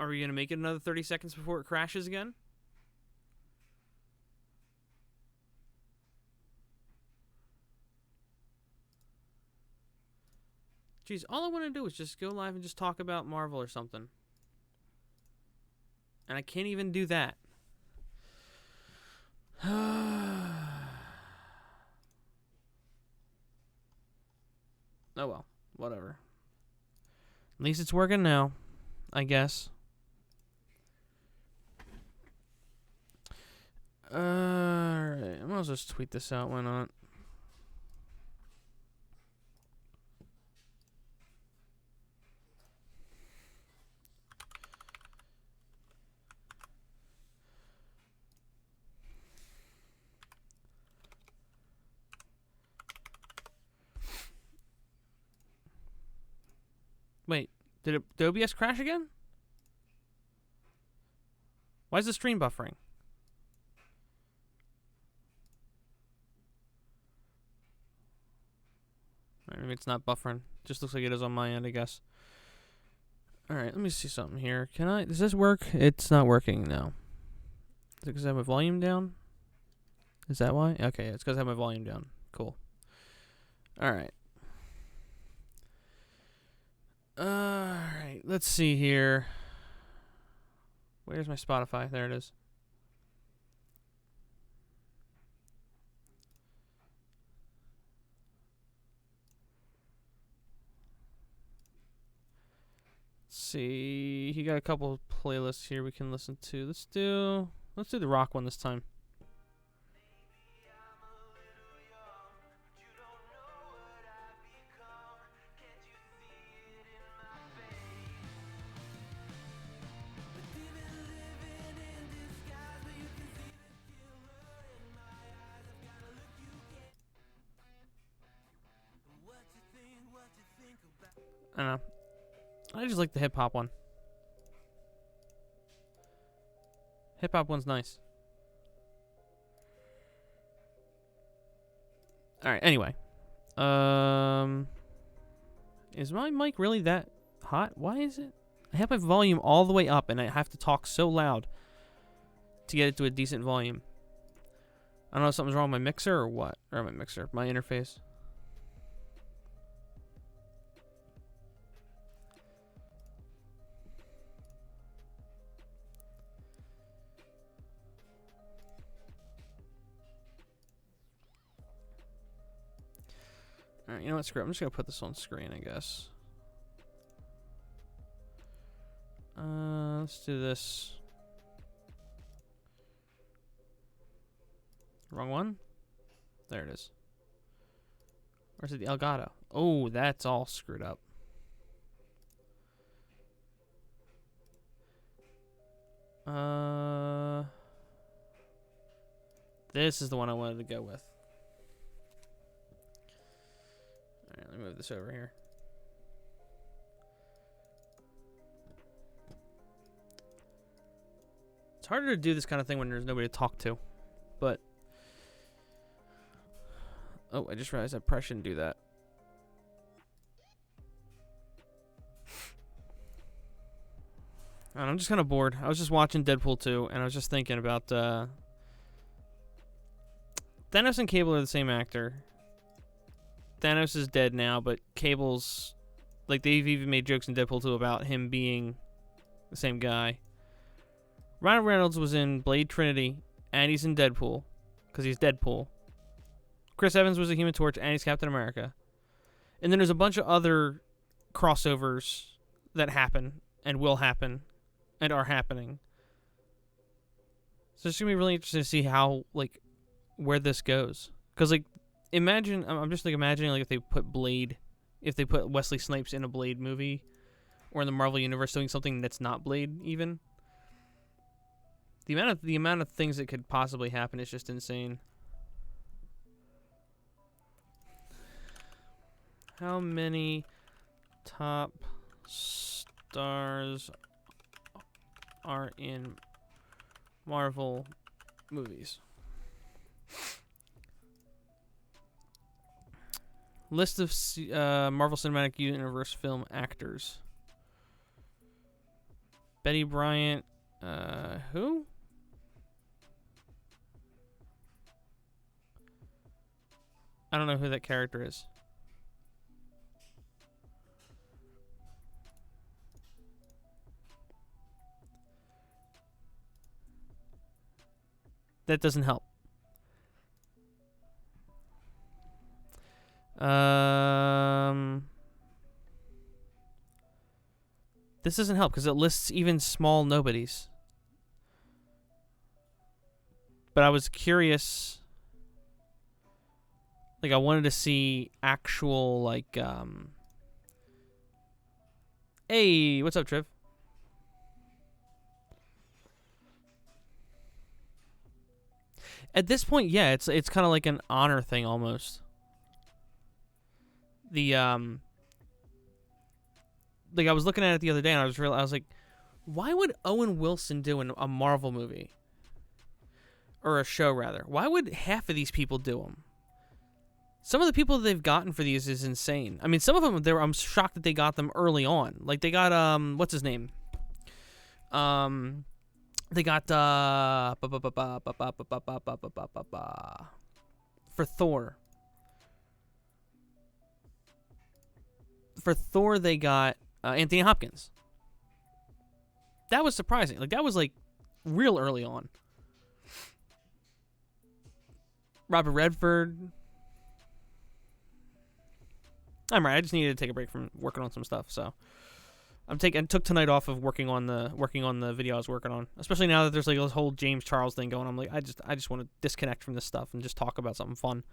Are we going to make it another 30 seconds before it crashes again? Jeez, all I want to do is just go live and just talk about Marvel or something. And I can't even do that. Oh well, whatever. At least it's working now, I guess. Alright, I might as well just tweet this out, why not? Wait, did OBS crash again? Why is the stream buffering? Maybe it's not buffering. Just looks like it is on my end, I guess. Alright, let me see something here. Does this work? It's not working now. Is it because I have my volume down? Is that why? Okay, it's because I have my volume down. Cool. Alright. Alright, let's see here. Where's my Spotify? There it is. Let's see. He got a couple playlists here we can listen to. Let's do the rock one this time. I don't know. I just like the hip hop one. Hip hop one's nice. Alright, anyway. Is my mic really that hot? Why is it? I have my volume all the way up and I have to talk so loud to get it to a decent volume. I don't know if something's wrong with my mixer or what. Or my interface. Alright, you know what, screw it. I'm just going to put this on screen, I guess. Let's do this. Wrong one? There it is. Where's it? The Elgato. Oh, that's all screwed up. This is the one I wanted to go with. Alright, let me move this over here. It's harder to do this kind of thing when there's nobody to talk to. But... oh, I just realized I probably shouldn't do that. I'm just kind of bored. I was just watching Deadpool 2, and I was just thinking about... Thanos and Cable are the same actor. Thanos is dead now, but Cable's... like, they've even made jokes in Deadpool 2 about him being the same guy. Ryan Reynolds was in Blade Trinity, and he's in Deadpool, because he's Deadpool. Chris Evans was a Human Torch, and he's Captain America. And then there's a bunch of other crossovers that happen, and will happen, and are happening. So it's going to be really interesting to see how, like, where this goes. Because, like, imagine, I'm just, like, imagining, like, if they put Wesley Snipes in a Blade movie, or in the Marvel Universe doing something that's not Blade, even. The amount of things that could possibly happen is just insane. How many top stars are in Marvel movies? List of Marvel Cinematic Universe film actors. Betty Bryant. Who? I don't know who that character is. That doesn't help. This doesn't help because it lists even small nobodies. But I was curious. Like, I wanted to see actual, like, Hey, what's up, Triv? At this point, yeah, it's kind of like an honor thing almost. The like I was looking at it the other day and I was like, why would Owen Wilson do a Marvel movie or a show rather? Why would half of these people do them? Some of the people that they've gotten for these is insane. I mean, some of them I'm shocked that they got them early on. Like they got what's his name? They got for Thor. For Thor, they got Anthony Hopkins. That was surprising. Like that was like real early on. Robert Redford. I'm right. I just needed to take a break from working on some stuff, so I took tonight off of working on the video I was working on. Especially now that there's like this whole James Charles thing going on. I'm like, I just want to disconnect from this stuff and just talk about something fun.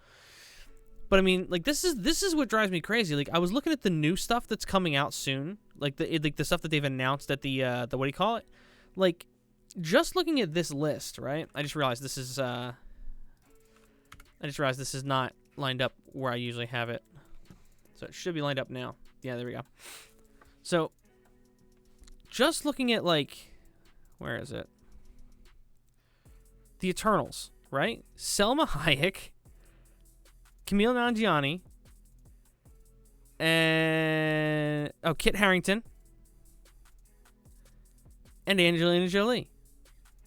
But I mean, like this is what drives me crazy. Like I was looking at the new stuff that's coming out soon, like the stuff that they've announced at the what do you call it? Like just looking at this list, right? I just realized this is not lined up where I usually have it. So it should be lined up now. Yeah, there we go. So just looking at like where is it? The Eternals, right? Selma Hayek, Camille Nanjiani, and Kit Harington, and Angelina Jolie.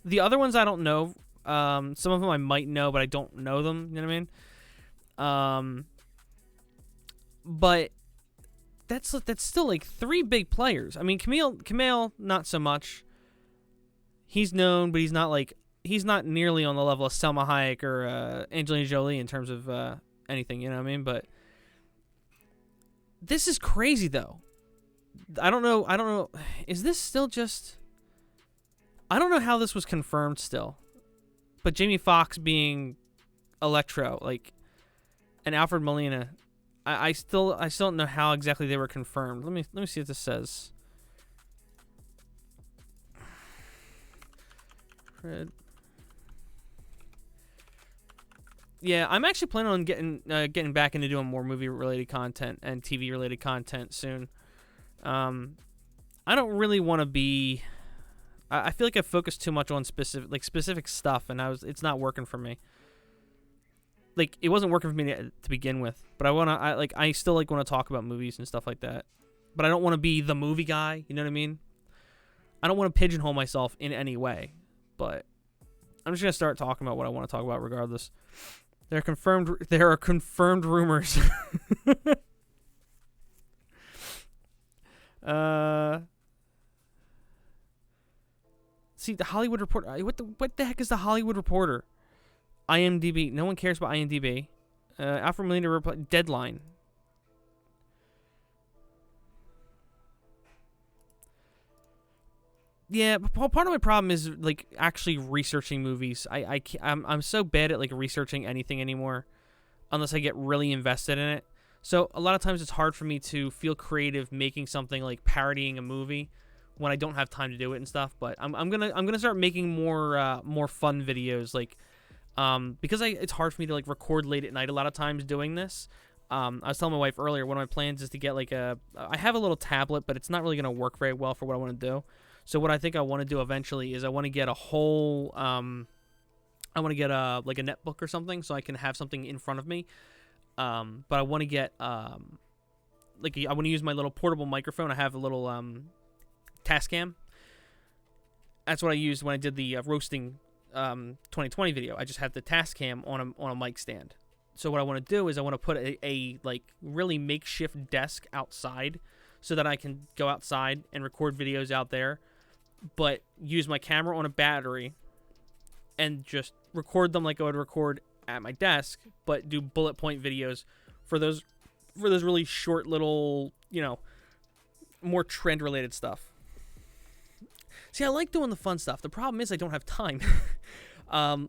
The other ones I don't know. Some of them I might know, but I don't know them. You know what I mean? But that's still like three big players. I mean, Camille, not so much. He's known, but he's not nearly on the level of Selma Hayek or Angelina Jolie in terms of anything, you know what I mean? But this is crazy though. I don't know. Is this still just? I don't know how this was confirmed still. But Jamie Foxx being Electro, like, and Alfred Molina, I still don't know how exactly they were confirmed. Let me see what this says. Yeah, I'm actually planning on getting back into doing more movie-related content and TV-related content soon. I don't really want to be. I feel like I focused too much on specific stuff, and it's not working for me. Like it wasn't working for me to begin with, but I still want to talk about movies and stuff like that. But I don't want to be the movie guy. You know what I mean? I don't want to pigeonhole myself in any way. But I'm just gonna start talking about what I want to talk about, regardless. There are confirmed rumors. See, the Hollywood Reporter. What the heck is the Hollywood Reporter? IMDb. No one cares about IMDb. Alfred Molina Deadline. Yeah, part of my problem is like actually researching movies. I'm so bad at like researching anything anymore, unless I get really invested in it. So a lot of times it's hard for me to feel creative making something like parodying a movie when I don't have time to do it and stuff. But I'm gonna start making more fun videos, like because it's hard for me to like record late at night a lot of times doing this. I was telling my wife earlier, one of my plans is to get like I have a little tablet, but it's not really gonna work very well for what I want to do. So what I think I want to do eventually is I want to get a whole I want to get like a netbook or something so I can have something in front of me. But I want to get I want to use my little portable microphone. I have a little Tascam. That's what I used when I did the roasting 2020 video. I just had the task cam on a mic stand. So what I want to do is I want to put a like really makeshift desk outside so that I can go outside and record videos out there, but use my camera on a battery and just record them like I would record at my desk, but do bullet point videos for those really short little, more trend related stuff. See, I like doing the fun stuff. The problem is I don't have time.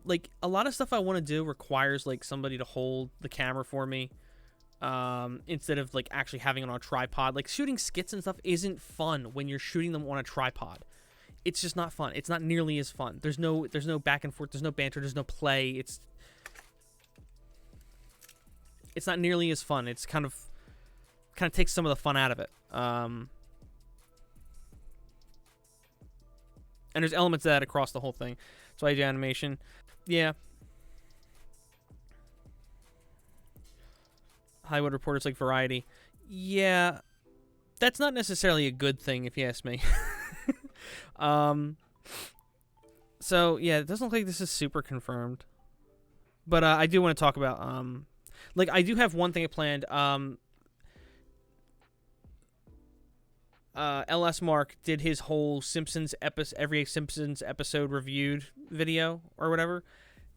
Like a lot of stuff I want to do requires like somebody to hold the camera for me, instead of like actually having it on a tripod. Like shooting skits and stuff isn't fun when you're shooting them on a tripod. It's just not fun. It's not nearly as fun. There's no back and forth. There's no banter. There's no play. It's not nearly as fun. It's kind of takes some of the fun out of it. And there's elements of that across the whole thing. So I do animation. Yeah. Hollywood Reporters like Variety. Yeah. That's not necessarily a good thing if you ask me. So yeah, it doesn't look like this is super confirmed. But I do want to talk about like I do have one thing planned. LS Mark did his whole every Simpsons episode reviewed video or whatever,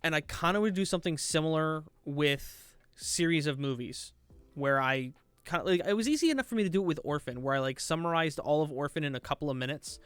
and I kind of would do something similar with series of movies, where I kind of like it was easy enough for me to do it with Orphan, where I like summarized all of Orphan in a couple of minutes,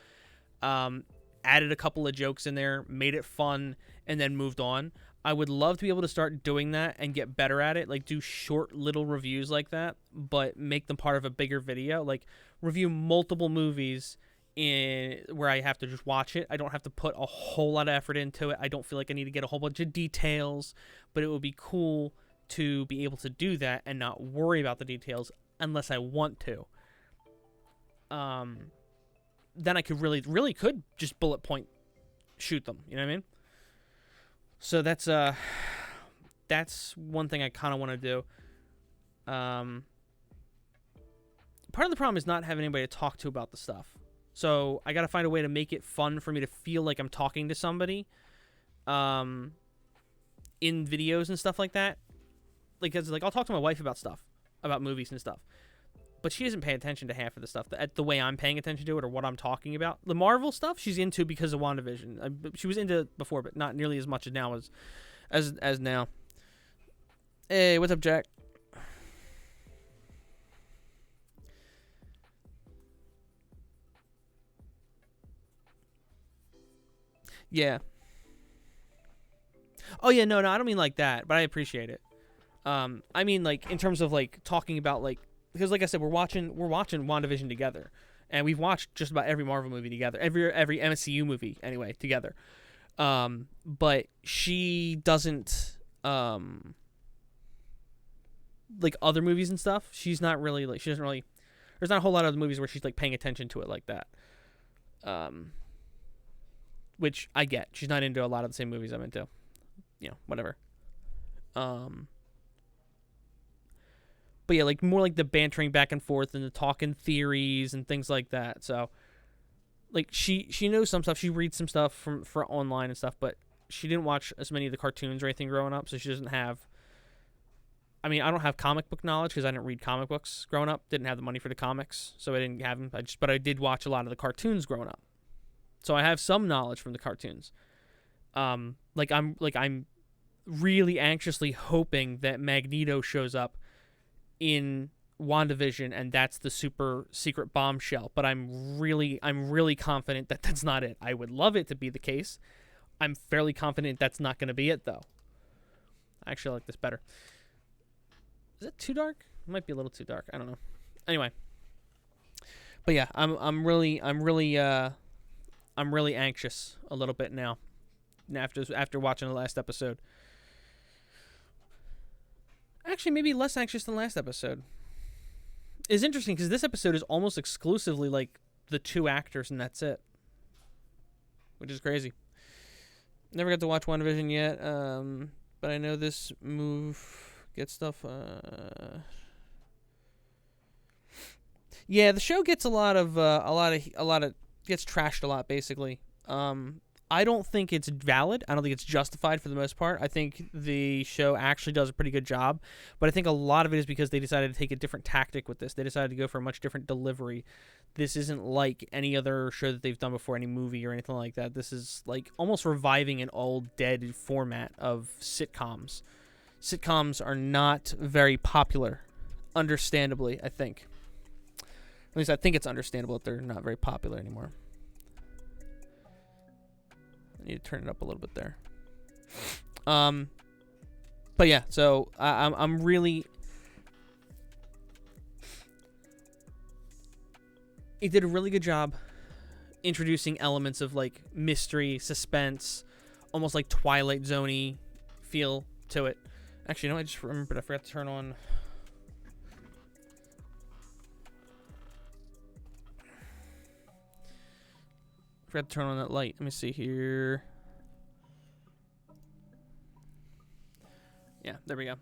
added a couple of jokes in there, made it fun, and then moved on. I would love to be able to start doing that and get better at it, like do short little reviews like that, but make them part of a bigger video, like review multiple movies where I have to just watch it. I don't have to put a whole lot of effort into it. I don't feel like I need to get a whole bunch of details, but it would be cool to be able to do that and not worry about the details unless I want to. Then I could really could just bullet point shoot them, you know what I mean? So that's one thing I kind of want to do. Part of the problem is not having anybody to talk to about the stuff. So I got to find a way to make it fun for me to feel like I'm talking to somebody in videos and stuff like that. Like, 'cause, like I'll talk to my wife about stuff, about movies and stuff. But she doesn't pay attention to half of the stuff the way I'm paying attention to it or what I'm talking about. The Marvel stuff she's into because of WandaVision. She was into it before, but not nearly as much as now as now. Hey, what's up, Jack? Yeah. Oh yeah, no, I don't mean like that, but I appreciate it. I mean like in terms of like talking about like. Because, like I said, we're watching WandaVision together, and we've watched just about every Marvel movie together, every MCU movie anyway together. But she doesn't like other movies and stuff. She's not really like she doesn't really. There's not a whole lot of movies where she's like paying attention to it like that. Which I get. She's not into a lot of the same movies I'm into. Whatever. But yeah, like more like the bantering back and forth and the talking theories and things like that. So, like she knows some stuff. She reads some stuff for online and stuff, but she didn't watch as many of the cartoons or anything growing up, so she doesn't have. I mean, I don't have comic book knowledge because I didn't read comic books growing up. Didn't have the money for the comics, so I didn't have them. But I did watch a lot of the cartoons growing up, so I have some knowledge from the cartoons. I'm really anxiously hoping that Magneto shows up in WandaVision, and that's the super secret bombshell. But I'm really confident that that's not it. I would love it to be the case. I'm fairly confident that's not going to be it, though. I actually like this better. Is it too dark? It might be a little too dark. I don't know. Anyway, but yeah, I'm really anxious a little bit now. After watching the last episode. Actually, maybe less anxious than last episode. It's interesting because this episode is almost exclusively like the two actors and that's it, which is crazy. Never got to watch WandaVision yet, but I know this move gets stuff. Yeah, the show gets a lot of gets trashed a lot basically. I don't think it's valid. I don't think it's justified for the most part. I think the show actually does a pretty good job, but I think a lot of it is because they decided to take a different tactic with this. They decided to go for a much different delivery. This isn't like any other show that they've done before, any movie or anything like that. This is like almost reviving an old dead format of sitcoms. Sitcoms are not very popular, understandably, I think. At least I think it's understandable that they're not very popular anymore. I need to turn it up a little bit there. But yeah, so I'm really... It did a really good job introducing elements of like mystery, suspense, almost like Twilight Zone-y feel to it. Actually, you know, I just remembered I forgot to turn on... Forgot to turn on that light. Let me see here. Yeah, there we go.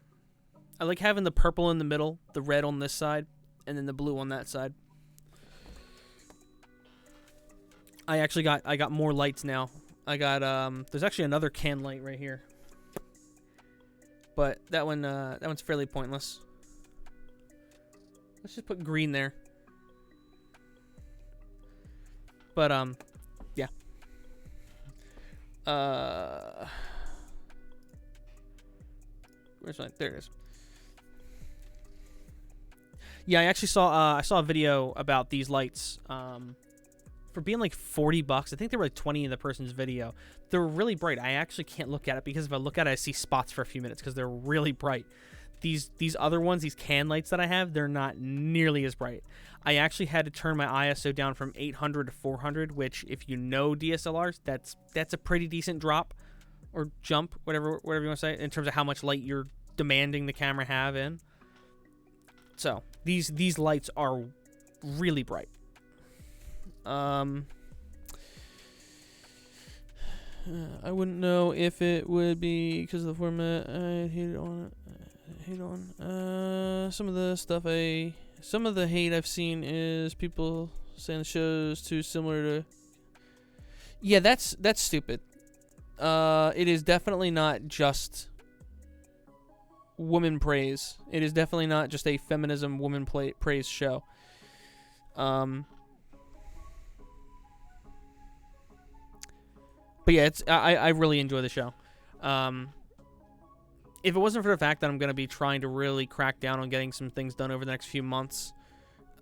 I like having the purple in the middle, the red on this side, and then the blue on that side. I got more lights now. I got there's actually another can light right here. But that one's fairly pointless. Let's just put green there. But yeah. Where's my? There it is. Yeah, I actually saw a video about these lights for being like $40. I think they were like 20 in the person's video. They're really bright. I actually can't look at it because if I look at it, I see spots for a few minutes because they're really bright. These other ones, these can lights that I have, they're not nearly as bright. I actually had to turn my ISO down from 800 to 400, which if you know DSLRs, that's a pretty decent drop or jump, whatever you want to say, in terms of how much light you're demanding the camera have in. So these lights are really bright. I wouldn't know if it would be because of the format. I hate on it. Some of the hate I've seen is people saying the show's too similar to. Yeah, that's stupid. It is definitely not just woman praise. It is definitely not just a feminism woman praise show. But yeah, I really enjoy the show. If it wasn't for the fact that I'm going to be trying to really crack down on getting some things done over the next few months,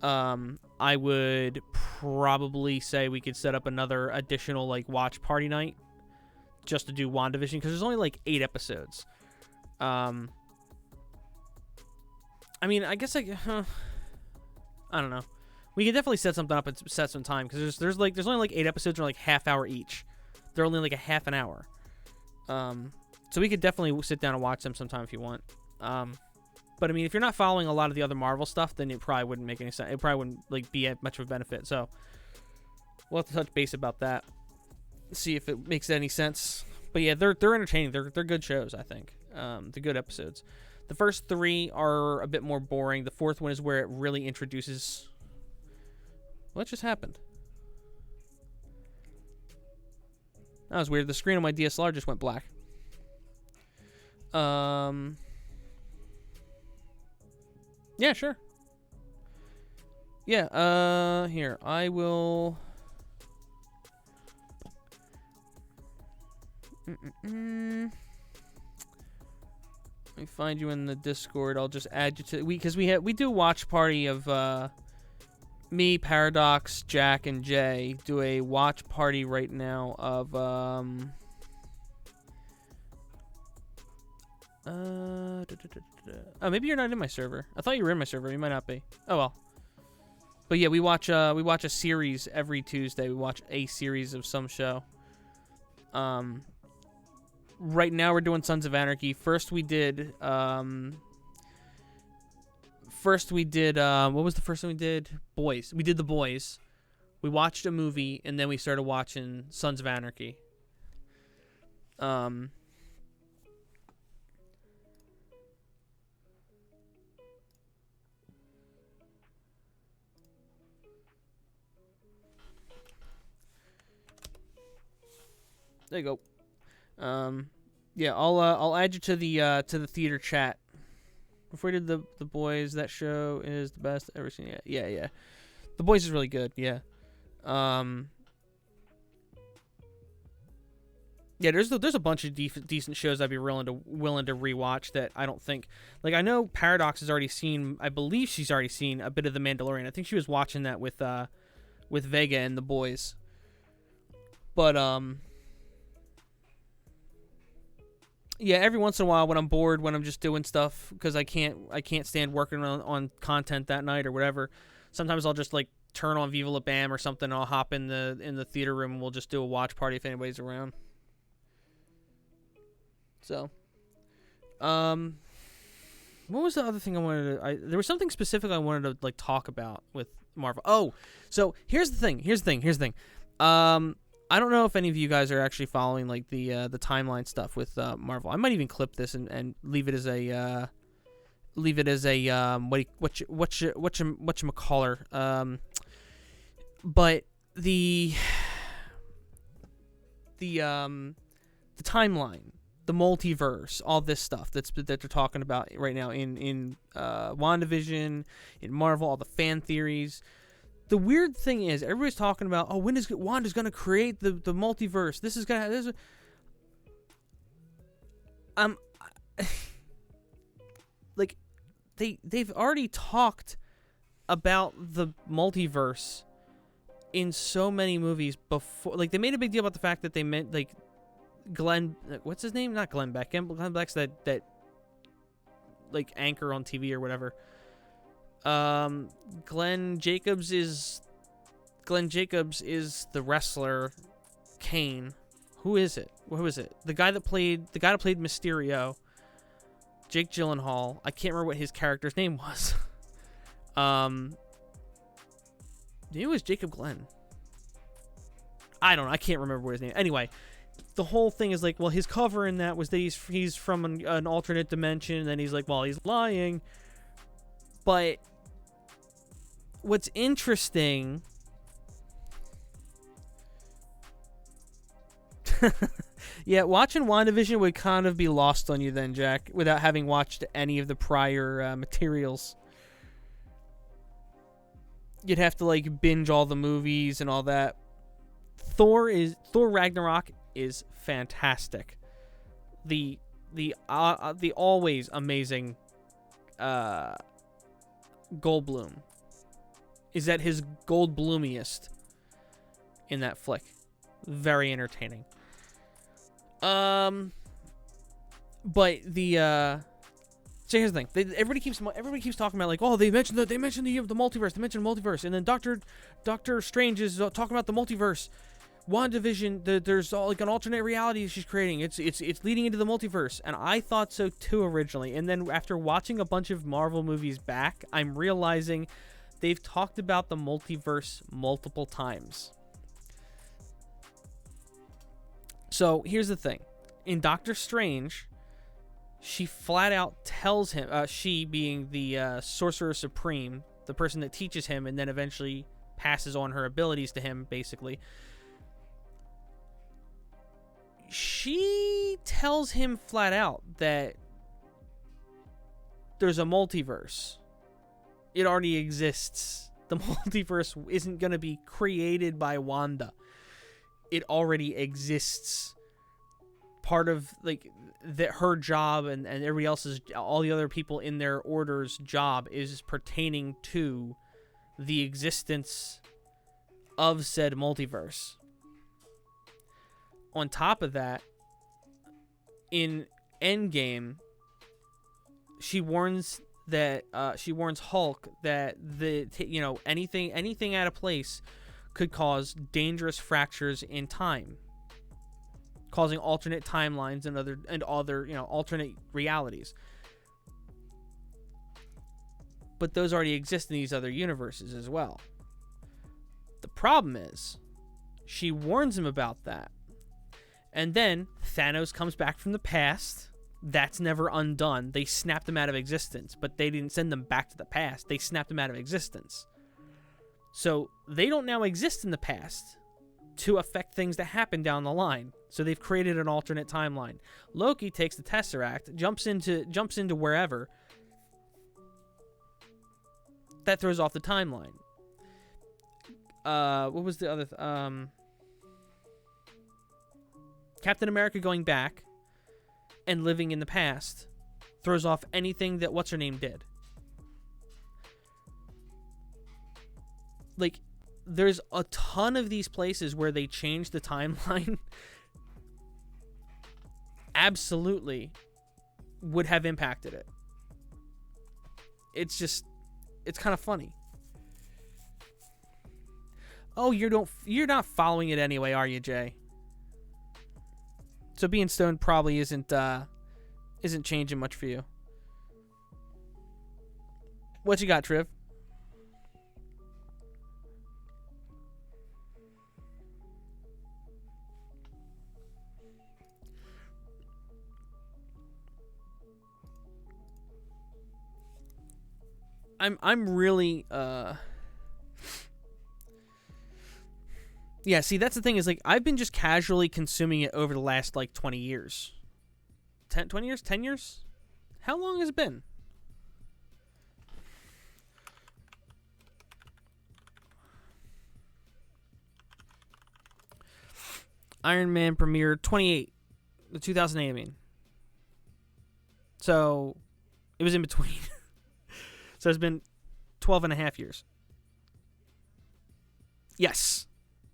I would probably say we could set up another additional like watch party night just to do WandaVision because there's only like 8 episodes. I mean, I guess I don't know. We could definitely set something up and set some time because there's only like 8 episodes or like half hour each. They're only like a half an hour. So we could definitely sit down and watch them sometime if you want. But I mean, if you're not following a lot of the other Marvel stuff, then it probably wouldn't make any sense. It probably wouldn't like be much of a benefit. So we'll have to touch base about that. See if it makes any sense. But yeah, they're entertaining. They're good shows, I think. They're good episodes. The first 3 are a bit more boring. The 4th one is where it really introduces. What just happened? That was weird. The screen on my DSLR just went black. Yeah, sure. Yeah, here. I will... Let me find you in the Discord. I'll just add you to... Because we do a watch party of, me, Paradox, Jack, and Jay do a watch party right now of, oh, maybe you're not in my server. I thought you were in my server. You might not be. Oh well. But yeah, we watch a series every Tuesday. We watch a series of some show. Right now we're doing Sons of Anarchy. First we did what was the first thing we did? Boys. We did The Boys. We watched a movie and then we started watching Sons of Anarchy. There you go. Yeah, I'll add you to the theater chat. Before we did the Boys, that show is the best I've ever seen. Yeah. The Boys is really good. Yeah. Yeah, there's a bunch of decent shows I'd be willing to rewatch that I don't think, like, I know Paradox has already seen, I believe she's already seen a bit of The Mandalorian. I think she was watching that with Vega and the boys. But yeah, every once in a while when I'm bored, when I'm just doing stuff because I can't stand working on content that night or whatever, sometimes I'll just like turn on Viva La Bam or something, and I'll hop in the theater room and we'll just do a watch party if anybody's around. So, what was the other thing I wanted to? There was something specific I wanted to like talk about with Marvel. Oh, so here's the thing. I don't know if any of you guys are actually following like the timeline stuff with Marvel. I might even clip this and leave it as a whatchamacallit. But the timeline, the multiverse, all this stuff that they're talking about right now in WandaVision, in Marvel, all the fan theories. The weird thing is, everybody's talking about, oh, when is Wanda's gonna create the multiverse? This is gonna like they've already talked about the multiverse in so many movies before. Like, they made a big deal about the fact that they meant like Glenn, what's his name? Not Glenn Beck. Glenn Beck's that like anchor on TV or whatever. Glenn Jacobs is the wrestler Kane. Who is it? The guy that played Mysterio. Jake Gyllenhaal. I can't remember what his character's name was. Maybe it was Jacob Glenn. I don't know. I can't remember what his name. Anyway, the whole thing is like, well, his cover in that was that he's from an alternate dimension, and then he's like, well, he's lying. But what's interesting yeah, watching WandaVision would kind of be lost on you then, Jack, without having watched any of the prior materials. You'd have to like binge all the movies and all that. Thor Ragnarok is fantastic. The always amazing Goldblum is at his Goldblumiest in that flick. Very entertaining. But the so here's the thing. Everybody keeps talking about like, oh, they mentioned the multiverse, and then Doctor Strange is talking about the multiverse. WandaVision, there's like an alternate reality she's creating. It's leading into the multiverse, and I thought so too originally. And then after watching a bunch of Marvel movies back, I'm realizing they've talked about the multiverse multiple times. So here's the thing. In Doctor Strange, she flat out tells him, she being the Sorcerer Supreme, the person that teaches him and then eventually passes on her abilities to him, basically. She tells him flat out that there's a multiverse. It already exists. The multiverse isn't going to be created by Wanda. It already exists. Part of like her job and everybody else's, all the other people in their order's job is pertaining to the existence of said multiverse. On top of that, in Endgame, she warns Hulk that anything out of place could cause dangerous fractures in time, causing alternate timelines and other alternate realities. But those already exist in these other universes as well. The problem is, she warns him about that. And then Thanos comes back from the past. That's never undone. They snapped him out of existence, but they didn't send them back to the past. They snapped him out of existence. So they don't now exist in the past. to affect things that happen down the line. So they've created an alternate timeline. Loki takes the Tesseract, jumps into wherever. That throws off the timeline. What was the other? Captain America going back and living in the past throws off anything that what's-her-name did. Like, there's a ton of these places where they change the timeline. Absolutely would have impacted it. It's kind of funny. Oh, you're not following it anyway, are you, Jay? So being stoned probably isn't changing much for you. What you got, Triv? I'm really yeah, see, that's the thing is, like, I've been just casually consuming it over the last, like, 20 years. 20 years? 10 years? How long has it been? Iron Man premiered 2008, I mean. So, it was in between. So, it's been 12 and a half years. Yes.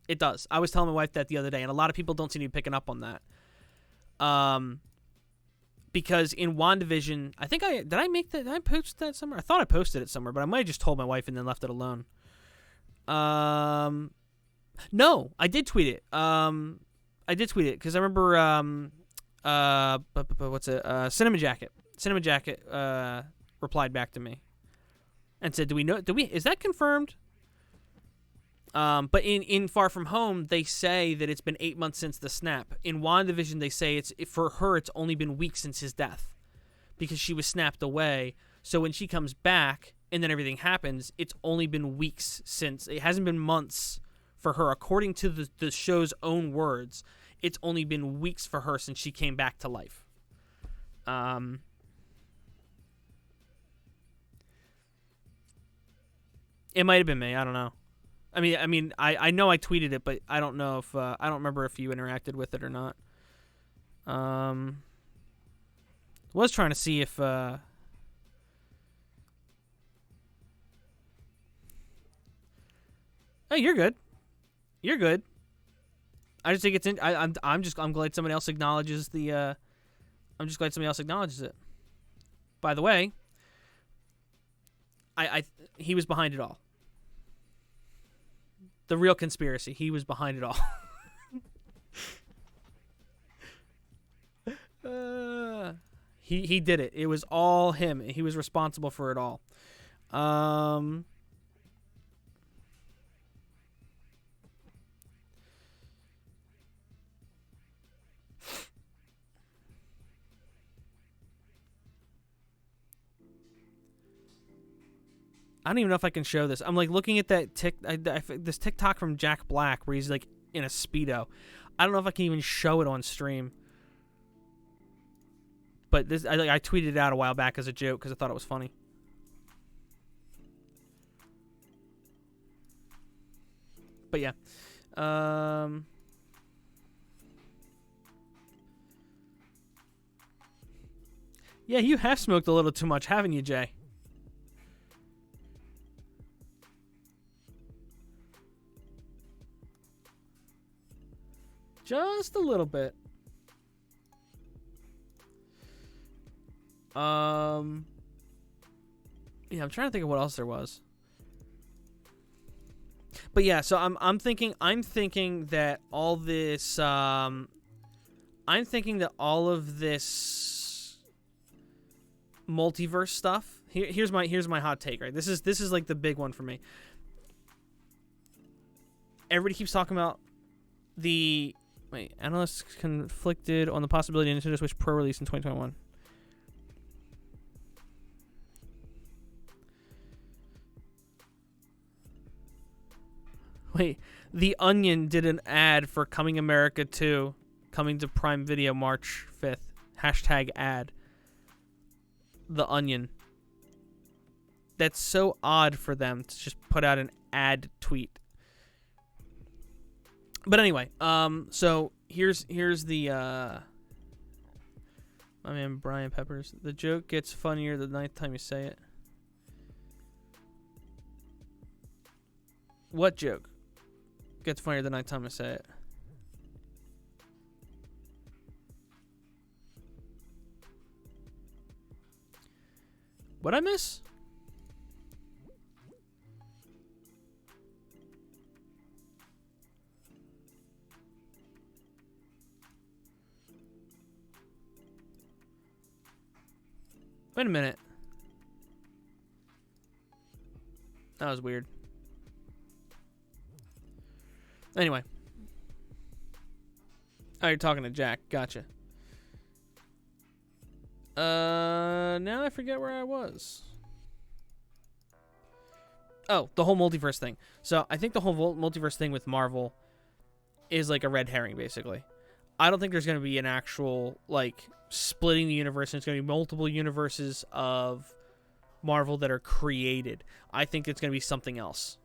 It does. I was telling my wife that the other day, and a lot of people don't seem to be picking up on that. Because in WandaVision, did I post that somewhere? I thought I posted it somewhere, but I might have just told my wife and then left it alone. No, I did tweet it. I did tweet it because I remember, what's it? Cinema Jacket. Cinema Jacket replied back to me and said, is that confirmed? But in Far From Home, they say that it's been 8 months since the snap. In WandaVision, they say for her, it's only been weeks since his death because she was snapped away. So when she comes back and then everything happens, it's only been weeks since. It hasn't been months for her. According to the show's own words, it's only been weeks for her since she came back to life. It might have been me. I don't know. I know I tweeted it, but I don't know if I don't remember if you interacted with it or not. Was trying to see if oh, you're good. You're good. I just think it's I'm glad somebody else acknowledges the I'm just glad somebody else acknowledges it. By the way, he was behind it all. The real conspiracy. He was behind it all. He did it. It was all him. He was responsible for it all. I don't even know if I can show this. I'm like looking at that this TikTok from Jack Black where he's like in a Speedo. I don't know if I can even show it on stream. But this, I tweeted it out a while back as a joke because I thought it was funny. But yeah. Yeah, you have smoked a little too much, haven't you, Jay? Just a little bit. Yeah, I'm trying to think of what else there was. But yeah, so I'm thinking that all this I'm thinking that all of this multiverse stuff. Here's my hot take, right? This is like the big one for me. Everybody keeps talking about the analysts conflicted on the possibility of Nintendo Switch Pro release in 2021. Wait, The Onion did an ad for Coming America 2, coming to Prime Video March 5th. Hashtag ad. The Onion. That's so odd for them to just put out an ad tweet. But anyway, so here's the my man Brian Peppers. The joke gets funnier the ninth time you say it. What joke gets funnier the ninth time I say it? What'd I miss? Wait a minute. That was weird. Anyway. Oh, you're talking to Jack. Gotcha. Now I forget where I was. Oh, the whole multiverse thing. So I think the whole multiverse thing with Marvel is like a red herring, basically. I don't think there's going to be an actual, like, splitting the universe, and it's going to be multiple universes of Marvel that are created. I think it's going to be something else.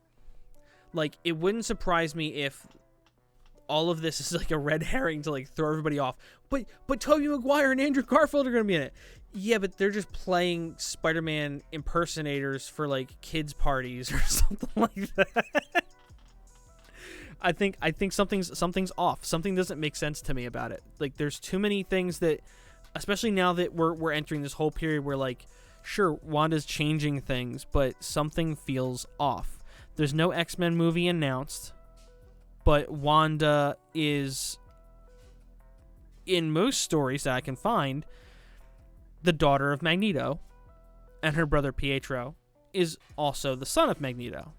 Like, it wouldn't surprise me if all of this is like a red herring to, like, throw everybody off. But Tobey Maguire and Andrew Garfield are going to be in it. Yeah, but they're just playing Spider-Man impersonators for, like, kids' parties or something like that. I think something's off. Something doesn't make sense to me about it. Like, there's too many things that, especially now that we're entering this whole period where, like, sure, Wanda's changing things, but something feels off. There's no X-Men movie announced, but Wanda is, in most stories that I can find, the daughter of Magneto, and her brother Pietro is also the son of Magneto.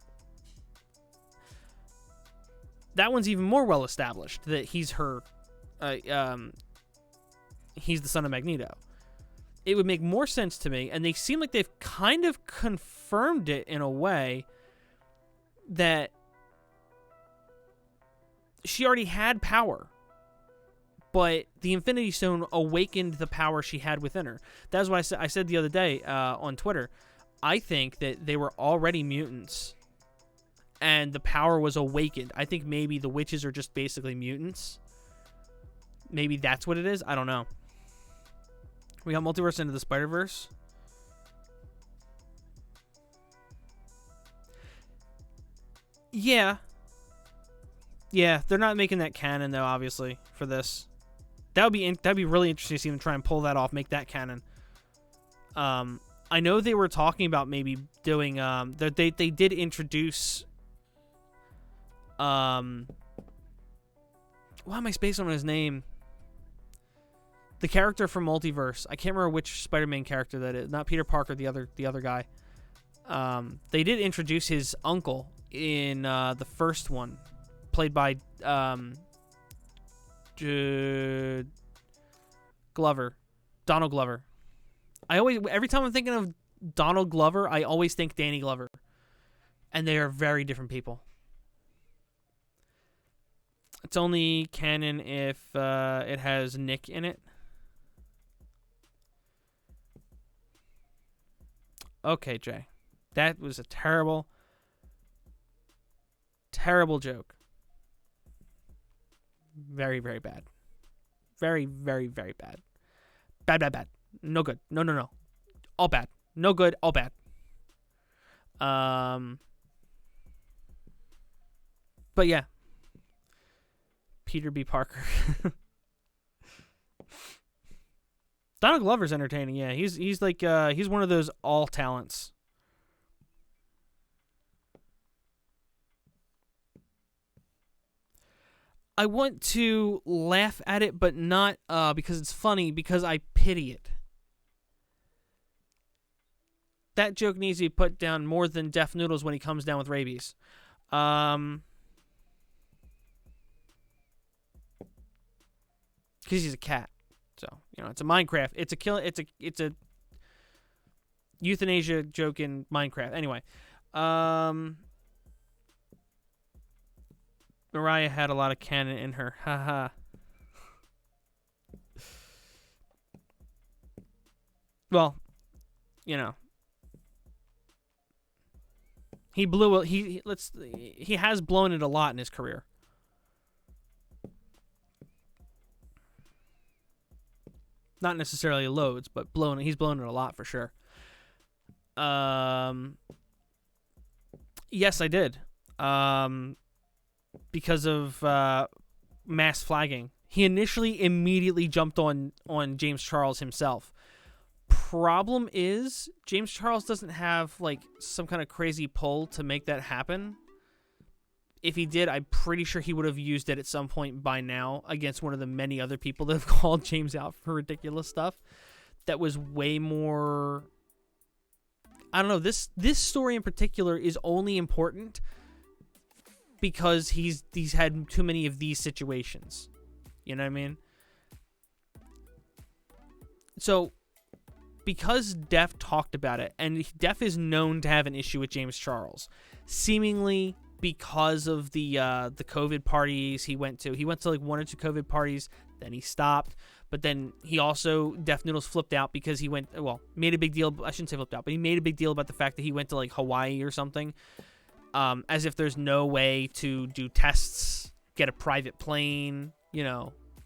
That one's even more well established, that he's her, he's the son of Magneto. It would make more sense to me, and they seem like they've kind of confirmed it in a way that she already had power, but the Infinity Stone awakened the power she had within her. That's what I said the other day on Twitter. I think that they were already mutants, and the power was awakened. I think maybe the witches are just basically mutants. Maybe that's what it is. I don't know. We got Multiverse into the Spider-Verse. Yeah. Yeah, they're not making that canon, though, obviously, for this. That'd be really interesting to see them try and pull that off, make that canon. I know they were talking about maybe doing... they did introduce... why am I spacing on his name? The character from Multiverse. I can't remember which Spider-Man character that is. Not Peter Parker, the other guy. They did introduce his uncle in the first one, played by Glover, Donald Glover. Every time I'm thinking of Donald Glover, I always think Danny Glover, and they are very different people. It's only canon if it has Nick in it. Okay, Jay. That was a terrible, terrible joke. Very, very bad. Very, very, very bad. Bad, bad, bad. No good. No. All bad. No good, all bad. But yeah. Peter B. Parker. Donald Glover's entertaining, yeah. He's like he's one of those all talents. I want to laugh at it, but not because it's funny, because I pity it. That joke needs to be put down more than Deaf Noodles when he comes down with rabies. Because he's a cat. So, it's a Minecraft. It's a euthanasia joke in Minecraft. Anyway. Mariah had a lot of canon in her. Haha. Well, you know, he blew it. He has blown it a lot in his career. Not necessarily loads, but he's blown it a lot for sure. Yes, I did. Because of mass flagging. He initially immediately jumped on James Charles himself. Problem is, James Charles doesn't have like some kind of crazy pull to make that happen. If he did, I'm pretty sure he would have used it at some point by now against one of the many other people that have called James out for ridiculous stuff. That was way more... I don't know, this story in particular is only important because he's had too many of these situations. You know what I mean? So, because Def talked about it, and Def is known to have an issue with James Charles, seemingly because of the COVID parties he went to. He went to like 1 or 2 COVID parties, then he stopped. But then he also, Def Noodles flipped out because he made a big deal. I shouldn't say flipped out, but he made a big deal about the fact that he went to like Hawaii or something. As if there's no way to do tests, get a private plane,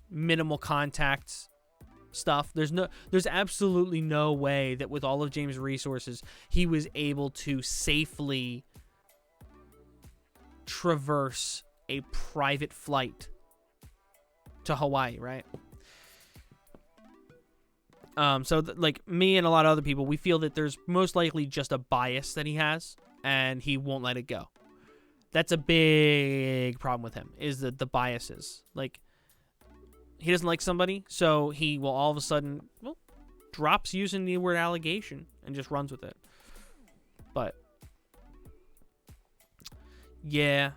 minimal contact stuff. There's absolutely no way that with all of James' resources, he was able to safely traverse a private flight to Hawaii, right? Like me and a lot of other people, we feel that there's most likely just a bias that he has, and he won't let it go. That's a big problem with him, is that the biases. Like, he doesn't like somebody, so he will all of a sudden, drops using the word allegation and just runs with it. But, yeah.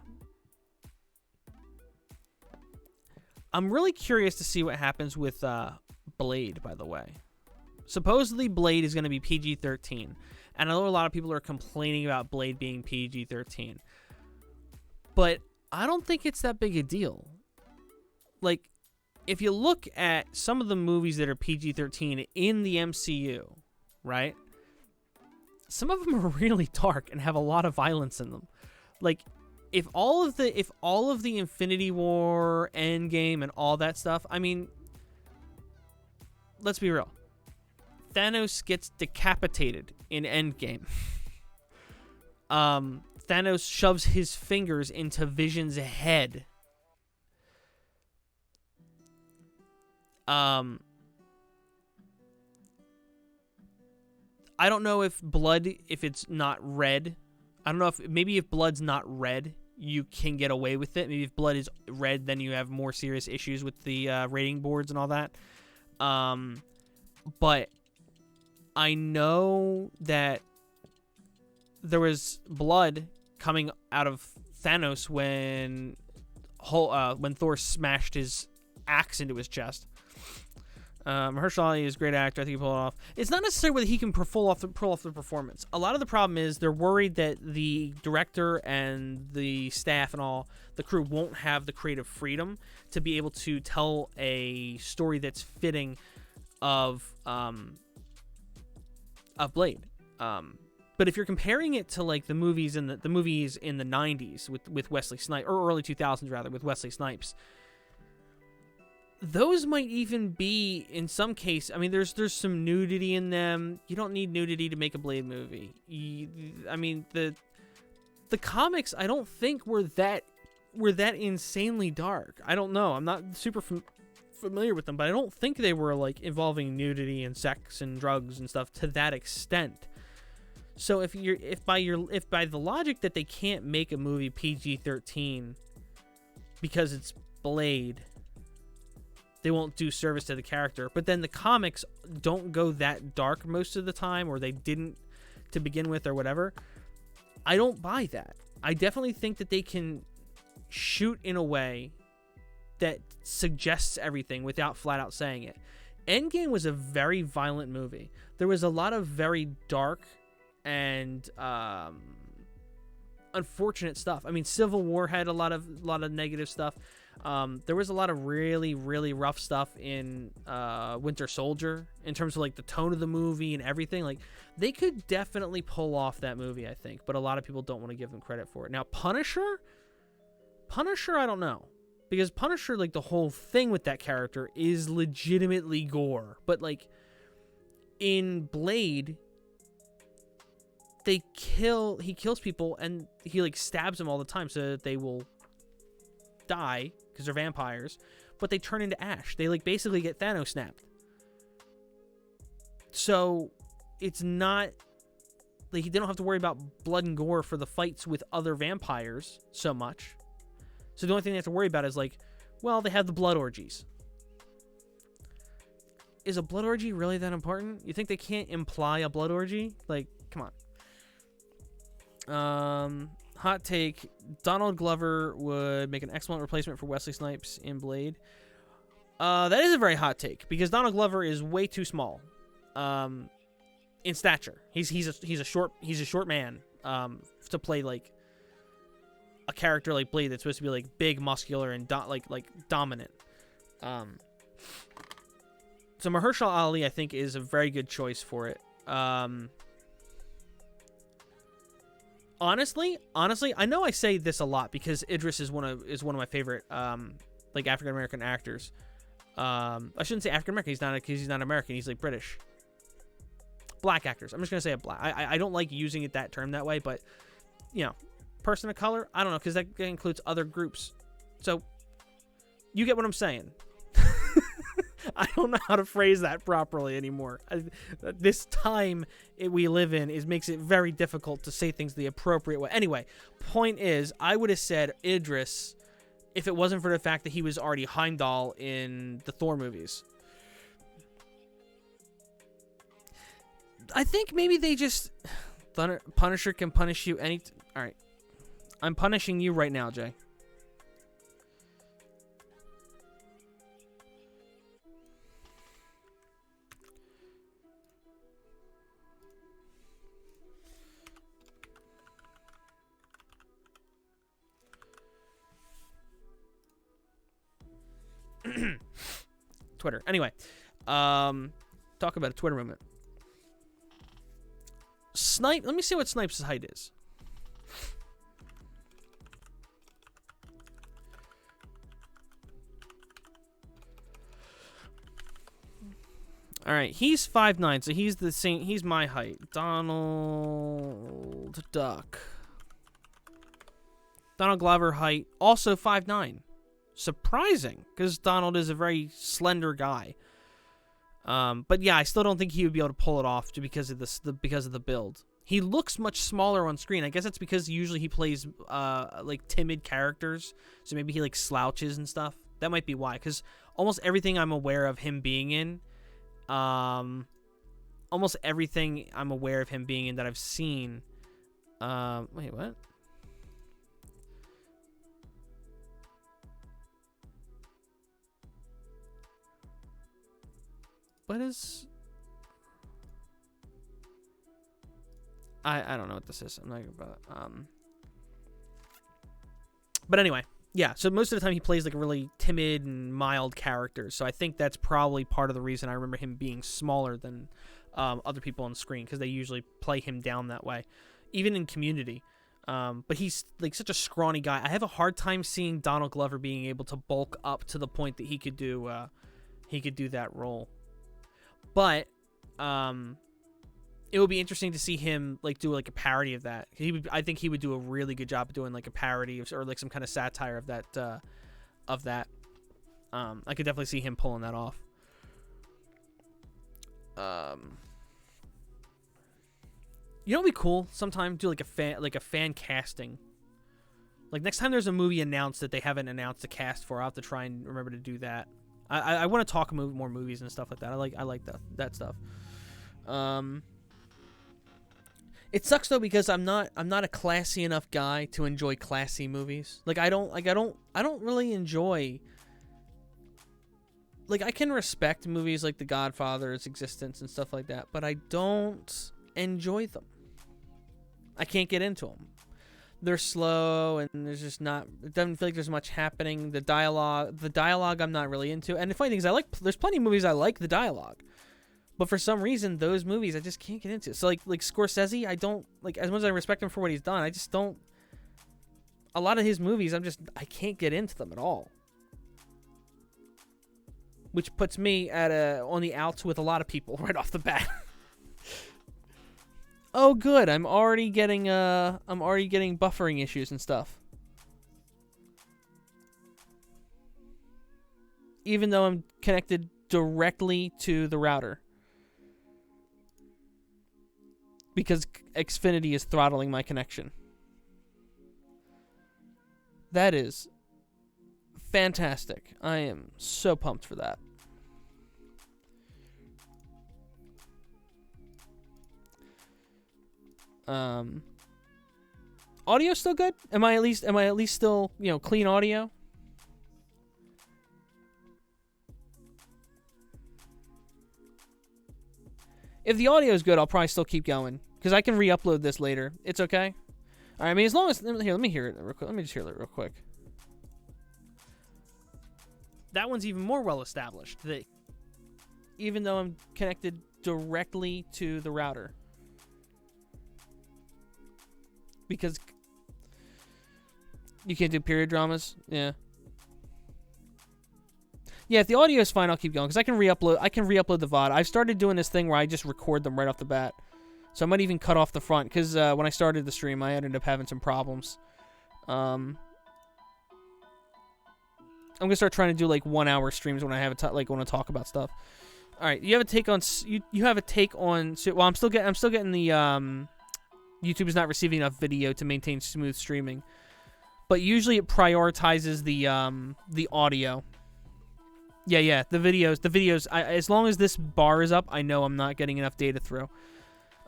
I'm really curious to see what happens with Blade, by the way. Supposedly, Blade is going to be PG-13. And I know a lot of people are complaining about Blade being PG-13. But I don't think it's that big a deal. Like, if you look at some of the movies that are PG-13 in the MCU, right? Some of them are really dark and have a lot of violence in them. Like, if all of the Infinity War, Endgame, and all that stuff, I mean, let's be real. Thanos gets decapitated in Endgame. Thanos shoves his fingers into Vision's head. I don't know if it's not red. I don't know if blood's not red, you can get away with it. Maybe if blood is red, then you have more serious issues with the rating boards and all that. But I know that there was blood coming out of Thanos when Thor smashed his axe into his chest. Mahershala Ali is a great actor. I think he pulled it off. It's not necessarily whether he can pull off the performance. A lot of the problem is they're worried that the director and the staff and all the crew won't have the creative freedom to be able to tell a story that's fitting of Blade. But if you're comparing it to like the movies in the 90s with Wesley Snipes, or early 2000s rather, with Wesley Snipes, those might even be, in some case, I mean, there's some nudity in them. You don't need nudity to make a Blade movie. The comics, I don't think were that insanely dark. I don't know. I'm not super familiar with them, but I don't think they were like involving nudity and sex and drugs and stuff to that extent. So if by the logic that they can't make a movie PG-13 because it's Blade, they won't do service to the character. But then the comics don't go that dark most of the time, or they didn't to begin with, or whatever. I don't buy that. I definitely think that they can shoot in a way that suggests everything without flat out saying it. Endgame was a very violent movie. There was a lot of very dark and unfortunate stuff. I mean, Civil War had a lot of negative stuff. There was a lot of really, really rough stuff in Winter Soldier in terms of like the tone of the movie and everything. Like, they could definitely pull off that movie, I think, but a lot of people don't want to give them credit for it. Now, Punisher, I don't know, because Punisher, like, the whole thing with that character is legitimately gore, but like in Blade, he kills people and he like stabs them all the time so that they will die because they're vampires, but they turn into ash. They like basically get Thanos snapped. So it's not like they don't have to worry about blood and gore for the fights with other vampires so much. So the only thing they have to worry about is like, well, they have the blood orgies. Is a blood orgy really that important? You think they can't imply a blood orgy? Like, come on. Hot take, Donald Glover would make an excellent replacement for Wesley Snipes in Blade. That is a very hot take, because Donald Glover is way too small in stature. He's a short man to play like a character like Blade that's supposed to be like big, muscular, and dominant. So Mahershala Ali, I think, is a very good choice for it. Honestly, I know I say this a lot because Idris is one of my favorite like African American actors. I shouldn't say African American. He's not American. He's like British. Black actors. I'm just gonna say a black. I don't like using it that term that way, but you know, person of color. I don't know, because that includes other groups. So you get what I'm saying. I don't know how to phrase that properly anymore. This time we live in makes it very difficult to say things the appropriate way. Anyway, point is, I would have said Idris if it wasn't for the fact that he was already Heimdall in the Thor movies. I think maybe they just... Punisher can punish you any... Alright. I'm punishing you right now, Jay. Twitter. Anyway, talk about a Twitter movement. Let me see what Snipes' height is. All right, he's 5'9", so he's the same. He's my height. Donald Duck. Donald Glover height, also 5'9". Surprising, because Donald is a very slender guy. But yeah, I still don't think he would be able to pull it off because of the build. He looks much smaller on screen. I guess that's because usually he plays like timid characters, so maybe he like slouches and stuff. That might be why. Because almost everything I'm aware of him being in, almost everything I'm aware of him being in that I've seen. Wait, what? What is... I don't know what this is. I'm not about but anyway, yeah, so most of the time he plays like a really timid and mild character. So I think that's probably part of the reason I remember him being smaller than other people on screen, because they usually play him down that way, even in Community. But he's like such a scrawny guy. I have a hard time seeing Donald Glover being able to bulk up to the point that he could do that role. But it would be interesting to see him like do like a parody of that. I think he would do a really good job of doing like a parody or like some kind of satire of that. I could definitely see him pulling that off. You know, it'd be cool sometime do like a fan casting. Like next time there's a movie announced that they haven't announced a cast for, I'll have to try and remember to do that. I want to talk more movies and stuff like that. I like that stuff. It sucks though, because I'm not a classy enough guy to enjoy classy movies. Like I don't really enjoy. Like I can respect movies like The Godfather's existence and stuff like that, but I don't enjoy them. I can't get into them. they're slow and there's just not. It doesn't feel like there's much happening. The dialogue, I'm not really into. And the funny thing is, there's plenty of movies I like the dialogue, but for some reason, those movies I just can't get into. So like Scorsese, I don't like, as much as I respect him for what he's done, I just don't. A lot of his movies, I can't get into them at all. Which puts me on the outs with a lot of people right off the bat. Oh, good. I'm already getting buffering issues and stuff. Even though I'm connected directly to the router. Because Xfinity is throttling my connection. That is fantastic. I am so pumped for that. Audio still good? Am I at least still, clean audio? If the audio is good, I'll probably still keep going because I can re-upload this later. It's okay. All right, I mean, as long as here, let me hear it real quick. Let me just hear it real quick. That one's even more well established. Even though I'm connected directly to the router. Because you can't do period dramas. Yeah. Yeah, if the audio is fine, I'll keep going because I can re-upload the VOD. I've started doing this thing where I just record them right off the bat. So I might even cut off the front because when I started the stream, I ended up having some problems. I'm gonna start trying to do like 1 hour streams when I have want to talk about stuff. All right, you have a take on you have a take on. Well, I'm still getting the YouTube is not receiving enough video to maintain smooth streaming, but usually it prioritizes the audio. Yeah, the videos. As long as this bar is up, I know I'm not getting enough data through.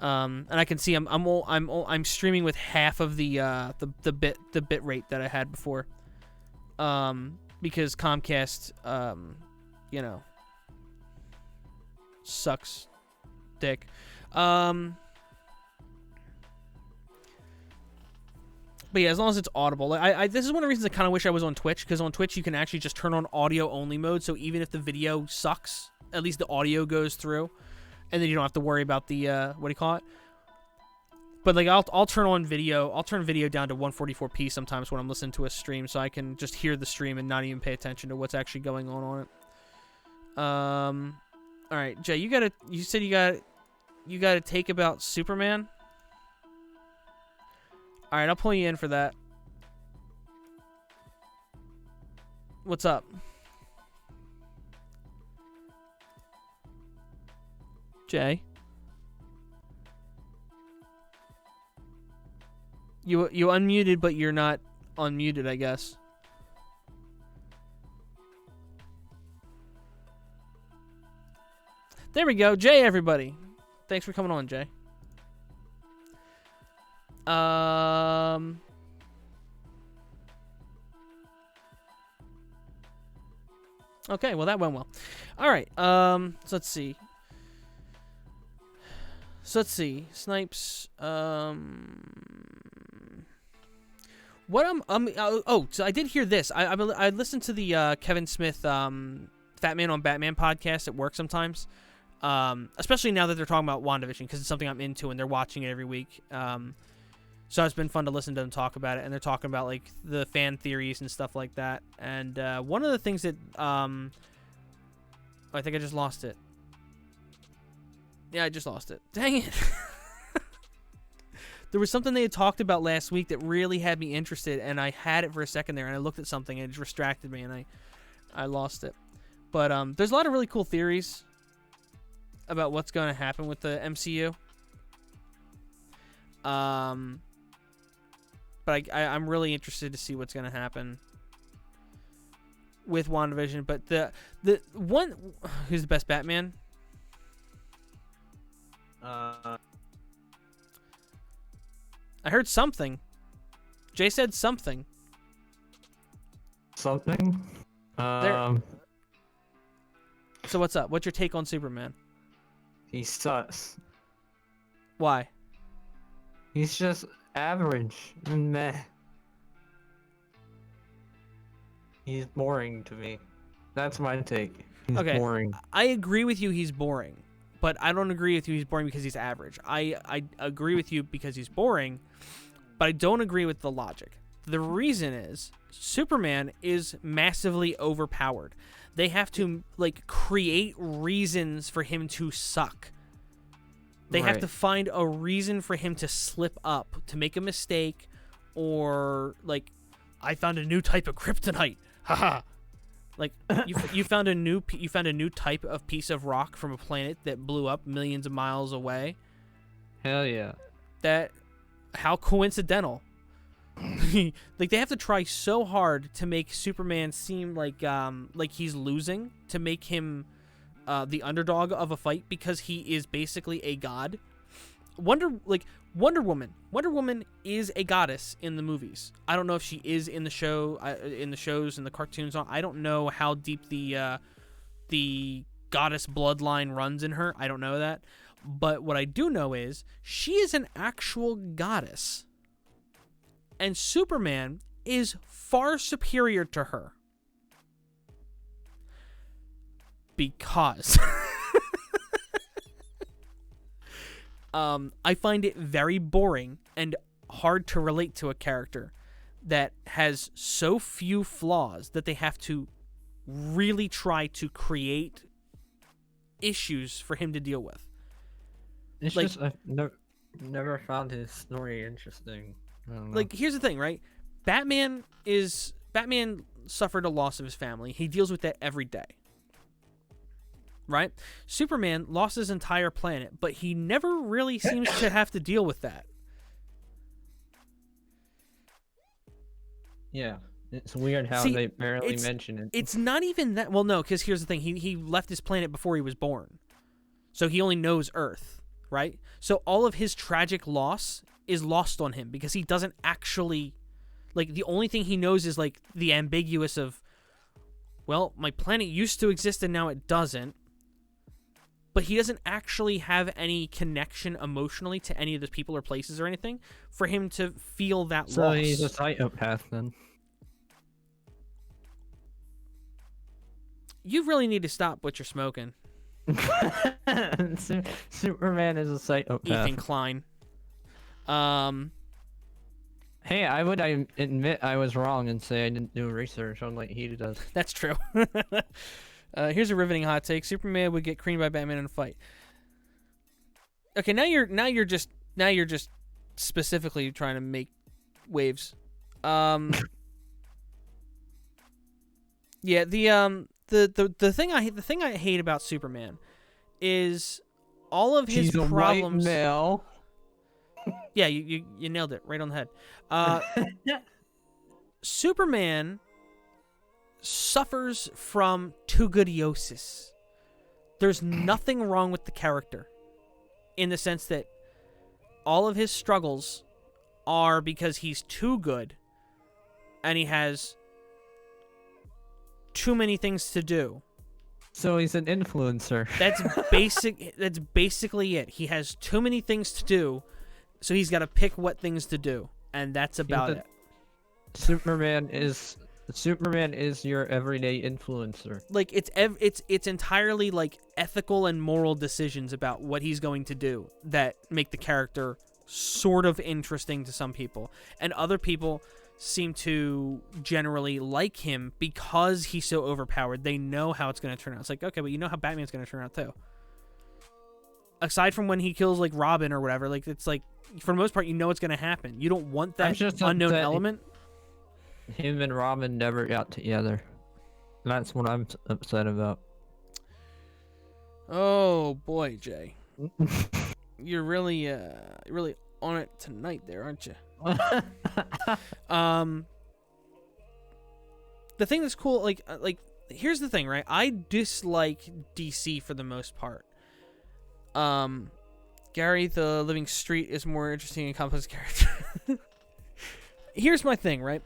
And I can see I'm streaming with half of the bit rate that I had before. Because Comcast, sucks dick. But yeah, as long as it's audible. This is one of the reasons I kind of wish I was on Twitch, because on Twitch you can actually just turn on audio only mode, so even if the video sucks, at least the audio goes through, and then you don't have to worry about the what do you call it? But like I'll turn video down to 144p sometimes when I'm listening to a stream, so I can just hear the stream and not even pay attention to what's actually going on it. All right, Jay, you said you got to take about Superman. All right, I'll pull you in for that. What's up? Jay? You unmuted, but you're not unmuted, I guess. There we go. Jay, everybody. Thanks for coming on, Jay. Okay, well that went well. All right. So let's see. Snipes. So I did hear this. I listened to the Kevin Smith Fat Man on Batman podcast at work sometimes. Especially now that they're talking about WandaVision, because it's something I'm into and they're watching it every week. So it's been fun to listen to them talk about it, and they're talking about like the fan theories and stuff like that. And one of the things that I think I just lost it. Yeah, I just lost it. Dang it. There was something they had talked about last week that really had me interested, and I had it for a second there, and I looked at something, and it just distracted me, and I lost it. But there's a lot of really cool theories about what's going to happen with the MCU. But I'm really interested to see what's going to happen with WandaVision. But the one who's the best Batman? I heard something. Jay said something. Something? So what's up? What's your take on Superman? He sucks. Why? He's just average. Meh. He's boring to me. That's my take. He's Okay, boring. I agree with you. He's boring, but I don't agree with you. He's boring because he's average. I agree with you because he's boring, but I don't agree with the logic. The reason is Superman is massively overpowered. They have to like create reasons for him to suck. They have to find a reason for him to slip up, to make a mistake, or like, I found a new type of kryptonite. Haha. Like you found a new type of piece of rock from a planet that blew up millions of miles away. Hell yeah. How coincidental. Like, they have to try so hard to make Superman seem like he's losing, to make him the underdog of a fight, because he is basically a god. Wonder Woman. Wonder Woman is a goddess in the movies. I don't know if she is in the show, in the shows and the cartoons. I don't know how deep the goddess bloodline runs in her. I don't know that. But what I do know is she is an actual goddess. And Superman is far superior to her. Because I find it very boring and hard to relate to a character that has so few flaws that they have to really try to create issues for him to deal with. It's like, just I've never found his story interesting. I don't know. Like, here's the thing, right? Batman suffered a loss of his family. He deals with that every day. Right? Superman lost his entire planet, but he never really seems to have to deal with that. Yeah. It's weird how they barely mention it. It's not even that. Well, no, because here's the thing. He left his planet before he was born. So he only knows Earth, right? So all of his tragic loss is lost on him because he doesn't actually... Like, the only thing he knows is, like, the ambiguous of, well, my planet used to exist and now it doesn't. But he doesn't actually have any connection emotionally to any of the people or places or anything for him to feel that loss. So he's a psychopath then. You really need to stop what you're smoking. Superman is a psychopath. Ethan Klein. Hey, I would admit I was wrong and say I didn't do research on like he does. That's true. Here's a riveting hot take: Superman would get creamed by Batman in a fight. Okay, now you're just specifically trying to make waves. Yeah, the thing I hate about Superman is all of his problems. White male. Yeah, you nailed it right on the head. Superman suffers from too-goodiosis. There's nothing wrong with the character, in the sense that all of his struggles are because he's too good, and he has too many things to do. So he's an influencer. That's basically it. He has too many things to do, so he's got to pick what things to do, and that's about it. Superman is your everyday influencer. Like, it's entirely like ethical and moral decisions about what he's going to do that make the character sort of interesting to some people, and other people seem to generally like him because he's so overpowered. They know how it's going to turn out. It's like, okay, but you know how Batman's going to turn out too. Aside from when he kills like Robin or whatever, like, it's like, for the most part, you know what's going to happen. You don't want that unknown element. Him and Robin never got together. That's what I'm upset about. Oh boy, Jay. You're really on it tonight there, aren't you? The thing that's cool, like here's the thing, right? I dislike DC for the most part. Gary the Living Street is more interesting and complex character. Here's my thing, right?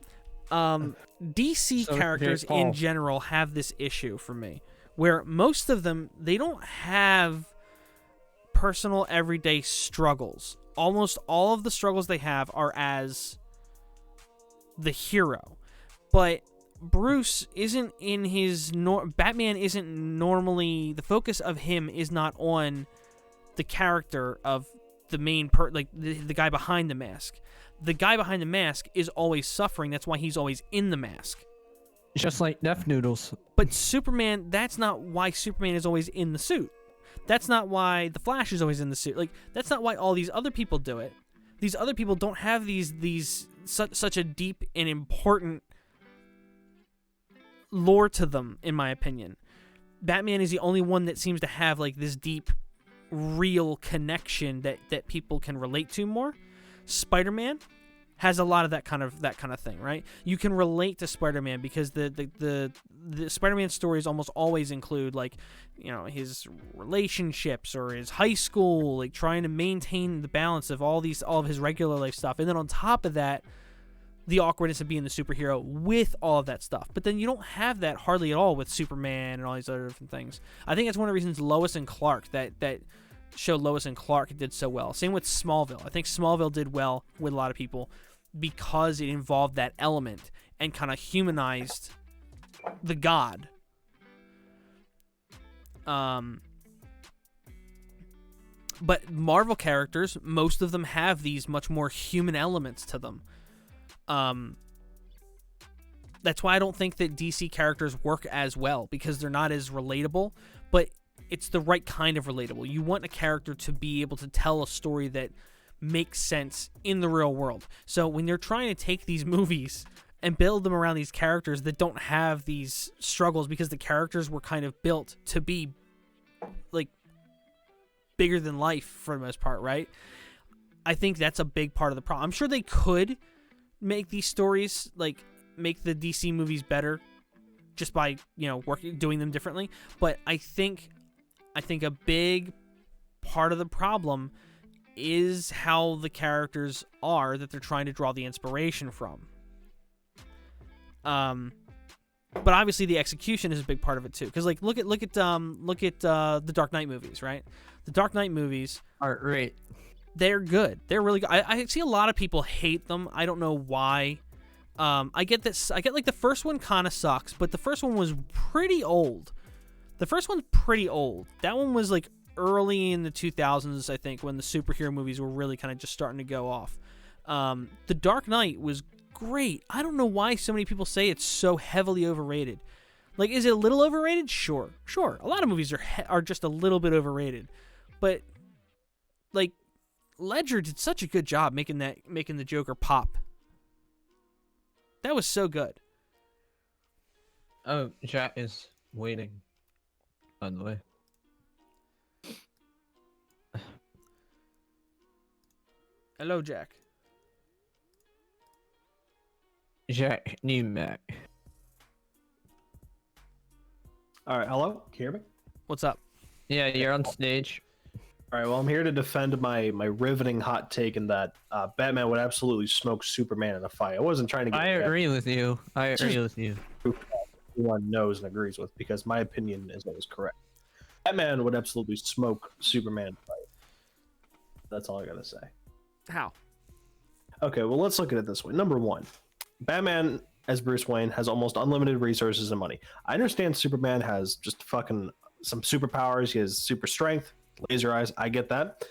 DC characters in general have this issue for me, where most of them, they don't have personal everyday struggles. Almost all of the struggles they have are as the hero. But Bruce isn't in his... Batman isn't normally... The focus of him is not on the character of the main... the guy behind the mask. The guy behind the mask is always suffering. That's why he's always in the mask. Just like Neff Noodles. But Superman, that's not why Superman is always in the suit. That's not why the Flash is always in the suit. Like, that's not why all these other people do it. These other people don't have such a deep and important lore to them, in my opinion. Batman is the only one that seems to have like this deep, real connection that people can relate to more. Spider-Man has a lot of that kind of thing, right? You can relate to Spider-Man because the Spider-Man stories almost always include, like, you know, his relationships or his high school, like trying to maintain the balance of all of his regular life stuff, and then on top of that, the awkwardness of being the superhero with all of that stuff. But then you don't have that hardly at all with Superman and all these other different things. I think that's one of the reasons Lois and Clark, that show Lois and Clark, did so well. Same with Smallville. I think Smallville did well with a lot of people because it involved that element and kind of humanized the god. But Marvel characters, most of them have these much more human elements to them. That's why I don't think that DC characters work as well, because they're not as relatable, but it's the right kind of relatable. You want a character to be able to tell a story that makes sense in the real world. So when they're trying to take these movies and build them around these characters that don't have these struggles, because the characters were kind of built to be like bigger than life for the most part, right? I think that's a big part of the problem. I'm sure they could make these stories, like make the DC movies better just by, you know, doing them differently. But I think a big part of the problem is how the characters are that they're trying to draw the inspiration from. But obviously the execution is a big part of it too. Because like look at the Dark Knight movies, right? The Dark Knight movies are great. They're good. They're really good. I see a lot of people hate them. I don't know why. I get this. I get like the first one kind of sucks, but the first one was pretty old. That one was like early in the 2000s, I think, when the superhero movies were really kind of just starting to go off. The Dark Knight was great. I don't know why so many people say it's so heavily overrated. Like, is it a little overrated? Sure. A lot of movies are just a little bit overrated, but like Ledger did such a good job making the Joker pop. That was so good. Oh, Jack is waiting, by the way. Hello, Jack. Jack Newmack. All right, hello? Can you hear me? What's up? Yeah, you're on stage. All right, well, I'm here to defend my riveting hot take in that Batman would absolutely smoke Superman in a fight. I wasn't trying to get... I agree with you. Everyone knows and agrees with, because my opinion is always correct. Batman would absolutely smoke Superman in a fight. That's all I gotta say. How? Okay, well, let's look at it this way. Number one, Batman as Bruce Wayne has almost unlimited resources and money. I understand Superman has just fucking some superpowers. He has super strength, laser eyes. I get that.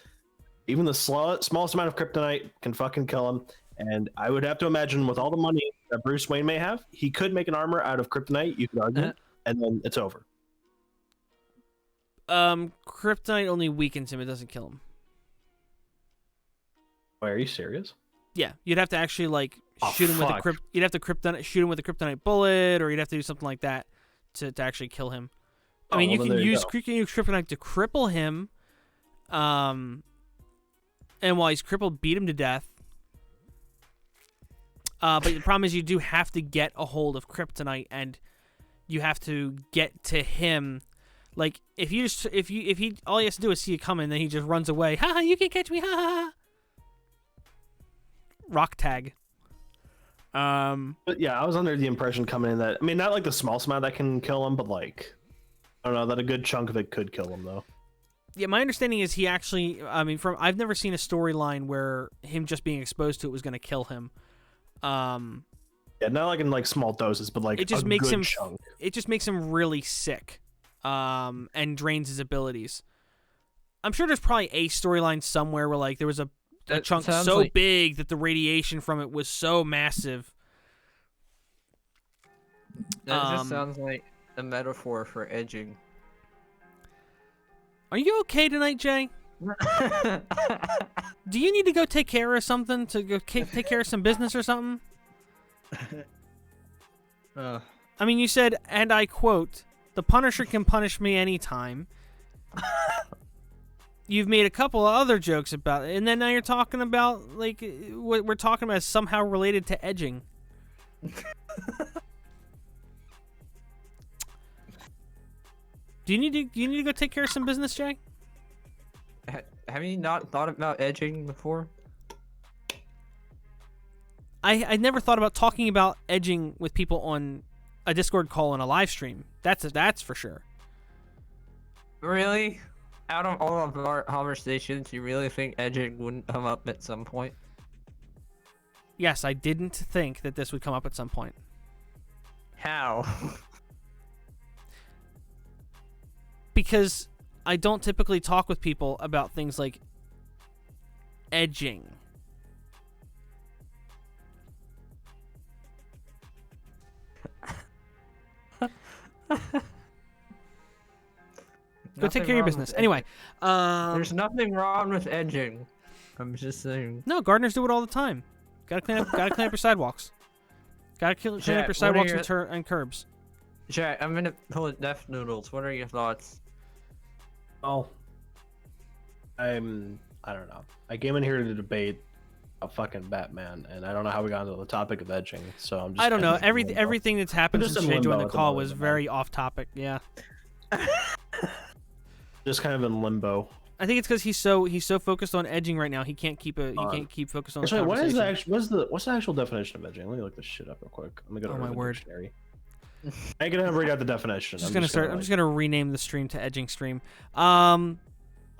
Even the smallest amount of kryptonite can fucking kill him. And I would have to imagine, with all the money that Bruce Wayne may have, he could make an armor out of kryptonite, you could argue, and then it's over. Kryptonite only weakens him. It doesn't kill him. Wait, are you serious? Yeah, you'd have to actually like shoot him with a you'd have to shoot him with a kryptonite bullet, or you'd have to do something like that to actually kill him. I mean, you can use kryptonite to cripple him, and while he's crippled, beat him to death. But the problem is, you do have to get a hold of kryptonite, and you have to get to him. Like, if he all he has to do is see you coming, then he just runs away. Ha ha! You can't catch me! Ha ha ha! Rock tag. But yeah, I was under the impression coming in that, I mean, not like the small amount that can kill him, but like, I don't know, that a good chunk of it could kill him though. Yeah, my understanding is he actually. I mean, I've never seen a storyline where him just being exposed to it was going to kill him. Yeah, not like in like small doses, but like it just a makes good him. chunk. It just makes him really sick, and drains his abilities. I'm sure there's probably a storyline somewhere where like there was a chunk so like... big that the radiation from it was so massive. That just sounds like a metaphor for edging. Are you okay tonight, Jay? Do you need to go take care of something? To go take care of some business or something? I mean, you said, and I quote, "The Punisher can punish me anytime." You've made a couple of other jokes about it, and then now you're talking about, like, what we're talking about is somehow related to edging. Do you need to go take care of some business, Jay? Have you not thought about edging before? I never thought about talking about edging with people on a Discord call and a live stream. That's for sure. Really? Out of all of our conversations, you really think edging wouldn't come up at some point? Yes, I didn't think that this would come up at some point. How? Because I don't typically talk with people about things like edging. Go take care of your business. Anyway, there's nothing wrong with edging. I'm just saying. No, gardeners do it all the time. Gotta clean up your sidewalks. Gotta clean up your sidewalks and curbs. Jack, I'm gonna pull it Death Noodles. What are your thoughts? Oh, I don't know. I came in here to debate a fucking Batman, and I don't know how we got into the topic of edging. So I'm just. I don't know. Everything that's happened since Jay joined the call was moment, very off topic. Yeah. Just kind of in limbo. I think it's because he's so focused on edging right now. He can't keep focused on. Actually, the conversation. what's the actual definition of edging? Let me look this shit up real quick. Let me go to my word. dictionary. I ain't gonna read out the definition. I'm just gonna rename the stream to Edging Stream. Oh,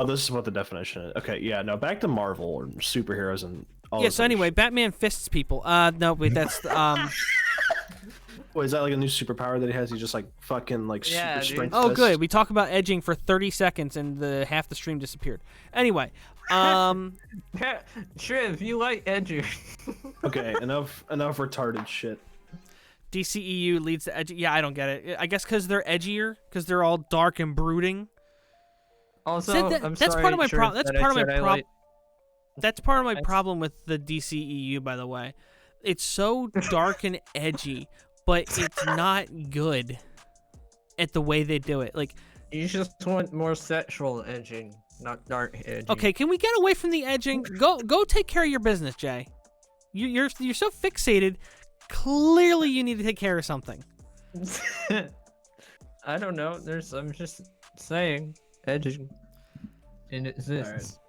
this is what the definition is. Okay, yeah, no, back to Marvel or superheroes and all. Yeah. So anyway, Batman fists people. No, wait, that's Wait, is that like a new superpower that he has? He just like fucking like super strength. Oh, fist? good. We talk about edging for 30 seconds and half the stream disappeared. Anyway, Sure, if you like edging. Okay, enough retarded shit. DCEU leads to edging. Yeah, I don't get it. I guess because they're edgier, because they're all dark and brooding. Also, that's part of my problem. That's part of my problem with the DCEU, by the way. It's so dark and edgy, but it's not good at the way they do it. Like, you just want more sexual edging, not dark edging. Okay, can we get away from the edging? Go take care of your business, Jay. You're so fixated. Clearly, you need to take care of something. I don't know. I'm just saying edging. And it exists.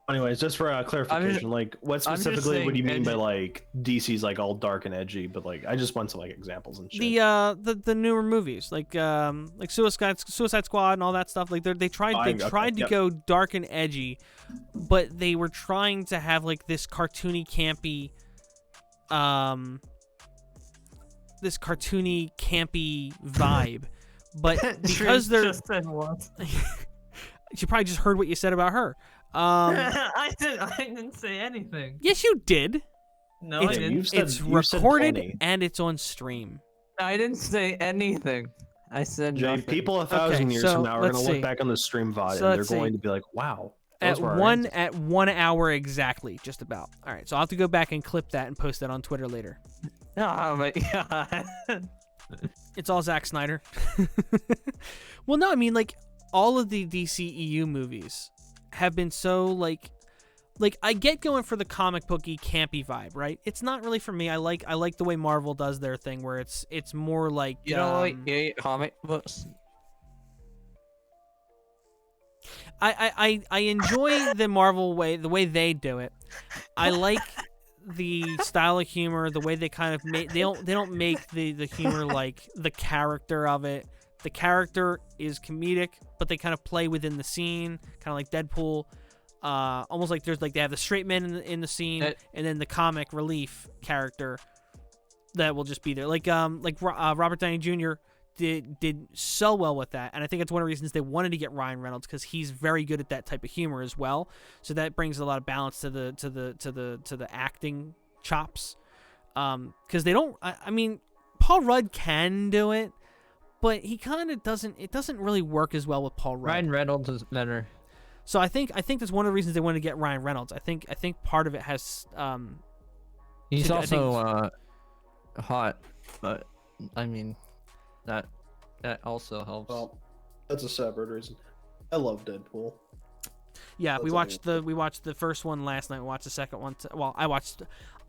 Anyways, just for clarification, like, what specifically would you mean by like DC's like all dark and edgy? But like, I just want some like examples and shit. The newer movies, like Suicide Squad and all that stuff. Like they tried to go dark and edgy, but they were trying to have like this cartoony, campy vibe. But because they're just said what? She probably just heard what you said about her. I didn't say anything. Yes, you did. No, I didn't. It's recorded and it's on stream. I didn't say anything. I said Jay, nothing. people 1,000 years from now are gonna look back on the stream VOD and they're going to be like, "Wow." At 1 hour exactly, just about. All right, so I'll have to go back and clip that and post that on Twitter later. Oh my god. It's all Zack Snyder. Well, no, I mean like all of the DCEU movies have been so like I get going for the comic booky campy vibe, right? It's not really for me. I like the way Marvel does their thing where it's more like you don't like gay comic books. I enjoy the Marvel way, the way they do it. I like the style of humor, the way they kind of make they don't make the humor like the character of it. The character is comedic, but they kind of play within the scene, kind of like Deadpool. Almost like there's like they have the straight man in the scene, and then the comic relief character that will just be there. Like Robert Downey Jr. did so well with that, and I think it's one of the reasons they wanted to get Ryan Reynolds, because he's very good at that type of humor as well. So that brings a lot of balance to the acting chops. Because they don't. I mean, Paul Rudd can do it, but he kind of doesn't. It doesn't really work as well with Paul Rudd. Ryan Reynolds is better. So I think that's one of the reasons they wanted to get Ryan Reynolds. I think part of it has. He's also hot, but I mean, that also helps. Well, that's a separate reason. I love Deadpool. Yeah, we watched the first one last night. We watched the second one.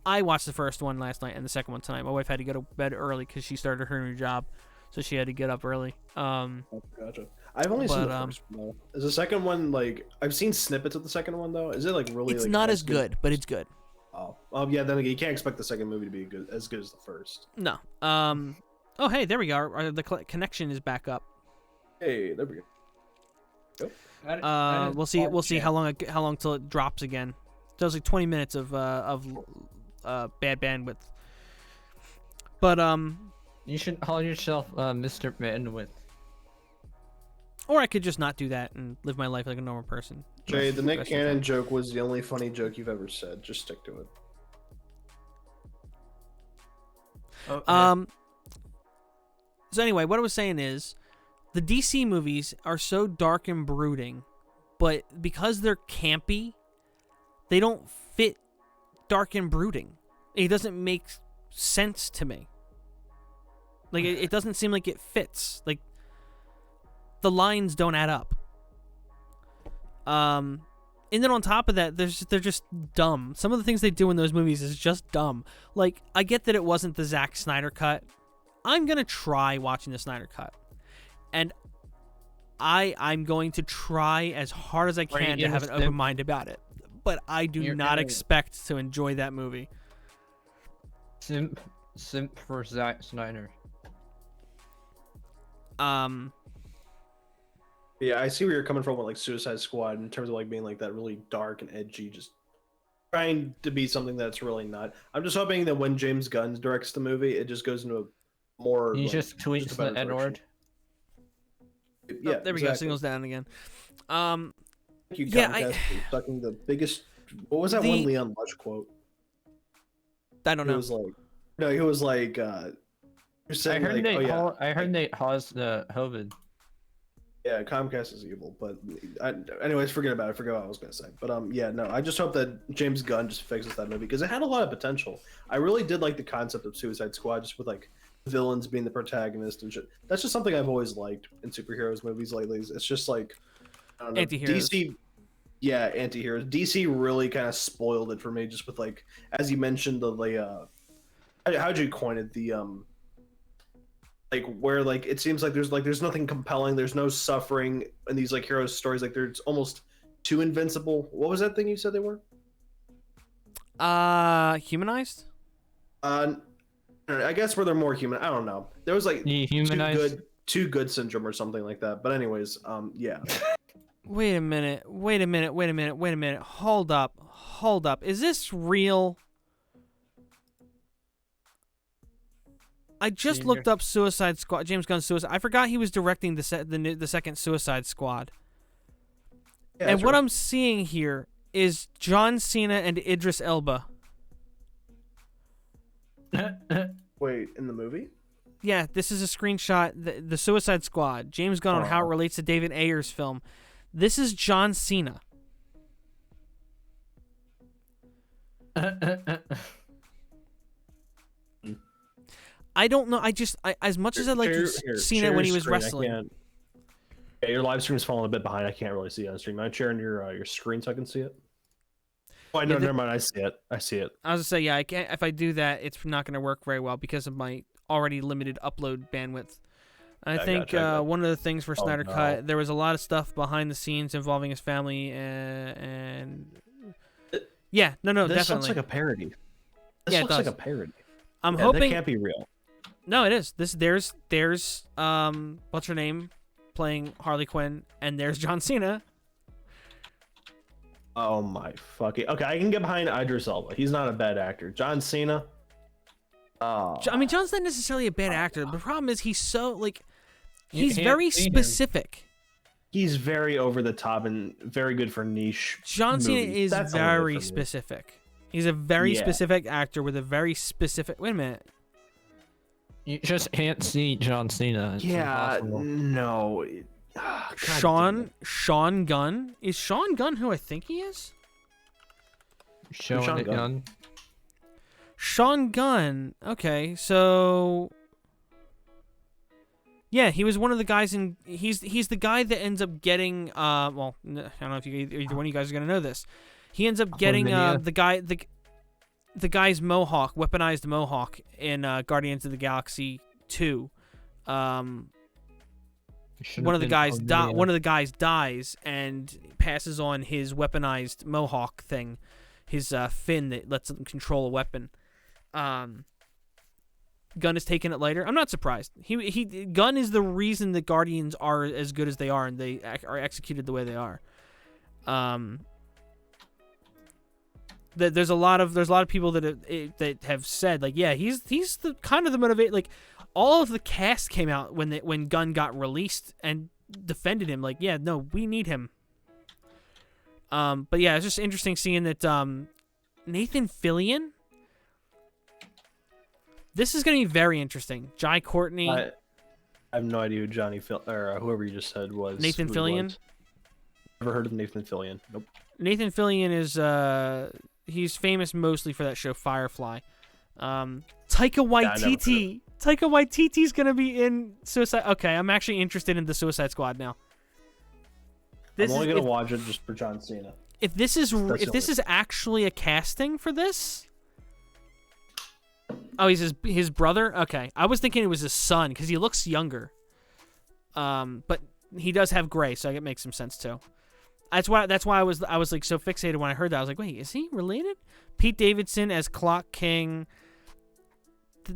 I watched the first one last night and the second one tonight. My wife had to go to bed early because she started her new job, so she had to get up early. Gotcha. I've only seen the first one. Is the second one like I've seen snippets of the second one though? Is it like really? It's like, not as good, but it's good. Oh, yeah. Then again, you can't expect the second movie to be as good as the first. No. Oh, hey, there we go. The connection is back up. Hey, there we go. We'll see. We'll see how long till it drops again. It was like 20 minutes of bad bandwidth. But you should call yourself Mr. Bandwidth. Or I could just not do that and live my life like a normal person. Jay, the Nick Cannon joke was the only funny joke you've ever said. Just stick to it. Okay. So anyway, what I was saying is, the DC movies are so dark and brooding, but because they're campy, they don't fit dark and brooding. It doesn't make sense to me. Like, it doesn't seem like it fits. Like, the lines don't add up. And then on top of that, they're just dumb. Some of the things they do in those movies is just dumb. Like, I get that it wasn't the Zack Snyder cut. I'm going to try watching the Snyder cut. And I'm going to try as hard as I can to have an open mind about it. But I do not expect to enjoy that movie. Simp for Zack Snyder. Yeah, I see where you're coming from with like Suicide Squad in terms of like being like that really dark and edgy, just trying to be something that's really not. I'm just hoping that when James Gunn directs the movie, it just goes into a more. He like, just tweets the N-word. Yeah, there we go. Signals down again. Thank you, yeah, Comcast, for sucking the biggest. What was that one Leon Lush quote? I don't know. It was like, no, he was like. I heard they caused the COVID. Yeah, Comcast is evil, but anyways, forget about it. I forgot what I was gonna say, but yeah, no, I just hope that James Gunn just fixes that movie because it had a lot of potential. I really did like the concept of Suicide Squad, just with like villains being the protagonist and shit. That's just something I've always liked in superheroes movies lately. It's just like I don't know, anti-heroes. DC, yeah, anti-heroes. DC really kind of spoiled it for me, just with like as you mentioned the how'd you coin it like where like it seems like there's nothing compelling, there's no suffering in these like hero stories, like they're almost too invincible. What was that thing you said they were? Humanized? I guess where they're more human. I don't know. There was like too good syndrome or something like that. But anyways, yeah. Wait a minute. Hold up. Is this real? I just looked up Suicide Squad, James Gunn's Suicide. I forgot he was directing the second Suicide Squad. Yeah, and what I'm seeing here is John Cena and Idris Elba. Wait, in the movie? Yeah, this is a screenshot. The Suicide Squad. James Gunn on how it relates to David Ayer's film. This is John Cena. I don't know. I as much as I like Cena when he was wrestling. Yeah, your live stream is falling a bit behind. I can't really see it on stream. I'm sharing your screen so I can see it. Oh, no, never mind. I see it. I was gonna say, yeah. I can't. If I do that, it's not gonna work very well because of my already limited upload bandwidth. I think one of the things for Snyder Cut, there was a lot of stuff behind the scenes involving his family and yeah, no, this definitely. Looks like a parody. This looks like a parody. I'm hoping that can't be real. No, it is. There's what's her name playing Harley Quinn, and there's John Cena. Oh my fucking. Okay, I can get behind Idris Elba. He's not a bad actor. John Cena. Oh. I mean, John's not necessarily a bad actor. The problem is he's so like he's can't very see him. specific. He's very over the top and very good for niche. John Cena movies. is That's the only very way for me. specific. He's a very Yeah. specific actor with a very specific. Wait a minute. You just can't see John Cena. It's Yeah, impossible. no. God damn it. Sean Gunn. Is Sean Gunn who I think he is? Showing Sean it Gunn? young. Sean Gunn. Okay, so yeah, he was one of the guys in. He's the guy that ends up getting. Well, I don't know if either one of you guys are gonna know this. He ends up getting Video. the guy's mohawk, weaponized mohawk in Guardians of the Galaxy 2. Should've One of the been guys on video. one of the guys dies and passes on his weaponized mohawk thing, his fin that lets him control a weapon. Gunn has taken it later. I'm not surprised. Gunn is the reason the Guardians are as good as they are, and they are executed the way they are. There's a lot of people that have said like, yeah, he's the kind of the motivate. Like, all of the cast came out when Gunn got released and defended him. Like, yeah, no, we need him. But yeah, it's just interesting seeing that Nathan Fillion. This is going to be very interesting. Jai Courtney, I have no idea who or whoever you just said was. Nathan who he Fillion? was. Never heard of Nathan Fillion. Nope. Nathan Fillion is he's famous mostly for that show Firefly. Taika Waititi. Taika Waititi's gonna be in Suicide. Okay, I'm actually interested in the Suicide Squad now. I'm only gonna watch it just for John Cena. If this is That's if the this only- is actually a casting for this. Oh, he's his brother. Okay, I was thinking it was his son because he looks younger. But he does have gray, so it makes some sense too. That's why I was like so fixated when I heard that. I was like, wait, is he related? Pete Davidson as Clock King.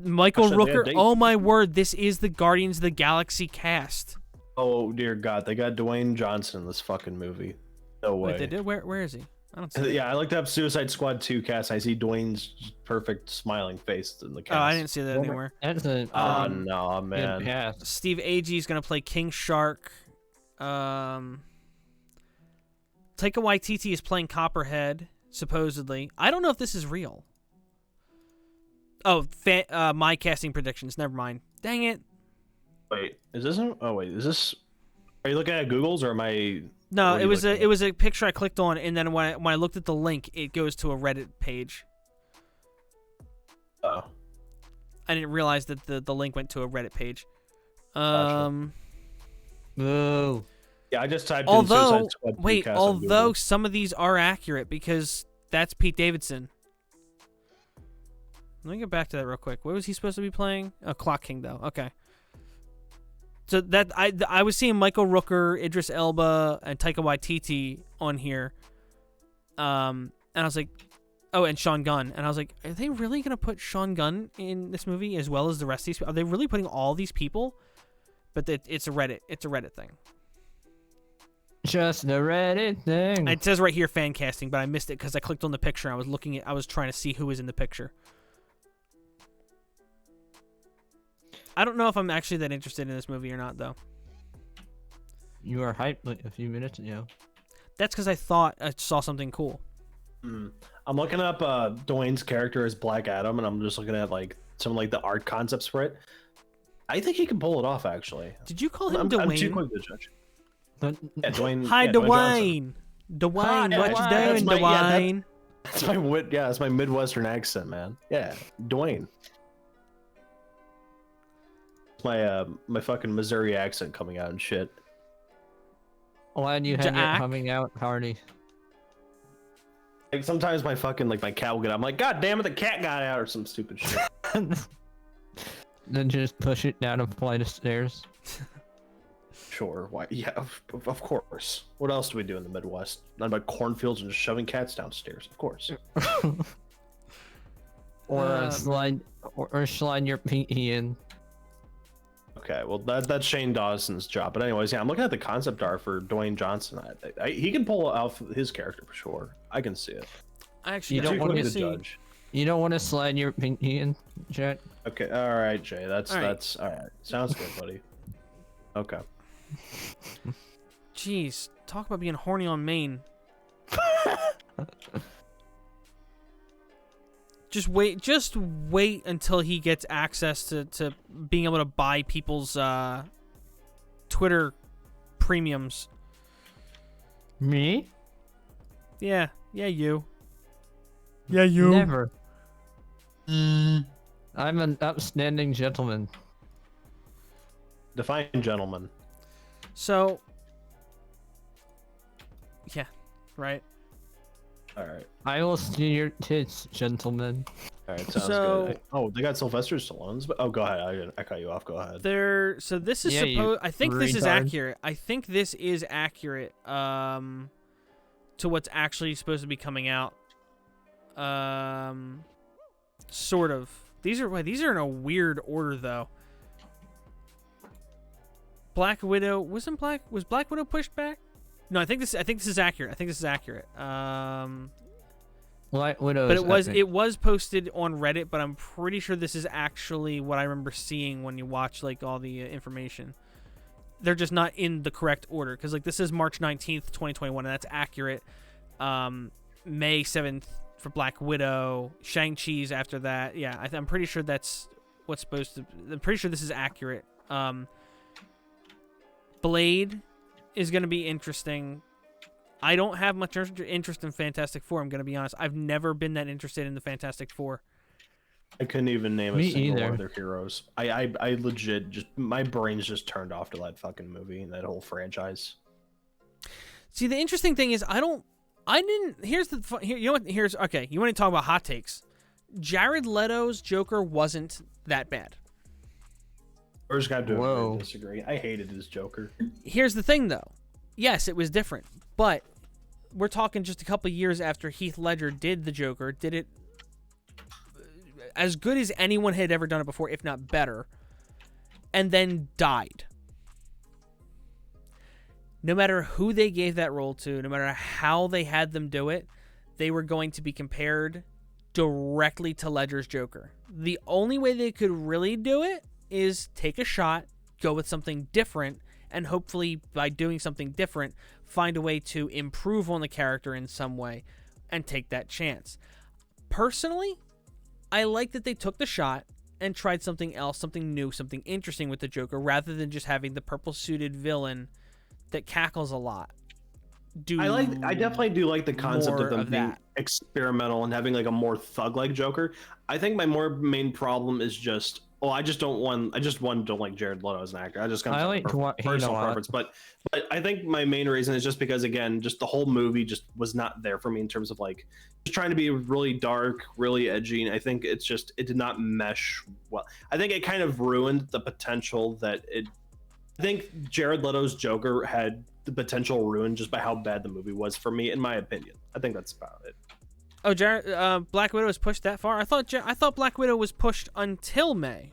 Michael Actually, they had Rooker. dates. Oh my word, this is the Guardians of the Galaxy cast. Oh dear God, they got Dwayne Johnson in this fucking movie. No way. Wait, they did? Where is he? I don't see him. Yeah, I looked up Suicide Squad 2 cast. I see Dwayne's perfect smiling face in the cast. Oh, I didn't see that anywhere. That's a Oh no, good man. cast. Steve Agee is gonna play King Shark. Taika Waititi is playing Copperhead, supposedly. I don't know if this is real. Oh, my casting predictions. Never mind. Dang it. Wait, is this? Oh wait, is this? Are you looking at Google's or am I? No, What are it you was looking it was a picture I clicked on, and then when I looked at the link, it goes to a Reddit page. Oh, I didn't realize that the link went to a Reddit page. Gotcha. Boo. yeah. I just typed in Although, Suicide Squad 2 wait, cast on although Google. some of these are accurate because that's Pete Davidson. Let me get back to that real quick. What was he supposed to be playing? Oh, Clock King, though. Okay. So that I was seeing Michael Rooker, Idris Elba, and Taika Waititi on here. And I was like, oh, and Sean Gunn. And I was like, are they really going to put Sean Gunn in this movie as well as the rest of these people? Are they really putting all these people? But it's a Reddit. It's a Reddit thing. Just the Reddit thing. It says right here fan casting, but I missed it because I clicked on the picture. And I was trying to see who was in the picture. I don't know if I'm actually that interested in this movie or not, though. You were hyped like a few minutes ago. That's because I thought I saw something cool. I'm looking up Dwayne's character as Black Adam, and I'm just looking at like some like the art concepts for it. I think he can pull it off, actually. Did you call him I'm too Dwayne? quick to judge. But Yeah, Dwayne. Hi, yeah, Dwayne Dwayne. Johnson. Dwayne, Hi, what you Dwayne. doing, That's my- yeah, Dwayne? That's my that's my Midwestern accent, man. Yeah, Dwayne. It's my my fucking Missouri accent coming out and shit. glad you had it Jack. coming out, Hardy. Like sometimes my fucking like my cat will get out. I'm like, God damn it, the cat got out or some stupid shit. Then just push it down a flight of stairs. Sure, why? Yeah, of course. What else do we do in the Midwest? Not about cornfields and just shoving cats downstairs. Of course. Or Uh, slide your pinky in. Okay, well that's Shane Dawson's job. But anyways, yeah, I'm looking at the concept art for Dwayne Johnson. He can pull off his character for sure. I can see it. I actually You don't let want me to see. judge. You don't want to slide your opinion, Jack? Okay, all right, Jay. That's All right. that's all right. Sounds good, buddy. Okay. Jeez, talk about being horny on Maine. Just wait until he gets access to being able to buy people's Twitter premiums. Me? Yeah, you. Yeah, you. Never. I'm an upstanding gentleman. Define gentleman. So, yeah, right. All right. I will steal your tits, gentlemen. All right. Sounds So- good. Oh, they got Sylvester Stallone's. But oh, go ahead. I cut you off. Go ahead. So this is Yeah, you supposed. I think this is retard. accurate. I think this is accurate. To what's actually supposed to be coming out. Sort of. These are in a weird order though. Black Widow was Black Widow pushed back? No, I think this is accurate. Black Widow. But is epic. it was posted on Reddit, but I'm pretty sure this is actually what I remember seeing when you watch like all the information. They're just not in the correct order because like this is March 19th, 2021, and that's accurate. May 7th for Black Widow, Shang-Chi's after that. Yeah, I'm pretty sure that's what's supposed to. I'm pretty sure this is accurate. Blade is going to be interesting. I don't have much interest in Fantastic Four. I'm going to be honest. I've never been that interested in the Fantastic Four. I couldn't even name a Me single one either. of their heroes. I legit just my brain's just turned off to that fucking movie and that whole franchise. See, the interesting thing is, here's you know what? Okay. You want to talk about hot takes? Jared Leto's Joker wasn't that bad. We're just gonna do Whoa. it. Disagree. I hated his Joker. Here's the thing, though. Yes, it was different, but we're talking just a couple years after Heath Ledger did the Joker, did it as good as anyone had ever done it before, if not better, and then died. No matter who they gave that role to, no matter how they had them do it, they were going to be compared directly to Ledger's Joker. The only way they could really do it is take a shot, go with something different, and hopefully by doing something different, find a way to improve on the character in some way and take that chance. Personally, I like that they took the shot and tried something else, something new, something interesting with the Joker, rather than just having the purple-suited villain that cackles a lot. I definitely do like the concept more of them of being that. experimental and having like a more thug-like Joker. I think my main problem is just I just don't like Jared Leto as an actor. I just kind I of like personal preference, but I think my main reason is just because again, just the whole movie just was not there for me in terms of like just trying to be really dark, really edgy, and I think it did not mesh well. I think it kind of ruined the potential that it. I think Jared Leto's Joker had the potential ruined just by how bad the movie was for me, in my opinion. I think that's about it. Oh, Black Widow was pushed that far? I thought Black Widow was pushed until May.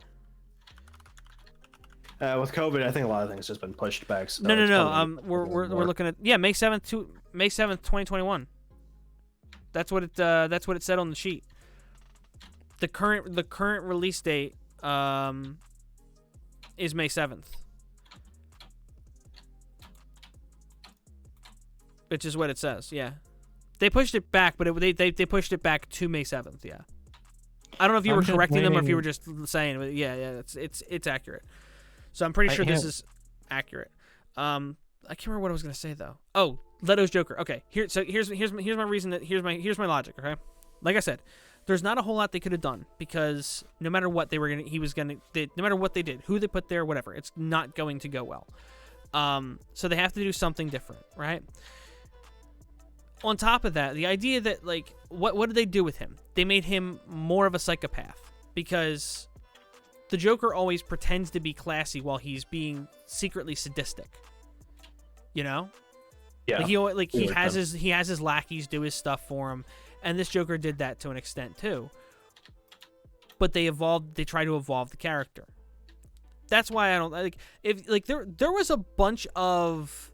With COVID, I think a lot of things just been pushed back. So No. it's probably We're more. looking at May 7th, 2021. That's what it said on the sheet. The current release date is May 7th. Which is what it says. Yeah. They pushed it back, but they pushed it back to May 7th. Yeah. I don't know if you I'm were just correcting them or if you were waiting- just saying, but yeah, it's accurate. So I'm pretty sure this is accurate. I can't remember what I was gonna say though. Oh, Leto's Joker. Okay, here's my reason here's my logic. Okay, like I said, there's not a whole lot they could have done because no matter what no matter what they did, who they put there, whatever, it's not going to go well. So they have to do something different, right? On top of that, the idea that like what did they do with him? They made him more of a psychopath because the Joker always pretends to be classy while he's being secretly sadistic. You know? Yeah. He has his lackeys do his stuff for him, and this Joker did that to an extent too. But they try to evolve the character. that's why I don't like if like there was a bunch of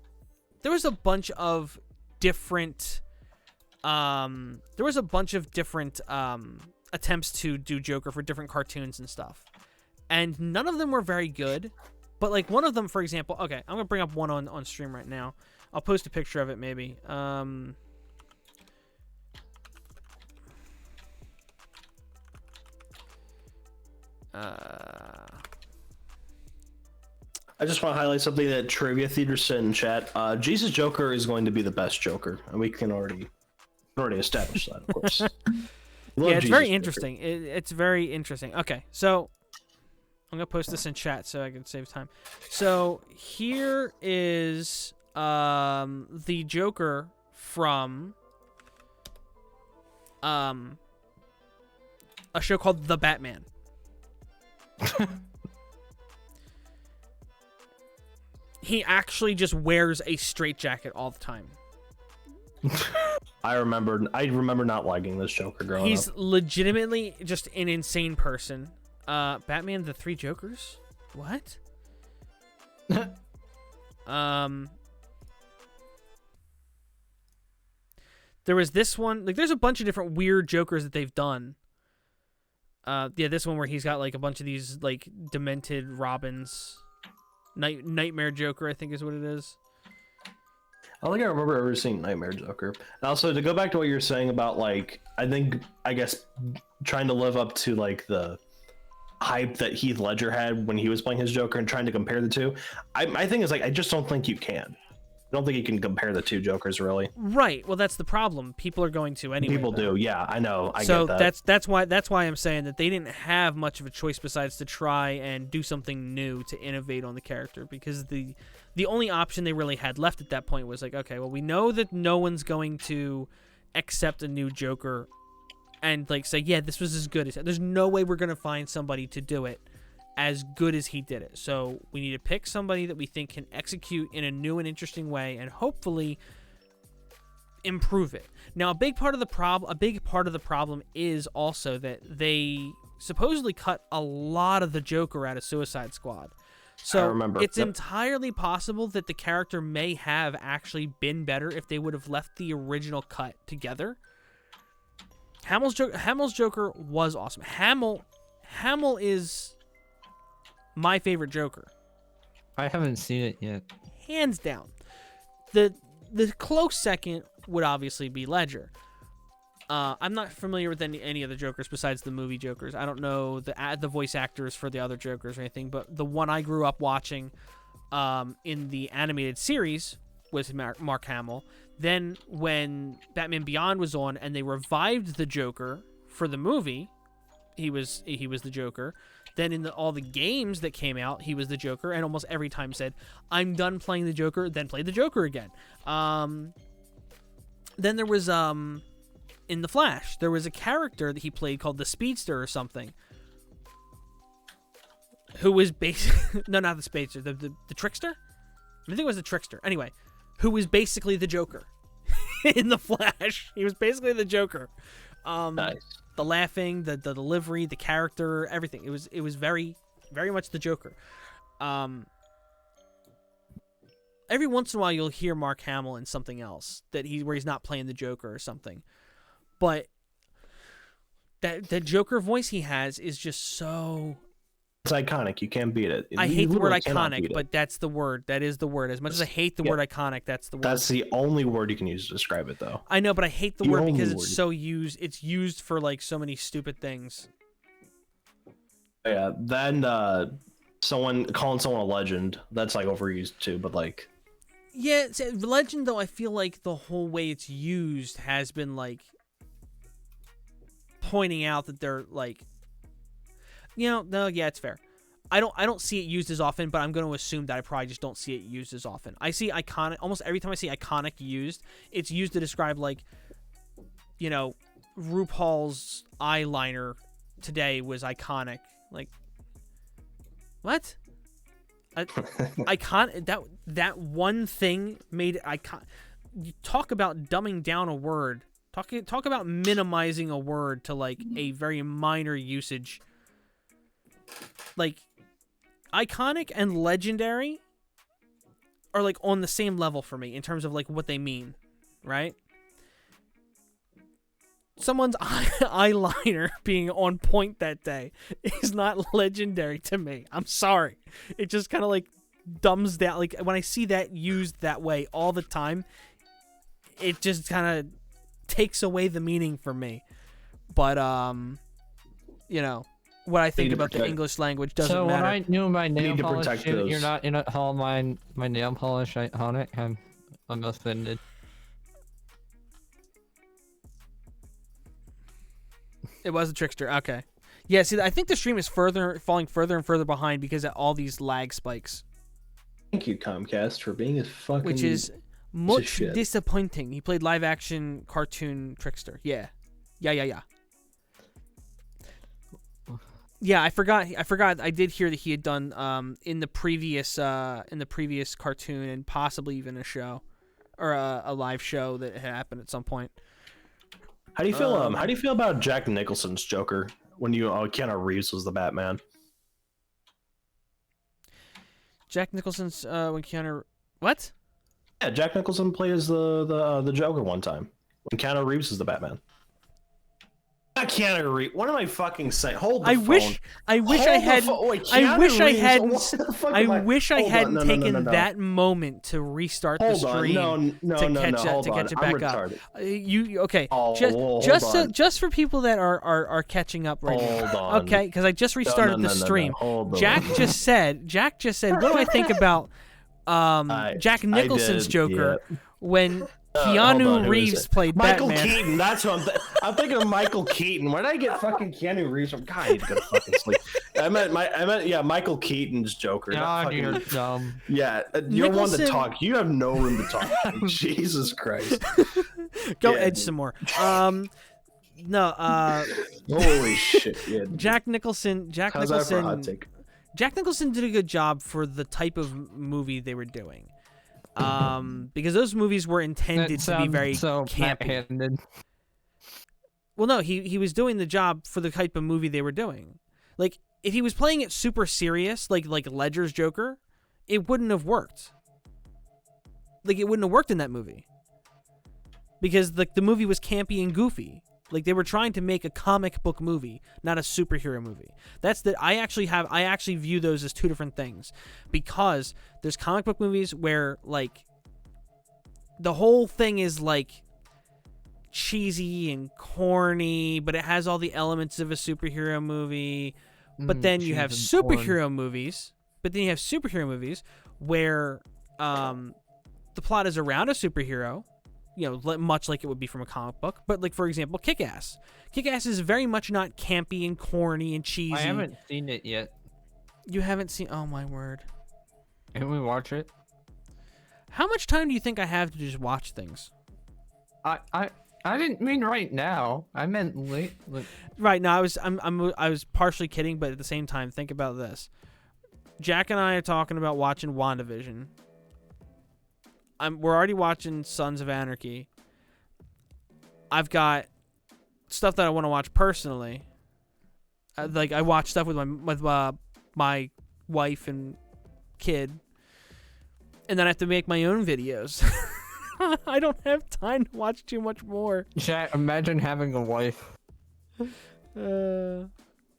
different attempts to do Joker for different cartoons and stuff, and none of them were very good. But like one of them, for example, okay, I'm gonna bring up one on stream right now. I'll post a picture of it maybe. I just want to highlight something that Trivia Theater said in chat. Jesus Joker is going to be the best Joker, and we can already establish that, of course. Yeah, it's very interesting. It's very interesting. Okay, so I'm gonna post this in chat so I can save time. So here is the Joker from a show called The Batman. He actually just wears a straitjacket all the time. I remember not liking this Joker growing up. He's legitimately just an insane person. Batman: The Three Jokers? What? There was this one. Like, there's a bunch of different weird Jokers that they've done. Yeah, this one where he's got like a bunch of these like demented Robins. Nightmare Joker, I think is what it is. I don't think I remember ever seeing Nightmare Joker. And also, to go back to what you were saying about like, I guess trying to live up to like the hype that Heath Ledger had when he was playing his Joker and trying to compare the two. My thing is like, I just don't think you can. I don't think you can compare the two Jokers really. Right. Well, that's the problem. People are going to anyway. People do. Yeah, I know. I get that. that's why I'm saying that they didn't have much of a choice besides to try and do something new to innovate on the character, because the only option they really had left at that point was like, okay, well, we know that no one's going to accept a new Joker and like say, yeah, this was as good as. There's no way we're gonna find somebody to do it as good as he did it. So we need to pick somebody that we think can execute in a new and interesting way and hopefully improve it. Now, a big part of the problem is also that they supposedly cut a lot of the Joker out of Suicide Squad. So I remember. It's entirely possible that the character may have actually been better if they would have left the original cut together. Hamill's Joker was awesome. Hamill is my favorite Joker. I haven't seen it yet. Hands down. The close second would obviously be Ledger. I'm not familiar with any of the Jokers besides the movie Jokers. I don't know the voice actors for the other Jokers or anything, but the one I grew up watching in the animated series was Mark Hamill. Then when Batman Beyond was on and they revived the Joker for the movie, he was the Joker. Then in all the games that came out, he was the Joker, and almost every time said, "I'm done playing the Joker," then play the Joker again. Then there was in The Flash, there was a character that he played called the Speedster or something, who was basically no, not the Speedster, the Trickster. I think it was the Trickster. Anyway, who was basically the Joker in The Flash. He was basically the Joker. Nice. The laughing, the delivery, the character, everything. It was very, very much the Joker. Every once in a while, you'll hear Mark Hamill in something else where he's not playing the Joker or something. But that Joker voice he has is just so. It's iconic. You can't beat it. I hate the word iconic, but that's the word. That is the word. As much as I hate the word iconic, that's the word. That's the only word you can use to describe it, though. I know, but I hate the word because it's so used. It's used for like so many stupid things. Yeah. Then calling someone a legend, that's like overused too. But like. Yeah, legend though. I feel like the whole way it's used has been like pointing out that they're like. No, yeah, it's fair. I don't see it used as often, but I'm going to assume that I probably just don't see it used as often. I see iconic almost every time I see iconic used, it's used to describe like, RuPaul's eyeliner today was iconic. Like, what? Iconic. That one thing made it iconic. You talk about dumbing down a word. Talk about minimizing a word to like a very minor usage. Like, iconic and legendary are like on the same level for me in terms of like what they mean, right? Someone's eyeliner being on point that day is not legendary to me. I'm sorry. It just kind of like dumbs down. Like when I see that used that way all the time, it just kind of takes away the meaning for me. But you know, what I think about the English language doesn't matter. So when I knew my nail to polish, protect those. you're not gonna haul my nail polish on it. I'm offended. It was a trickster. Okay. Yeah, see, I think the stream is falling further and further behind because of all these lag spikes. Thank you, Comcast, for being a fucking... Which is much disappointing. He played live-action cartoon trickster. Yeah. Yeah. Yeah, I forgot. I did hear that he had done in the previous cartoon and possibly even a show or a live show that had happened at some point. How do you feel? How do you feel about Jack Nicholson's Joker when Keanu Reeves was the Batman? Jack Nicholson's when Keanu what? Yeah, Jack Nicholson played as the Joker one time when Keanu Reeves was the Batman. Not Keanu Reeves. What am I fucking saying? Hold the phone. I wish I hadn't taken that moment to restart the stream to catch it back up. Okay? Just for people that are catching up right now. Okay, because I just restarted the stream. Jack just said, what do I think about Jack Nicholson's Joker when Keanu Reeves played Michael Batman? Michael Keaton, that's what I'm thinking of. Michael Keaton. Where did I get fucking Keanu Reeves from? God, I need to go to fucking sleep. I meant Michael Keaton's Joker. You're dumb. Yeah, you're one to talk. You have no room to talk. Jesus Christ. Go edge some more. No. Holy shit. Yeah. Jack Nicholson did a good job for the type of movie they were doing. Because those movies were intended to be very campy. Well, no, he was doing the job for the type of movie they were doing. Like, if he was playing it super serious, like Ledger's Joker, it wouldn't have worked. Like, it wouldn't have worked in that movie. Because the movie was campy and goofy. Like, they were trying to make a comic book movie, not a superhero movie. I actually view those as two different things. Because there's comic book movies where, like, the whole thing is, like, cheesy and corny, but it has all the elements of a superhero movie. But then you have superhero movies. But then you have superhero movies where the plot is around a superhero. You know, much like it would be from a comic book. But, like, for example, Kick-Ass. Kick-Ass is very much not campy and corny and cheesy. I haven't seen it yet. You haven't seen... Oh, my word. Can we watch it? How much time do you think I have to just watch things? I didn't mean right now. I meant late. Right, no, I was partially kidding, but at the same time, think about this. Jack and I are talking about watching WandaVision. We're already watching Sons of Anarchy. I've got stuff that I want to watch personally. Like, I watch stuff with my wife and kid, and then I have to make my own videos. I don't have time to watch too much more. Jack, imagine having a wife.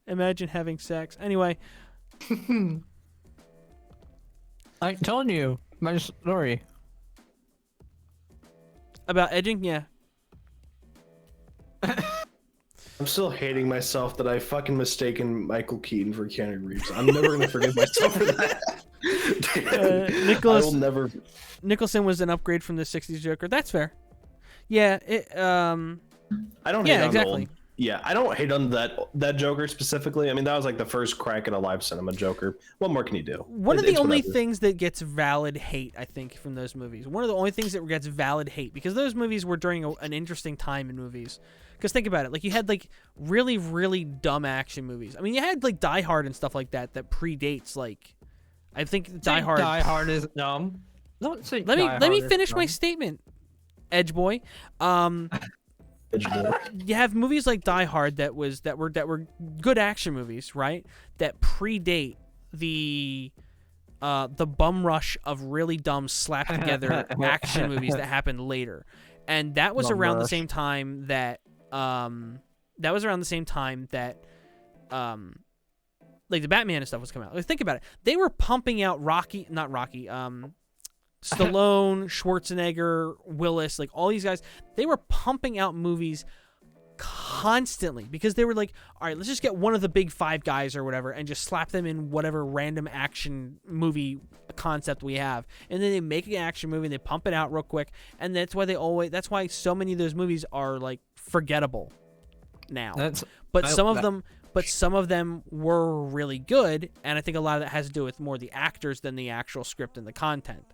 Imagine having sex. Anyway. I told you my story. About edging? Yeah. I'm still hating myself that I fucking mistaken Michael Keaton for Keanu Reeves. I'm never going to forgive myself for that. Nicholson was an upgrade from the 60s Joker. That's fair. Yeah, I don't hate on old. Yeah, I don't hate on that Joker specifically. I mean, that was like the first crack at a live cinema Joker. What more can you do? One of the only things that gets valid hate, I think, from those movies. One of the only things that gets valid hate, because those movies were during an interesting time in movies. Because think about it, like, you had like really, really dumb action movies. I mean, you had like Die Hard and stuff like that predates, like, I think Die Hard. Die Hard is dumb. Don't say. Let me finish my statement, Edge Boy. You have movies like Die Hard that were good action movies, right? That predate the bum rush of really dumb slapped together action movies that happened later, and that was around the same time that like the Batman and stuff was coming out. Like, think about it. They were pumping out Stallone, Schwarzenegger, Willis, like all these guys. They were pumping out movies constantly because they were like, all right, let's just get one of the big five guys or whatever and just slap them in whatever random action movie concept we have. And then they make an action movie and they pump it out real quick. And that's why so many of those movies are like forgettable now. Some of them were really good, and I think a lot of that has to do with more the actors than the actual script and the content.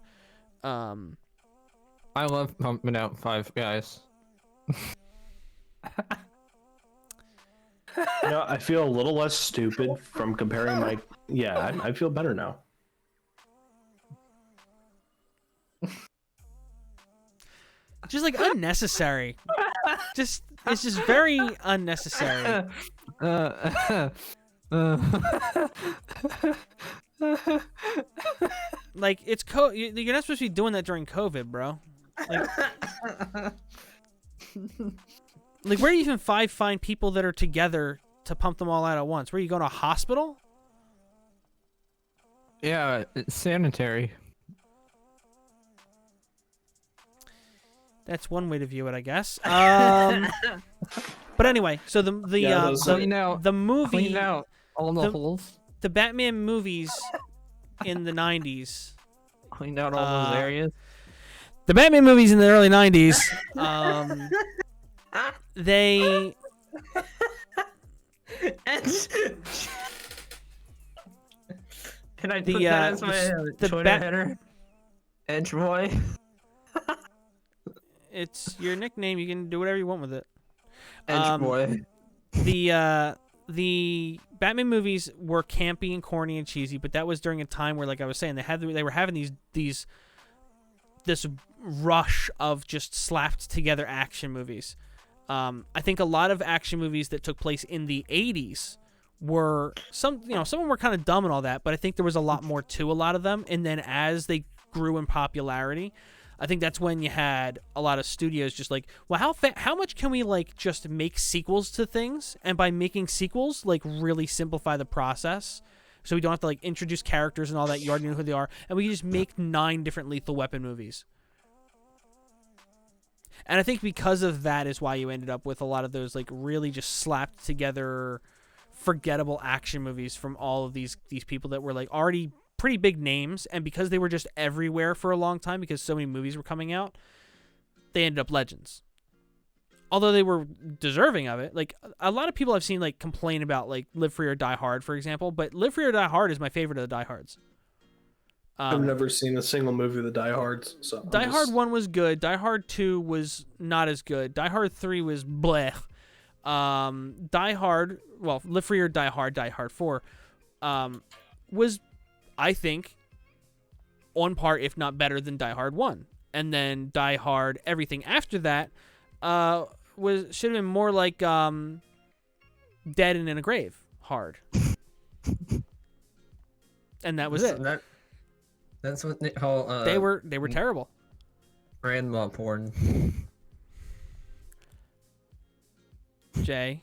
I love pumping out Five Guys. I feel a little less stupid from comparing my. Yeah, I feel better now. Just like unnecessary. It's just very unnecessary. Like it's you're not supposed to be doing that during COVID, bro. Like where do you even find people that are together to pump them all out at once? Where you go to a hospital? Yeah, it's sanitary. That's one way to view it, I guess. But anyway, so the movie, clean out all the holes. The Batman movies in the 90s. Cleaned out all those areas. The Batman movies in the early 90s, they... Can I put that as my Twitter header? Edge Boy? It's your nickname. You can do whatever you want with it. Edge Boy. The Batman movies were campy and corny and cheesy, but that was during a time where, like I was saying, they were having this rush of just slapped together action movies. I think a lot of action movies that took place in the 80s were some of them were kind of dumb and all that, but I think there was a lot more to a lot of them. And then as they grew in popularity, I think that's when you had a lot of studios just like, well, how much can we like just make sequels to things? And by making sequels, like really simplify the process. So we don't have to like introduce characters and all that. You already know who they are. And we can just make 9 different Lethal Weapon movies. And I think because of that is why you ended up with a lot of those like really just slapped together, forgettable action movies from all of these people that were like already pretty big names, and because they were just everywhere for a long time because so many movies were coming out, they ended up legends. Although they were deserving of it. Like a lot of people I've seen like complain about like Live Free or Die Hard, for example, but Live Free or Die Hard is my favorite of the Die Hards. I've never seen a single movie of the Die Hards. So Die Hard 1 was good. Die Hard 2 was not as good. Die Hard 3 was bleh. Live Free or Die Hard 4 was, I think, on par, if not better than Die Hard 1. And then Die Hard, everything after that, should have been more like Dead and in a Grave hard. And that was it. That's what they call they were terrible. Grandma porn. Jay.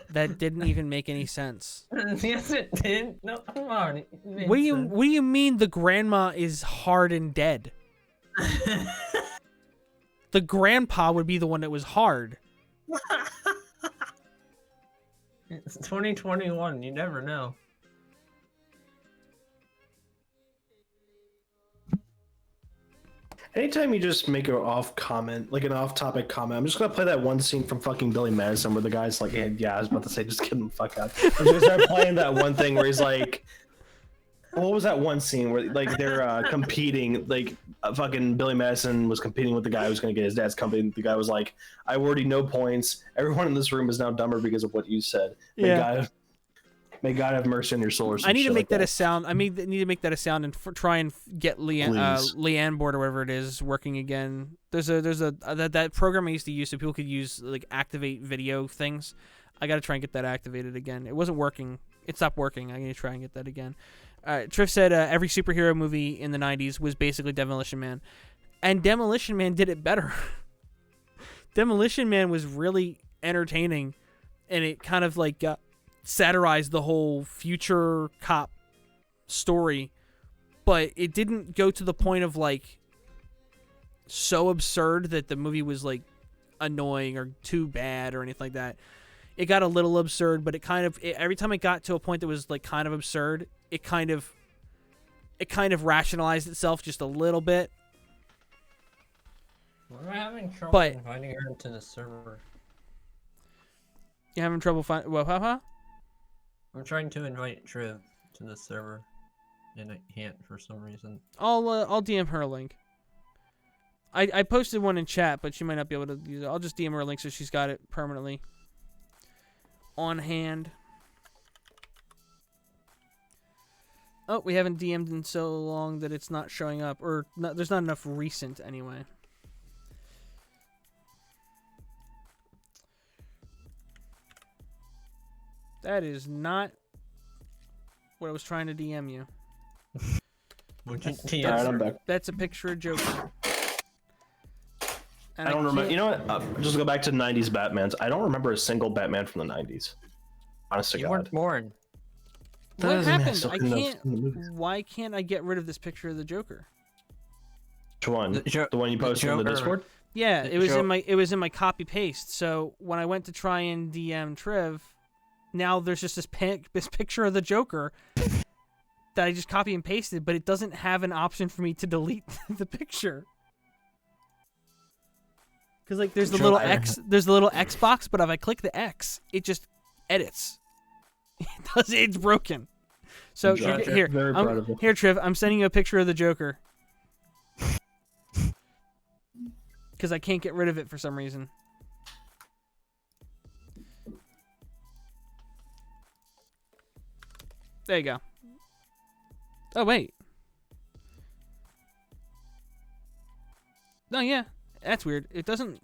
That didn't even make any sense. Yes, it did. No, come on. What do you mean the grandma is hard and dead? The grandpa would be the one that was hard. It's 2021. You never know. Anytime you just make an off-topic comment, I'm just gonna play that one scene from fucking Billy Madison where the guy's like, yeah, I was about to say, just get him the fuck out. I'm just gonna start playing that one thing where he's like, what was that one scene where like they're competing, like fucking Billy Madison was competing with the guy who was gonna get his dad's company. The guy was like, I already know points. Everyone in this room is now dumber because of what you said. Yeah. May God have mercy on your soul. Or some I need to make like that a sound. I need to make that a sound and try and get Leanne board or whatever it is working again. There's that program I used to use so people could use like activate video things. I got to try and get that activated again. It wasn't working It stopped working. I'm gonna try and get that again. Triff said every superhero movie in the 90s was basically Demolition Man. And Demolition Man did it better. Demolition Man was really entertaining, and it kind of like satirized the whole future cop story, but it didn't go to the point of like so absurd that the movie was like annoying or too bad or anything like that. It got a little absurd, but every time it got to a point that was like kind of absurd, it kind of rationalized itself just a little bit. We're having trouble But- finding her into the server. You having trouble finding? Well, haha. I'm trying to invite Triv to the server, and I can't for some reason. I'll DM her a link. I posted one in chat, but she might not be able to use it. I'll just DM her a link so she's got it permanently on hand. Oh, we haven't DM'd in so long that it's not showing up, or not, there's not enough recent anyway. That is not what I was trying to DM you. Would you All right, I'm back. That's a picture of Joker. And I don't remember. can't- You know what? Just go back to 90s Batmans. I don't remember a single Batman from the 90s. Honest to You God. weren't born. What Doesn't happened? still I in the can't. movies. Why can't I get rid of this picture of the Joker? Which one? The The one you posted in the Joker. Discord? Yeah, The it was Jo- in my copy paste. So when I went to try and DM Trev, now there's just this picture of the Joker that I just copy and pasted, but it doesn't have an option for me to delete the picture. Because like there's the little X, there's the little X box, but if I click the X, it just edits. It's broken. So Gotcha. here, Very proud of you. here, Trev, I'm sending you a picture of the Joker. Because I can't get rid of it for some reason. There you go. Oh wait. No, yeah, that's weird. It doesn't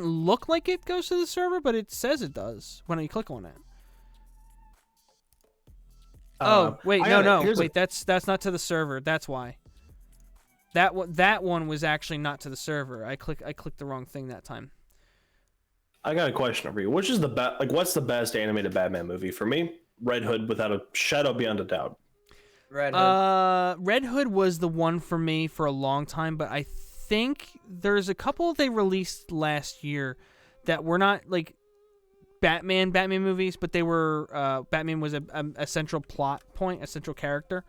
look like it goes to the server, but it says it does when I click on it. Oh wait, wait. That's not to the server. That's why. That one was actually not to the server. I clicked the wrong thing that time. I got a question for you. Which is the best? Like, what's the best animated Batman movie? For me, Red Hood, without a shadow beyond a doubt. Red Hood. Red Hood was the one for me for a long time, but I think there's a couple they released last year that were not like Batman movies, but they were Batman was a central plot point, a central character.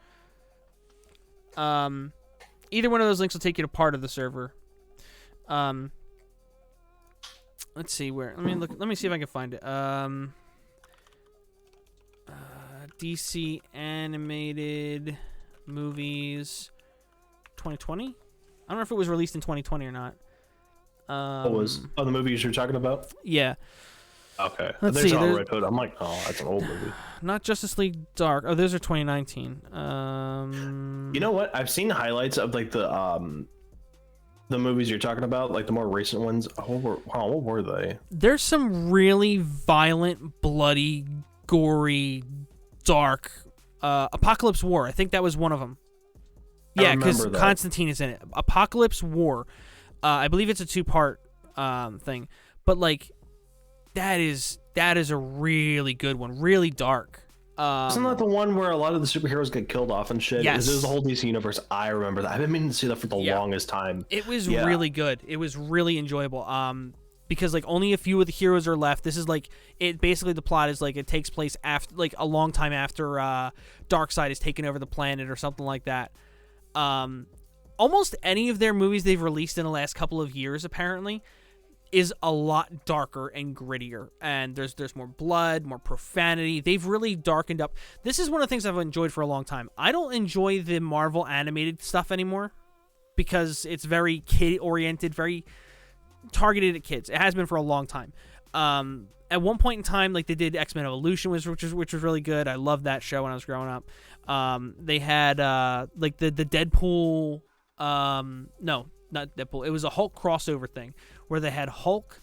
Either one of those links will take you to part of the server. Let's see where. Let me see if I can find it. DC animated movies 2020. I don't know if it was released in 2020 or not. What was the movies you're talking about? Yeah. Okay. Let's There's see, on there's- Red Hood. I'm like, oh, that's an old movie. Not Justice League Dark. Oh, those are 2019. You know what? I've seen highlights of like the movies you're talking about, like the more recent ones. What were they? There's some really violent, bloody, gory, dark. Apocalypse War. I think that was one of them. Yeah, because remember that. Constantine is in it. Apocalypse War. I believe it's a 2-part thing, but like that is a really good one. Really dark. Isn't that the one where a lot of the superheroes get killed off and shit? Yes. This is the whole DC universe. I remember that. I've been meaning to see that for the Yeah. longest time. It was Yeah. really good. It was really enjoyable. Because like only a few of the heroes are left. This is like it. Basically, the plot is like it takes place after like a long time after Darkseid has taken over the planet or something like that. Almost any of their movies they've released in the last couple of years apparently is a lot darker and grittier, and there's more blood, more profanity. They've really darkened up. This is one of the things I've enjoyed for a long time. I don't enjoy the Marvel animated stuff anymore because it's very kid oriented, very targeted at kids. It has been for a long time. At one point in time, like they did X-Men Evolution, which was really good. I loved that show when I was growing up. They had like the Deadpool. No, not Deadpool. It was a Hulk crossover thing where they had Hulk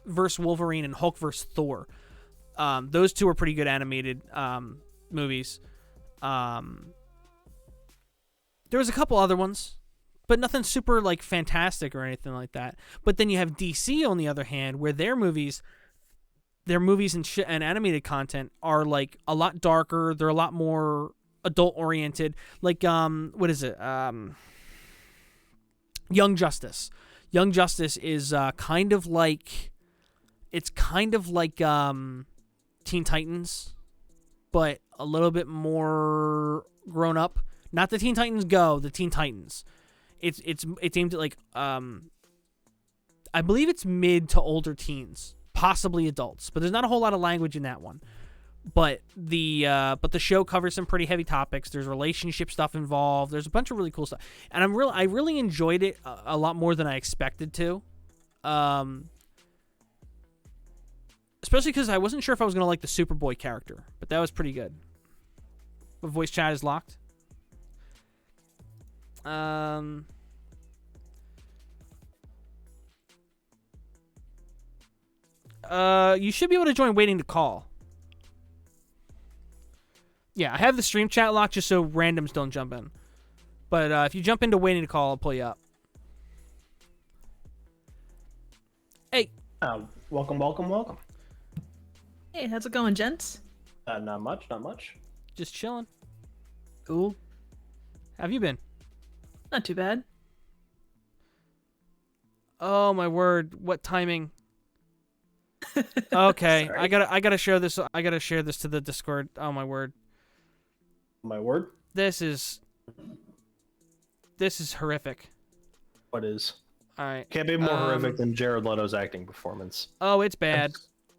versus Wolverine and Hulk versus Thor. Those two were pretty good animated. movies. There was a couple other ones, but nothing super like fantastic or anything like that. But then you have DC on the other hand, where their movies and animated content are like a lot darker. They're a lot more adult oriented. Like what is it? Young Justice. Young Justice is kind of like Teen Titans, but a little bit more grown up. Not the Teen Titans Go, the Teen Titans. It's aimed at like I believe it's mid to older teens, possibly adults, but there's not a whole lot of language in that one. But the show covers some pretty heavy topics. There's relationship stuff involved. There's a bunch of really cool stuff, and I really enjoyed it a lot more than I expected to. Especially because I wasn't sure if I was gonna like the Superboy character, but that was pretty good. But voice chat is locked. You should be able to join waiting to call. Yeah, I have the stream chat locked just so randoms don't jump in. But if you jump into waiting to call, I'll pull you up. Hey. Welcome. Hey, how's it going, gents? Not much. Just chilling. Cool. How have you been? Not too bad. Oh my word! What timing? Okay, Sorry. I gotta share this. I gotta share this to the Discord. Oh my word! My word. This is horrific. What is? All right. Can't be more horrific than Jared Leto's acting performance. Oh, it's bad.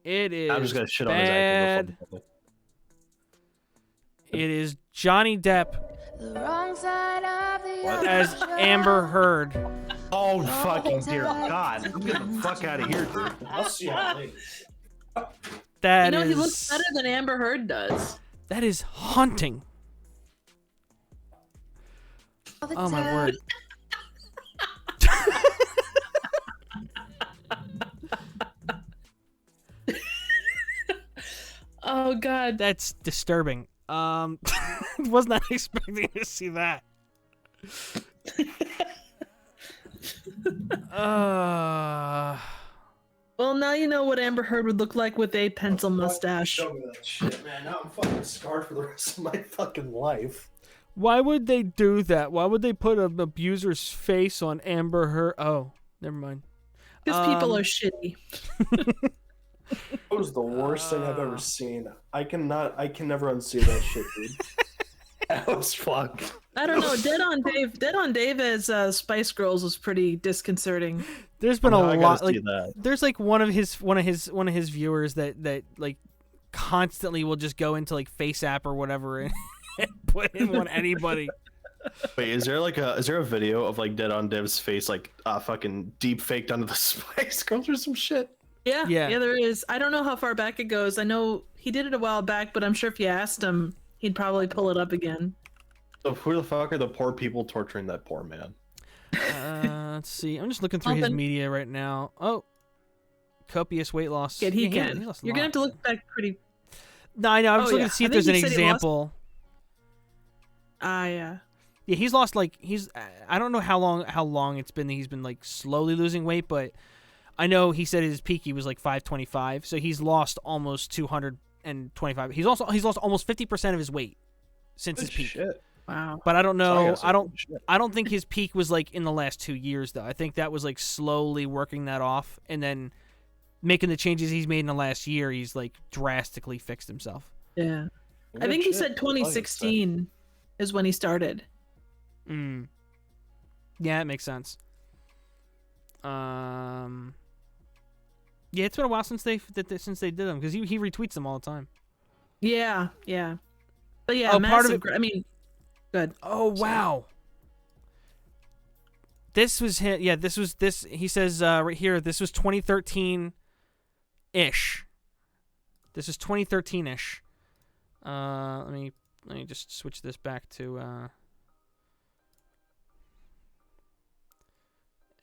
It is. I'm just gonna shit bad. on his acting performance. It is Johnny Depp The wrong side of the as Amber Heard. Oh fucking dear God! I'm getting the fuck out of here, dude. I'll see how it is. That he is. looks better than Amber Heard does. That is haunting. Oh my word. Oh God. That's disturbing. Was not expecting to see that. Well, now you know what Amber Heard would look like with a pencil mustache. Show me that shit, man. Now I'm fucking scarred for the rest of my fucking life. Why would they do that? Why would they put an abuser's face on Amber Heard? Oh, never mind. Because people are shitty. That was the worst thing I've ever seen. I can never unsee that shit, dude. That was fuck. I don't know. Dead on Dave as Spice Girls was pretty disconcerting. There's been a lot. Like, that. there's like one of his viewers that like constantly will just go into like FaceApp or whatever and put him on anybody. Wait, is there a video of like Dead on Div's face like fucking deep faked onto the Spice Girls or some shit? Yeah, Yeah, there is. I don't know how far back it goes. I know he did it a while back, but I'm sure if you asked him, he'd probably pull it up again. So who the fuck are the poor people torturing that poor man? Let's see. I'm just looking through his media right now. Oh, copious weight loss. Yeah, he can. can. You're gonna have to look back pretty. No, I know. I'm just looking to see if there's an example. Yeah. Yeah, he's lost like I don't know how long it's been that he's been like slowly losing weight, but I know he said his peak he was like 525, so he's lost almost 225. He's lost almost 50% of his weight since his peak. Shit. Wow. But I don't know. I don't think his peak was like in the last 2 years though. I think that was like slowly working that off and then making the changes he's made in the last year. He's like drastically fixed himself. Yeah. I think he said 2016 is when he started. Yeah, it makes sense. Yeah, it's been a while since they did them because he retweets them all the time. Yeah. But yeah, Oh, massive. part of it. I mean, good. Oh wow. This was him. Yeah, this was this. He says right here. This was 2013 ish. This is 2013 ish. Let me just switch this back to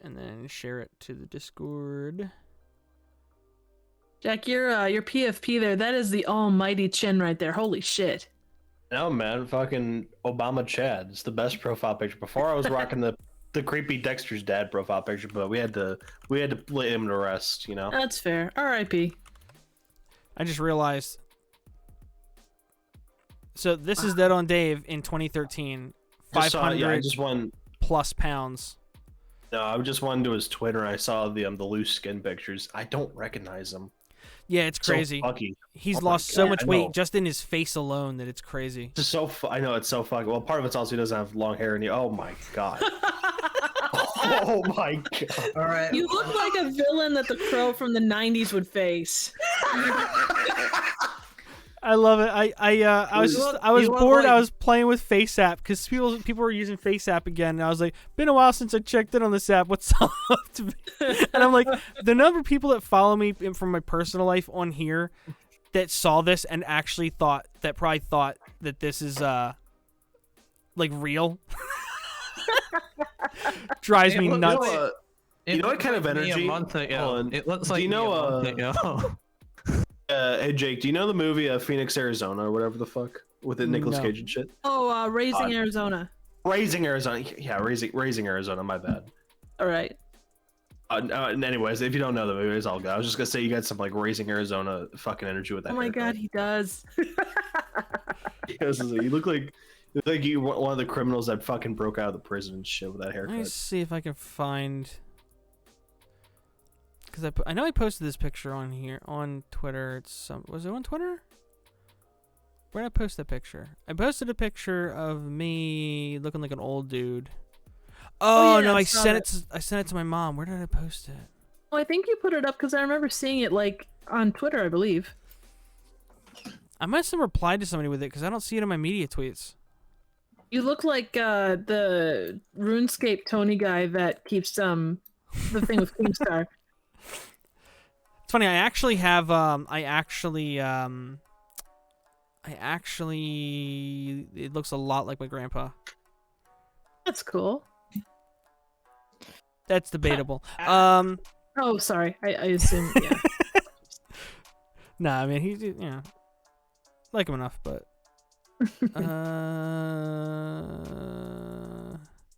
and then share it to the Discord. Jack, your PFP there, that is the almighty chin right there. Holy shit. No, man, fucking Obama Chad. It's the best profile picture. Before I was rocking the creepy Dexter's dad profile picture, but we had to lay him to rest, you know. That's fair. R.I.P. I just realized. So this is Dead on Dave in 2013. 500 I just won. plus pounds. No, I just went to his Twitter and I saw the loose skin pictures. I don't recognize him. Yeah, it's So crazy. fucky. He's Oh my lost so God, much I weight know. just in his face alone that it's crazy. It's so I know it's so fucking. Well, part of it's also he doesn't have long hair, and oh my god. Oh my god. All right. You look like a villain that the Crow from the '90s would face. I love it. I was you look bored. I like- was playing with Face App because people were using Face App again, and I was like, been a while since I checked in on this app. What's up? And I'm like, the number of people that follow me from my personal life on here that saw this and actually probably thought that this is like real drives me nuts. You know what kind of looked like me energy- A month ago. Hold on. It looks Do like you me know, a month ago. Hey Jake, do you know the movie Phoenix, Arizona, or whatever the fuck with the Nicolas No. Cage and shit? Oh, Raising Odd. Arizona. Raising Arizona. Yeah, raising Arizona. My bad. All right. And anyways, if you don't know the movie, it's all good. I was just gonna say you got some like Raising Arizona fucking energy with that. Oh my haircut. God, he does. Because you look like you were one of the criminals that fucking broke out of the prison and shit with that Let me haircut. see if I can find. Because I know I posted this picture on here on Twitter. Was it on Twitter? Where did I post that picture? I posted a picture of me looking like an old dude. Oh, yeah, no, I I saw sent it to my mom. Where did I post it? Oh, I think you put it up because I remember seeing it like on Twitter, I believe. I must have replied to somebody with it because I don't see it in my media tweets. You look like the RuneScape Tony guy that keeps the thing with Keemstar. It's funny. I actually have it looks a lot like my grandpa. That's cool. That's debatable. Oh, sorry. I assume. Yeah. Nah, I mean he's like him enough, but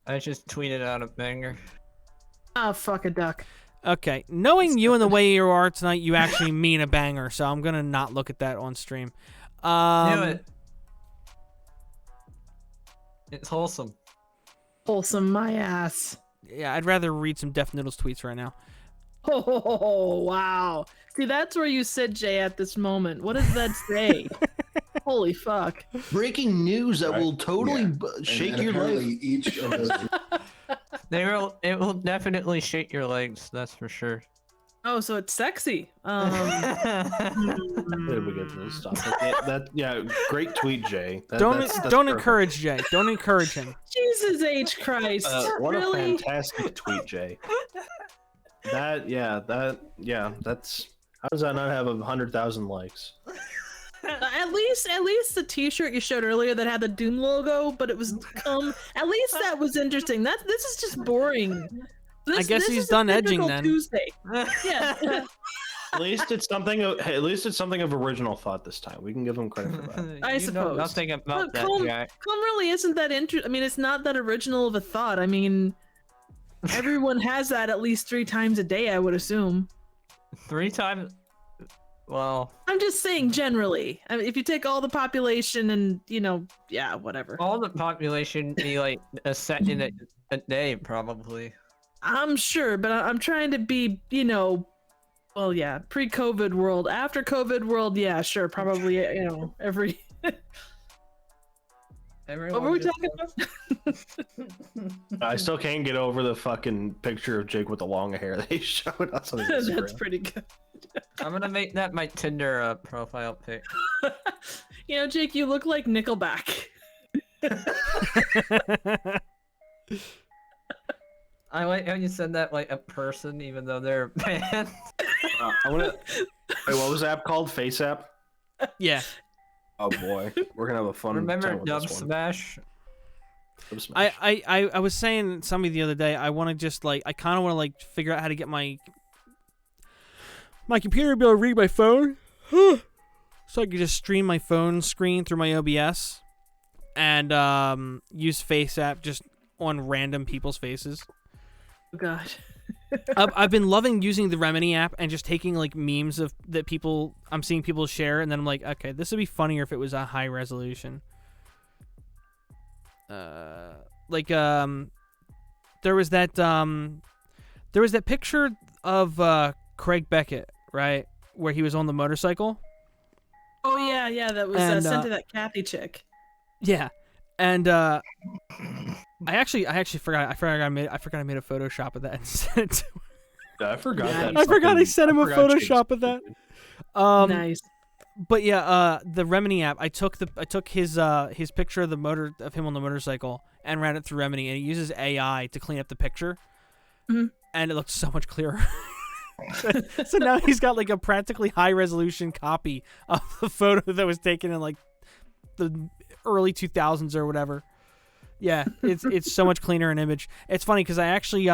I just tweeted out a banger. Oh, fuck a duck. okay. Knowing you and the way you are tonight, you actually mean a banger, so I'm gonna not look at that on stream. Do it. It's wholesome. Wholesome my ass. Yeah, I'd rather read some Def Noodles tweets right now. Oh, wow. See, that's where you sit, Jay, at this moment. What does that say? Holy fuck. Breaking news that will totally Yeah. shake And your apparently life. each of those It will definitely shake your legs. That's for sure. Oh, so it's sexy. Where did we get to this topic? Yeah, great tweet, Jay. Don't That's don't perfect. encourage Jay. Don't encourage him. Jesus H. Christ. What Really? a fantastic tweet, Jay. That's how does that not have 100,000 likes? At least the T-shirt you showed earlier that had the Doom logo, but it was at least that was interesting. This is just boring. I guess this he's is a done edging typical then. Tuesday. Yeah. At least it's something. At least it's something of original thought this time. We can give him credit for that. I You know suppose. nothing about But that Colm guy. really isn't that interesting. I mean, it's not that original of a thought. I mean, everyone has that at least 3 times a day, I would assume. 3 times. Well, I'm just saying generally. I mean, if you take all the population and, yeah, whatever. all the population be like a second a day, probably. I'm sure, but I'm trying to be, well, yeah, pre-COVID world. After COVID world, yeah, sure, probably, every... What were we talking about? I still can't get over the fucking picture of Jake with the long hair they showed us on his That's Instagram. pretty good. I'm gonna make that my Tinder profile pic. Jake, you look like Nickelback. I like how you said that like a person, even though they're a band. I want to. Wait, what was the app called? Face app. Yeah. Oh boy, we're gonna have a fun. Remember time with Dub this one. Smash? Dub Smash. I was saying to somebody the other day, I want to just I kind of want to figure out how to get my computer to be able to read my phone, so I can just stream my phone screen through my OBS. and use Face App just on random people's faces. Oh gosh. I've been loving using the Remedy app and just taking like memes I'm seeing people share, and then I'm like, okay, this would be funnier if it was a high resolution. There was that picture of Craig Beckett, right, where he was on the motorcycle. Oh yeah, that was sent to that Kathy chick. Yeah, and I actually forgot. I forgot I made a Photoshop of that and sent it to him. Yeah, I forgot that. I forgot I sent him a Photoshop of that. Nice. But yeah, the Remedy app. I took his picture of him on the motorcycle and ran it through Remedy, and it uses AI to clean up the picture, and it looked so much clearer. So now he's got like a practically high resolution copy of the photo that was taken in like the early 2000s or whatever. Yeah, it's so much cleaner in image. It's funny because I actually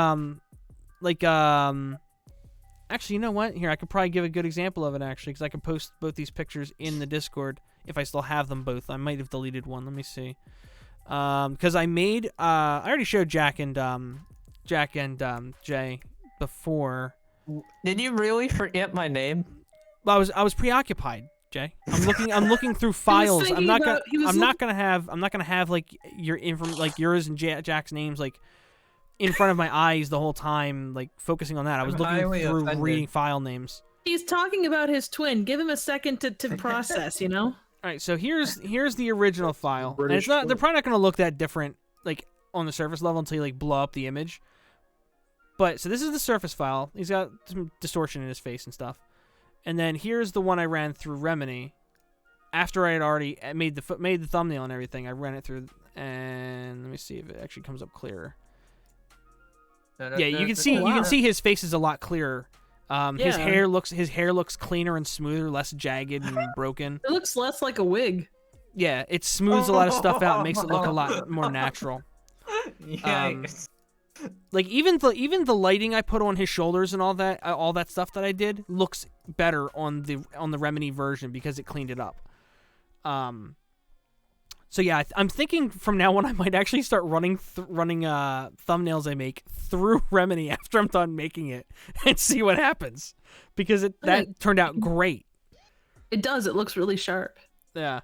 actually, you know what? Here, I could probably give a good example of it actually, because I can post both these pictures in the Discord if I still have them both. I might have deleted one. Let me see. Because I already showed Jack and Jay before. Did you really forget my name? Well, I was preoccupied, Jay. I'm looking through files. I'm not gonna have like yours and Jack's names like in front of my eyes the whole time, like focusing on that. I was looking through reading file names. He's talking about his twin. Give him a second to process, you know? All right, so here's the original file. And British they're probably not gonna look that different like on the surface level until you like blow up the image. But so this is the surface file. He's got some distortion in his face and stuff. And then here's the one I ran through Remedy. After I had already made the thumbnail and everything, I ran it through, and let me see if it actually comes up clearer. Yeah, you can see you can see his face is a lot clearer. His hair looks cleaner and smoother, less jagged and broken. It looks less like a wig. Yeah, it smooths a lot of stuff out, and makes it look a lot more natural. Like even the lighting I put on his shoulders and all that stuff that I did looks better on the Remedy version because it cleaned it up. So yeah, I'm thinking from now on I might actually start running thumbnails I make through Remedy after I'm done making it and see what happens, because that turned out great. It does. It looks really sharp. Yeah,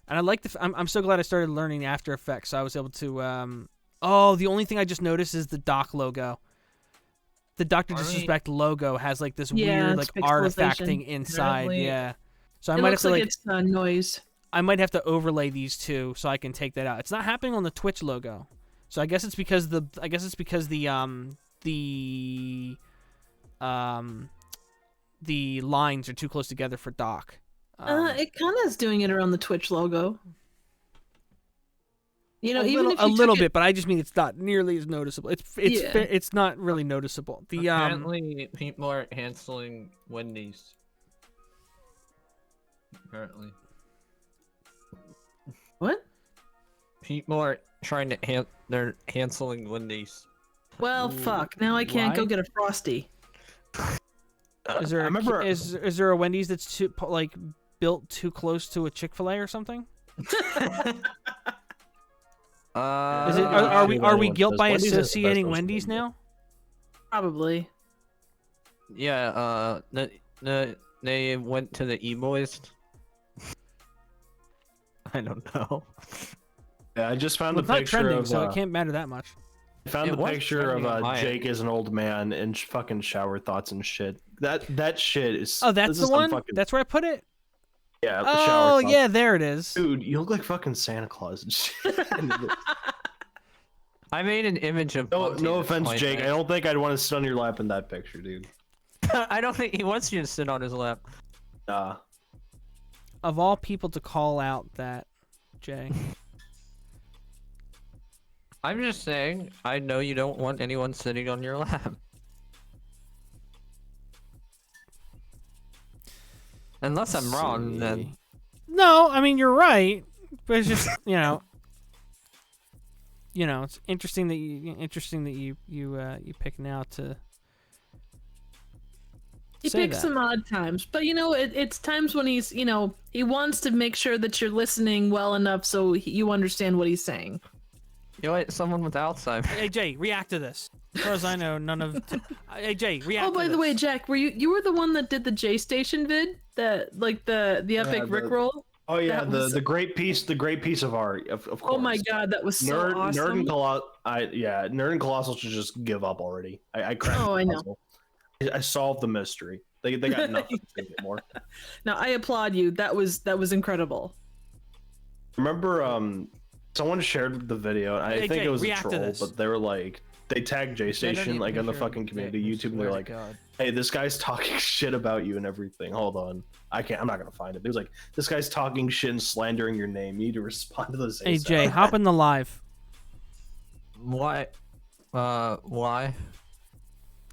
and I like I'm so glad I started learning After Effects, so I was able to. Oh, the only thing I just noticed is the Doc logo. The Dr. Disrespect logo has like this weird like artifact thing inside. Apparently. Yeah, so I It might have looks to like it's noise. I might have to overlay these two so I can take that out. It's not happening on the Twitch logo, so I guess it's because the lines are too close together for Doc. It kind of is doing it around the Twitch logo. You know, even if a little bit, but I just mean it's not nearly as noticeable. It's not really noticeable. Apparently, people are canceling Wendy's. Apparently. What? People are trying to they're canceling Wendy's. Well, fuck. Now I can't go get a Frosty. Is there is there a Wendy's that's too built too close to a Chick-fil-A or something? Are we guilt by associating Wendy's now? Probably. Yeah, they went to the E-Boys. I don't know. Yeah, I just found Well, the it's not picture trending, of. so it can't matter that much. I found It the was picture trending on of my Jake as an old man in fucking shower thoughts and shit. That shit is. Oh, that's this the is some one. Fucking, That's where I put it. yeah, the shower Oh thoughts. yeah, there it is. Dude, you look like fucking Santa Claus and shit. I made an image of. No offense, Jake. I don't think I'd want to sit on your lap in that picture, dude. I don't think he wants you to sit on his lap. Nah. Of all people to call out that, Jay. I'm just saying, I know you don't want anyone sitting on your lap. Unless I'm wrong, then. No, I mean you're right, but it's just it's interesting that you pick now to. He say picks that. some odd times, but it's times when he's, he wants to make sure that you're listening well enough so you understand what he's saying. You're like someone with Alzheimer's. Hey Jay, react to this. As far as I know, none of. Hey Jay, react. Oh, by to the way, this. Jack, you were the one that did the J Station vid, the epic Rickroll. Oh yeah, That was- the great piece of art. Of course. Oh my god, that was so awesome. Nerd and Colossal should just give up already. I cracked. Oh, the I know. puzzle. I solved the mystery. They got nothing to do more. No, I applaud you. That was incredible. Remember, someone shared the video. And I Hey, think Jay, it was a react to troll, this. but they were like, they tagged J Station like on the fucking community YouTube, and they're like, "Hey, this guy's talking shit about you and everything." Hold on, I'm not gonna find it. It was like, "This guy's talking shit and slandering your name. You need to respond to this." Hey ASAP." Jay, hop in the live. Why? Why?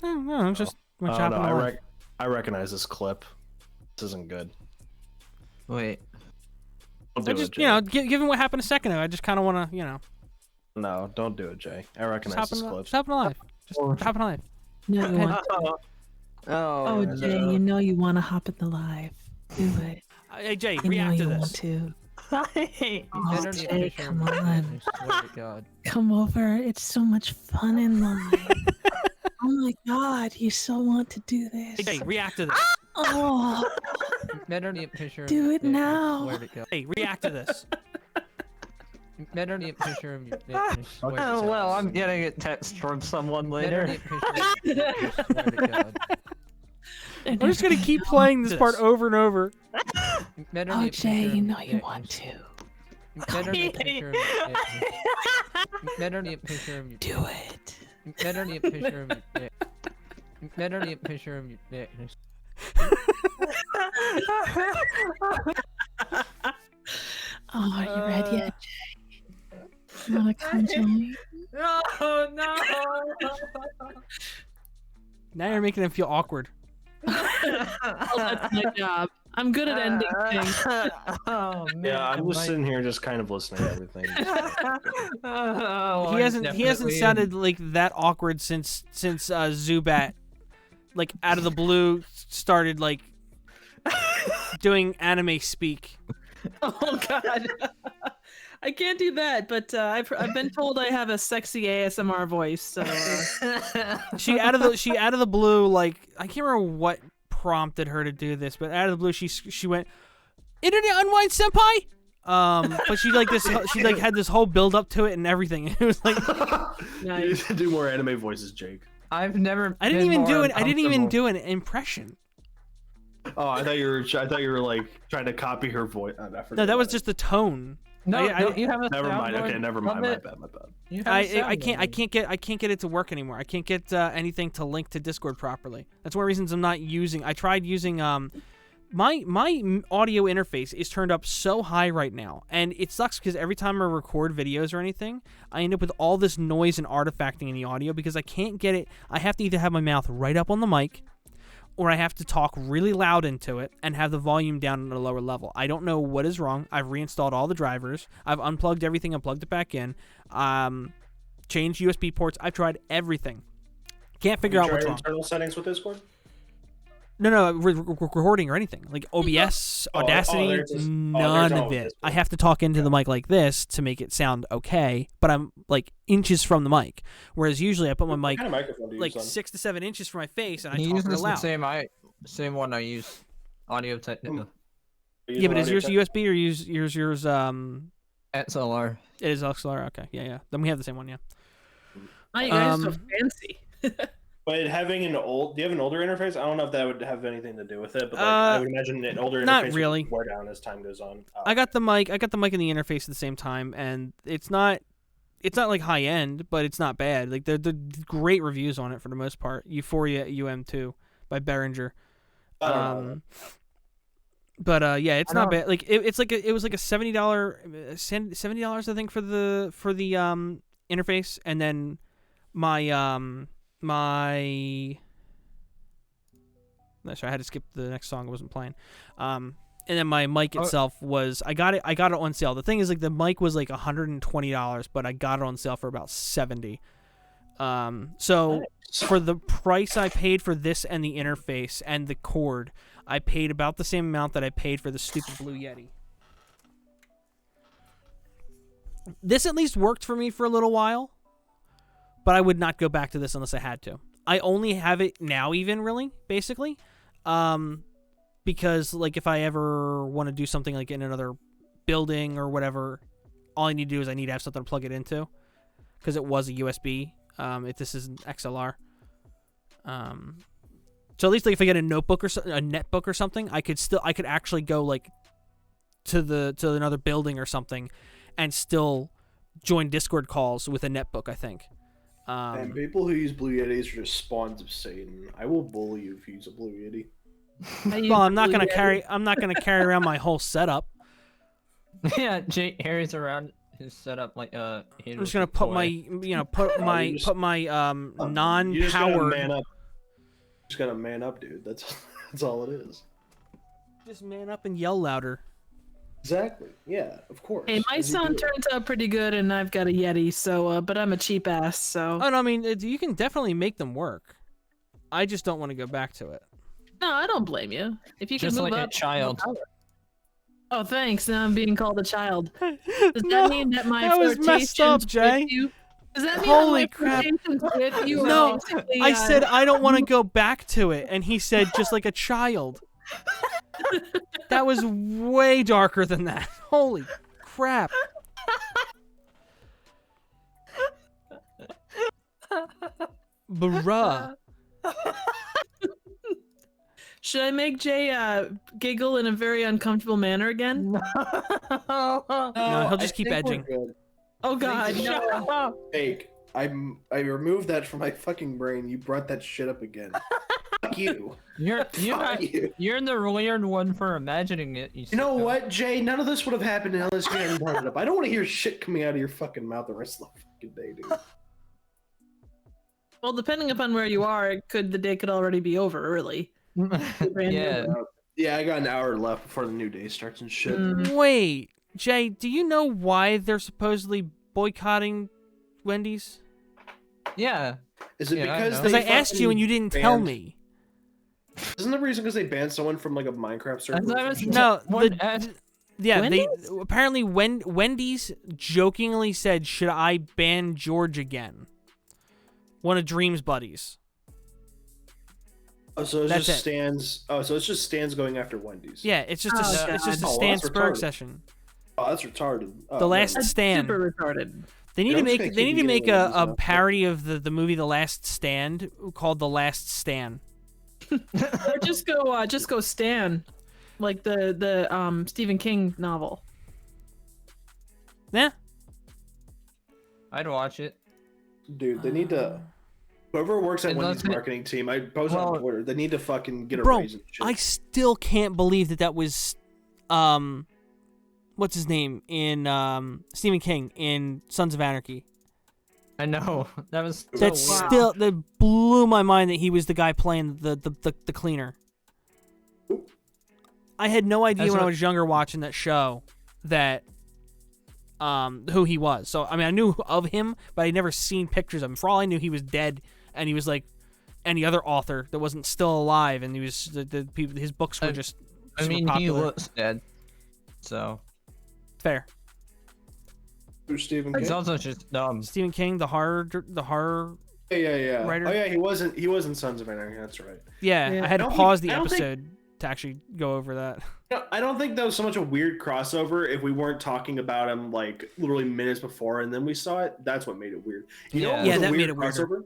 No, just we're Oh, chopping no, the live. I recognize this clip. This isn't good. Wait. Don't I do just, it, Jay. given what happened a second ago, I just kind of want to, No, don't do it, Jay. I just recognize hop this in, clip. just hop in the live. Just hop in the live. No, you want. Oh, Jay, you know you want to hop in the live. Do it. Hey Jay, You know react to you this. want to. You Oh, better need a Jay, picture come of me, on. I swear to God. Come over. It's so much fun in live. Oh my god, you so want to do this. Hey Jay, react to this. Oh, You better need a picture of Do me, it I now. swear to God. Hey, react to this. You better need a picture of me, I swear to Oh, God. well, I'm getting a text from someone later. Better need a picture of me, I swear to God. We're just gonna keep playing this part over and over. You better oh need a Jay, picture you of know me, you I want to. You better need a picture of me, You better need a picture of me. Do it. You better need a picture of me. You better need a picture of me. Oh, are you ready yet, Jay? You wanna come join? No, no. Now you're making him feel awkward. Oh, that's my job. I'm good at ending things. Oh man. Yeah, I'm just sitting here, just kind of listening to everything. Oh, He hasn't sounded like that awkward since Zubat, like out of the blue, started like doing anime speak. Oh god. I can't do that, but I've been told I have a sexy ASMR voice, so She out of the blue, like I can't remember what prompted her to do this, but out of the blue she went, "Internet Unwind Senpai." But she had this whole build up to it and everything. It was like You need to do more anime voices, Jake. I've never. I didn't been even more do it. I didn't even uncomfortable. do an impression. Oh, I thought you were like trying to copy her voice. I forgot No, that was about just the tone. No, I- don't you have a it. Never mind. soundboard Okay, never mind. of My it? bad. My bad. You have a I soundboard. can't get it to work anymore. I can't get anything to link to Discord properly. That's one of the reasons I'm not using. I tried using my audio interface is turned up so high right now, and it sucks because every time I record videos or anything, I end up with all this noise and artifacting in the audio because I can't get it. I have to either have my mouth right up on the mic, or I have to talk really loud into it and have the volume down at a lower level. I don't know what is wrong. I've reinstalled all the drivers. I've unplugged everything and plugged it back in. Changed USB ports. I've tried everything. Can't figure out what's wrong. Internal settings with Discord. No, recording or anything. Like OBS, Audacity, there it is. none there's of it. Discord. I have to talk into the mic like this to make it sound okay, but I'm like inches from the mic. Whereas usually I put my mic What kind of microphone do you like use, son? 6 to 7 inches from my face and I He talk uses real the loud. same one I use. Audio Technica. You use Yeah, but an is audio yours tech? USB or yours XLR. it is XLR? Okay, yeah. Then we have the same one, yeah. oh, you guys are so Um, fancy. But having do you have an older interface? I don't know if that would have anything to do with it, but like, I would imagine an older interface not would really. wear down as time goes on. I got the mic and the interface at the same time, and it's not like high end, but it's not bad. Like they're great reviews on it for the most part. Euphoria UM2 by Behringer. I don't know. But yeah, it's I not don't- bad. Like it was like a $70 I think for the interface, and then my no, sorry, I had to skip the next song. I wasn't playing. And then my mic itself was I got it on sale. The thing is, like, the mic was like $120, but I got it on sale for about $70. So for the price I paid for this and the interface and the cord, I paid about the same amount that I paid for the stupid Blue Yeti. This at least worked for me for a little while, but I would not go back to this unless I had to. I only have it now, even really, basically, because like if I ever want to do something like in another building or whatever, all I need to do is I need to have something to plug it into, because it was a USB. If this is an XLR, so at least like if I get a notebook or a netbook or something, I could actually go like to another building or something, and still join Discord calls with a netbook, I think. And people who use Blue Yetis are just spawns of Satan. I will bully you if you use a Blue Yeti. Well, I'm not gonna carry around my whole setup. Yeah, Jay carries around his setup like I'm just gonna put my non-powered. You just gotta man up, dude. That's all it is. Just man up and yell louder. Exactly. Yeah, of course. Hey, my sound turns out pretty good, and I've got a Yeti, so but I'm a cheap ass, so. Oh no, I mean you can definitely make them work. I just don't want to go back to it. No, I don't blame you. If you can just move like up, a child. Oh, thanks. Now I'm being called a child. Does No, that mean that my that was messed up, flirtations Jay. with you? Does that mean Holy that my crap. flirtations with you? No, are basically, I said I don't want to go back to it, and he said just like a child. That was way darker than that. Holy crap. Bruh. Should I make Jay giggle in a very uncomfortable manner again? No, he'll just keep edging. Oh God, no. Fake. I removed that from my fucking brain. You brought that shit up again. Fuck you. Fuck you. You're the weird one for imagining it. You know what, Jay? None of this would have happened unless you hadn't brought it up. I don't want to hear shit coming out of your fucking mouth the rest of the fucking day, dude. Well, depending upon where you are, the day could already be over early. Yeah. Yeah, I got an hour left before the new day starts and shit. Wait, Jay, do you know why they're supposedly boycotting Wendy's? Yeah. Is it because I asked you and you didn't tell me. Isn't the reason because they banned someone from like a Minecraft server? No, they apparently Wendy's jokingly said, "Should I ban George again?" One of Dream's buddies. Oh, so it's That's just it. Stans. Oh, so it's just Stans going after Wendy's. Yeah, it's just a Stan that's Spurg retarded. session. Oh, that's retarded. Oh, The Last That's Stand. super retarded. They need Yeah, to I'm just make gonna they keep need to make eating Wendy's a now. parody of the movie The Last Stand called The Last Stan. Or just go Stan, like the Stephen King novel. Yeah. I'd watch it. Dude, they need to. Whoever works at It Wendy's doesn't- marketing team, I posted on Twitter. They need to fucking get a Bro, raise and shit. I still can't believe that was what's his name in Stephen King in Sons of Anarchy. I know. That was so That's weird. still that blew my mind that he was the guy playing the cleaner. I had no idea That's when I what- was younger watching that show that who he was. So I mean I knew of him, but I'd never seen pictures of him. For all I knew, he was dead, and he was like any other author that wasn't still alive, and he was the people. His books were just. I super mean, he popular. looks dead. So Fair. Who's Stephen he's King? also just dumb. Stephen King, the horror. Yeah. writer. Oh yeah, he wasn't Sons of Anarchy. That's right. Yeah, Yeah. I had I to don't pause think- the I don't think- episode to actually go over that. No, I don't think that was so much a weird crossover if we weren't talking about him like literally minutes before and then we saw it. That's what made it weird. You know Yeah. what was Yeah, a that weird made it weirder. crossover?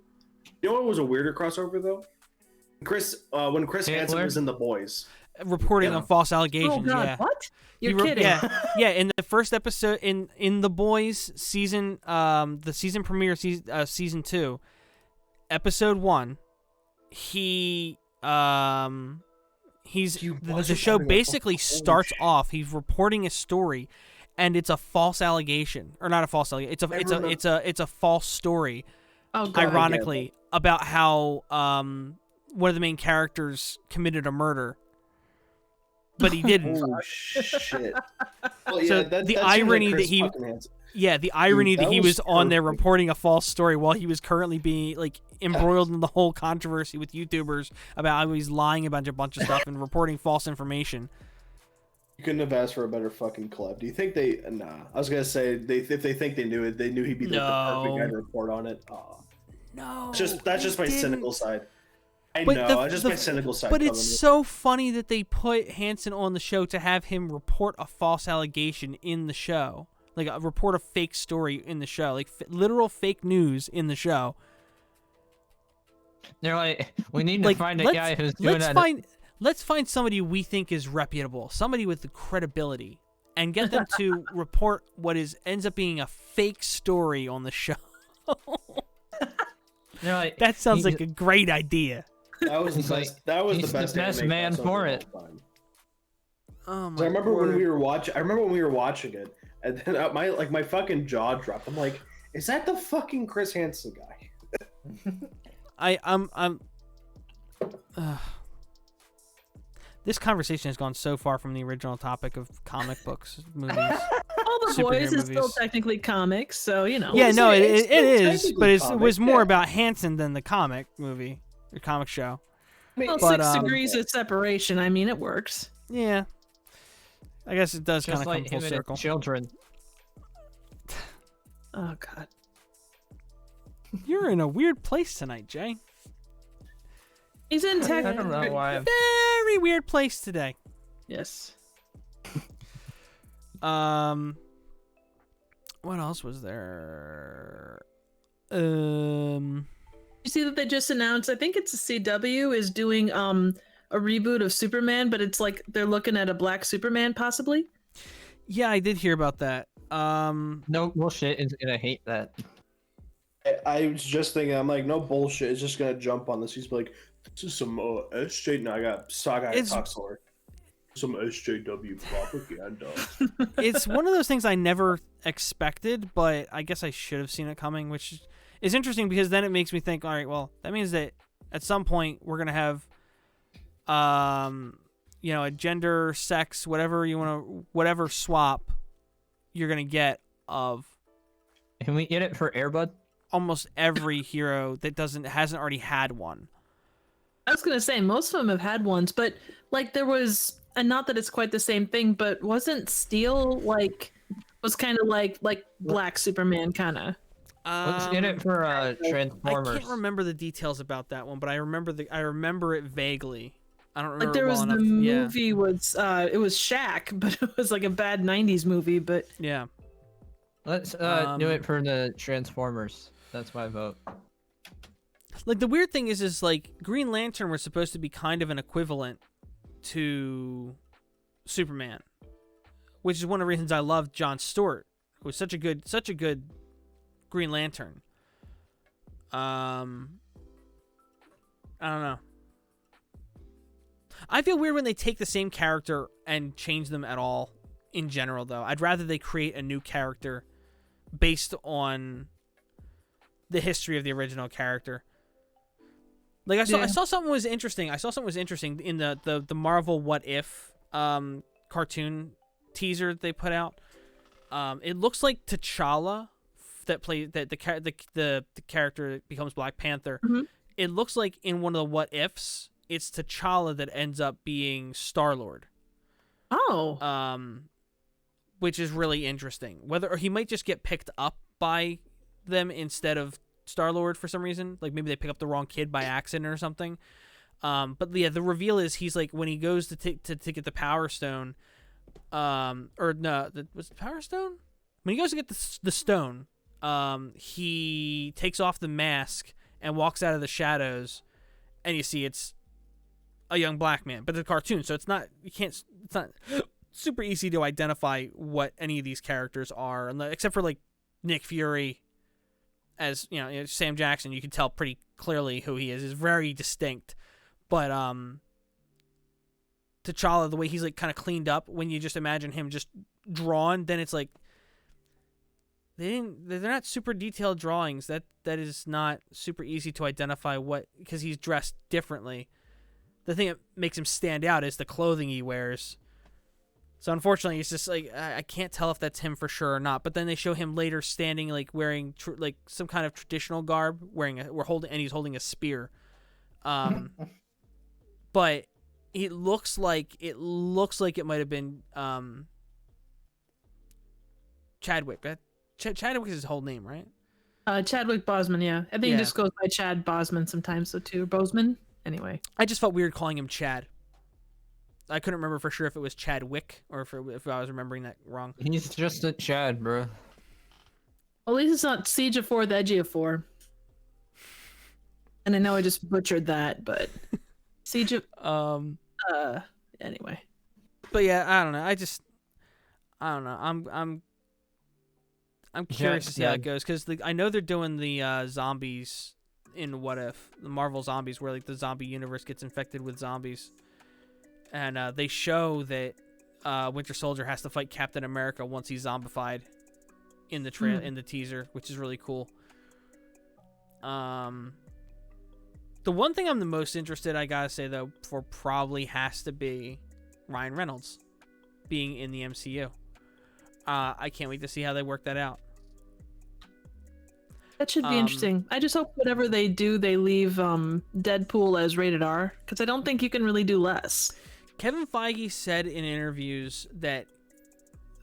You know what was a weirder crossover though? When Chris Hansen Hitler? was in The Boys. Reporting Yeah. on false allegations. Oh God, yeah. what? You're He wrote- kidding? Yeah. In the first episode in The Boys season, the season premiere season 2, episode 1, he's You the was show reporting a basically holy starts shit. off. He's reporting a story, and it's a false allegation, or not a false allegation. It's a false story. Oh God. Ironically, about how one of the main characters committed a murder, but he didn't. Oh shit! Well, So that the seems irony like Chris that he- fucking Hansen. Yeah, the irony that that he was was on there perfect. reporting a false story while he was currently being like embroiled in the whole controversy with YouTubers about how he's lying about a bunch of stuff and reporting false information. You couldn't have asked for a better fucking collab. Do you think they? Nah, I was gonna say if they think they knew it, they knew he'd be like, the perfect guy to report on it. No, That's just my they cynical didn't. side. I But know, just my cynical side. But coming it's in. so funny that they put Hansen on the show to have him report a false allegation in the show. Like, report a fake story in the show. Like, literal fake news in the show. They're like, we need to Like, find a guy who's doing that. Let's find somebody we think is reputable, somebody with the credibility, and get them to report what ends up being a fake story on the show. They're like, That sounds like a great idea. That was the He's like, best. That was he's the best anime man crossover for of it. all time. Oh my So I remember when word. we were watching. I remember when we were watching it, and then my fucking jaw dropped. I'm like, is that the fucking Chris Hansen guy? I'm this conversation has gone so far from the original topic of comic books, movies. All the Superhero Boys is still movies. technically comics, so you know. Yeah, no, it's it is, technically but it comic, was more yeah. about Hansen than the comic movie, or comic show. Well, but, 6 degrees of separation. I mean, it works. Yeah, I guess it does kind just of like come full him and circle. his children. Oh God. You're in a weird place tonight, Jay. He's in I tech. don't know why. Very weird place today. Yes. What else was there? You see that they just announced? I think it's a CW is doing a reboot of Superman, but it's like they're looking at a black Superman possibly. Yeah, I did hear about that. No bullshit is gonna hate that. I was just thinking. I'm like, no bullshit. It's just gonna jump on this. He's like, this is some SJ. No, I got Saga It's- talk slower. Some SJW propaganda. It's one of those things I never expected, but I guess I should have seen it coming, which is interesting because then it makes me think, all right, well, that means that at some point we're gonna have, a gender, sex, whatever swap you're gonna get of Can we get it for Airbud? almost every hero that hasn't already had one. I was gonna say most of them have had ones, but like there was, and not that it's quite the same thing, but wasn't Steel was kind of like Black Superman kind of. Let's get it for Transformers. I can't remember the details about that one, but I remember it vaguely. I don't remember Like there it was well the enough. Yeah. movie was it was Shaq, but it was like a bad '90s movie. But Yeah. Let's do it for the Transformers. That's my vote. Like the weird thing is like Green Lantern was supposed to be kind of an equivalent to Superman, which is one of the reasons I loved Jon Stewart. It was such a good Green Lantern. I don't know. I feel weird when they take the same character and change them at all in general, though. I'd rather they create a new character based on the history of the original character. Like I saw something was interesting. I saw something was interesting in the Marvel What If cartoon teaser they put out. It looks like T'Challa the character that becomes Black Panther. Mhm. It looks like in one of the What Ifs, it's T'Challa that ends up being Star-Lord. oh, Which is really interesting. Or he might just get picked up by them instead of Star-Lord for some reason. Like maybe they pick up the wrong kid by accident or something. But yeah, the reveal is he's like when he goes to get the Power Stone, was it Power Stone? When he goes to get the stone, he takes off the mask and walks out of the shadows, and you see it's a young black man. But it's a cartoon, so it's not super easy to identify what any of these characters are, except for like Nick Fury. As Sam Jackson, you can tell pretty clearly who he is. Is very distinct, but T'Challa, the way he's like kind of cleaned up, when you just imagine him just drawn, then it's like they're not super detailed drawings. That is not super easy to identify because he's dressed differently. The thing that makes him stand out is the clothing he wears. So unfortunately, it's just like I can't tell if that's him for sure or not. But then they show him later standing, like wearing like some kind of traditional garb, and he's holding a spear. But it looks like it might have been Chadwick. Chadwick is his whole name, right? Chadwick Boseman, yeah. I think he just goes by Chad Bosman sometimes, so too. Boseman? Anyway. I just felt weird calling him Chad. I couldn't remember for sure if it was Chadwick or if I was remembering that wrong. He's just a Chad, bro. Well, at least it's not Siege of 4, the Edgy of 4. And I know I just butchered that, but Siege of anyway. But yeah, I don't know. I don't know. I'm curious to see how it goes because I know they're doing the zombies in What If, the Marvel zombies, where like the zombie universe gets infected with zombies. And they show that Winter Soldier has to fight Captain America once he's zombified in the in the teaser, which is really cool. The one thing I'm the most interested, I gotta say though, for probably has to be Ryan Reynolds being in the MCU. I can't wait to see how they work that out. That should be interesting. I just hope whatever they do, they leave Deadpool as rated R, because I don't think you can really do less. Kevin Feige said in interviews that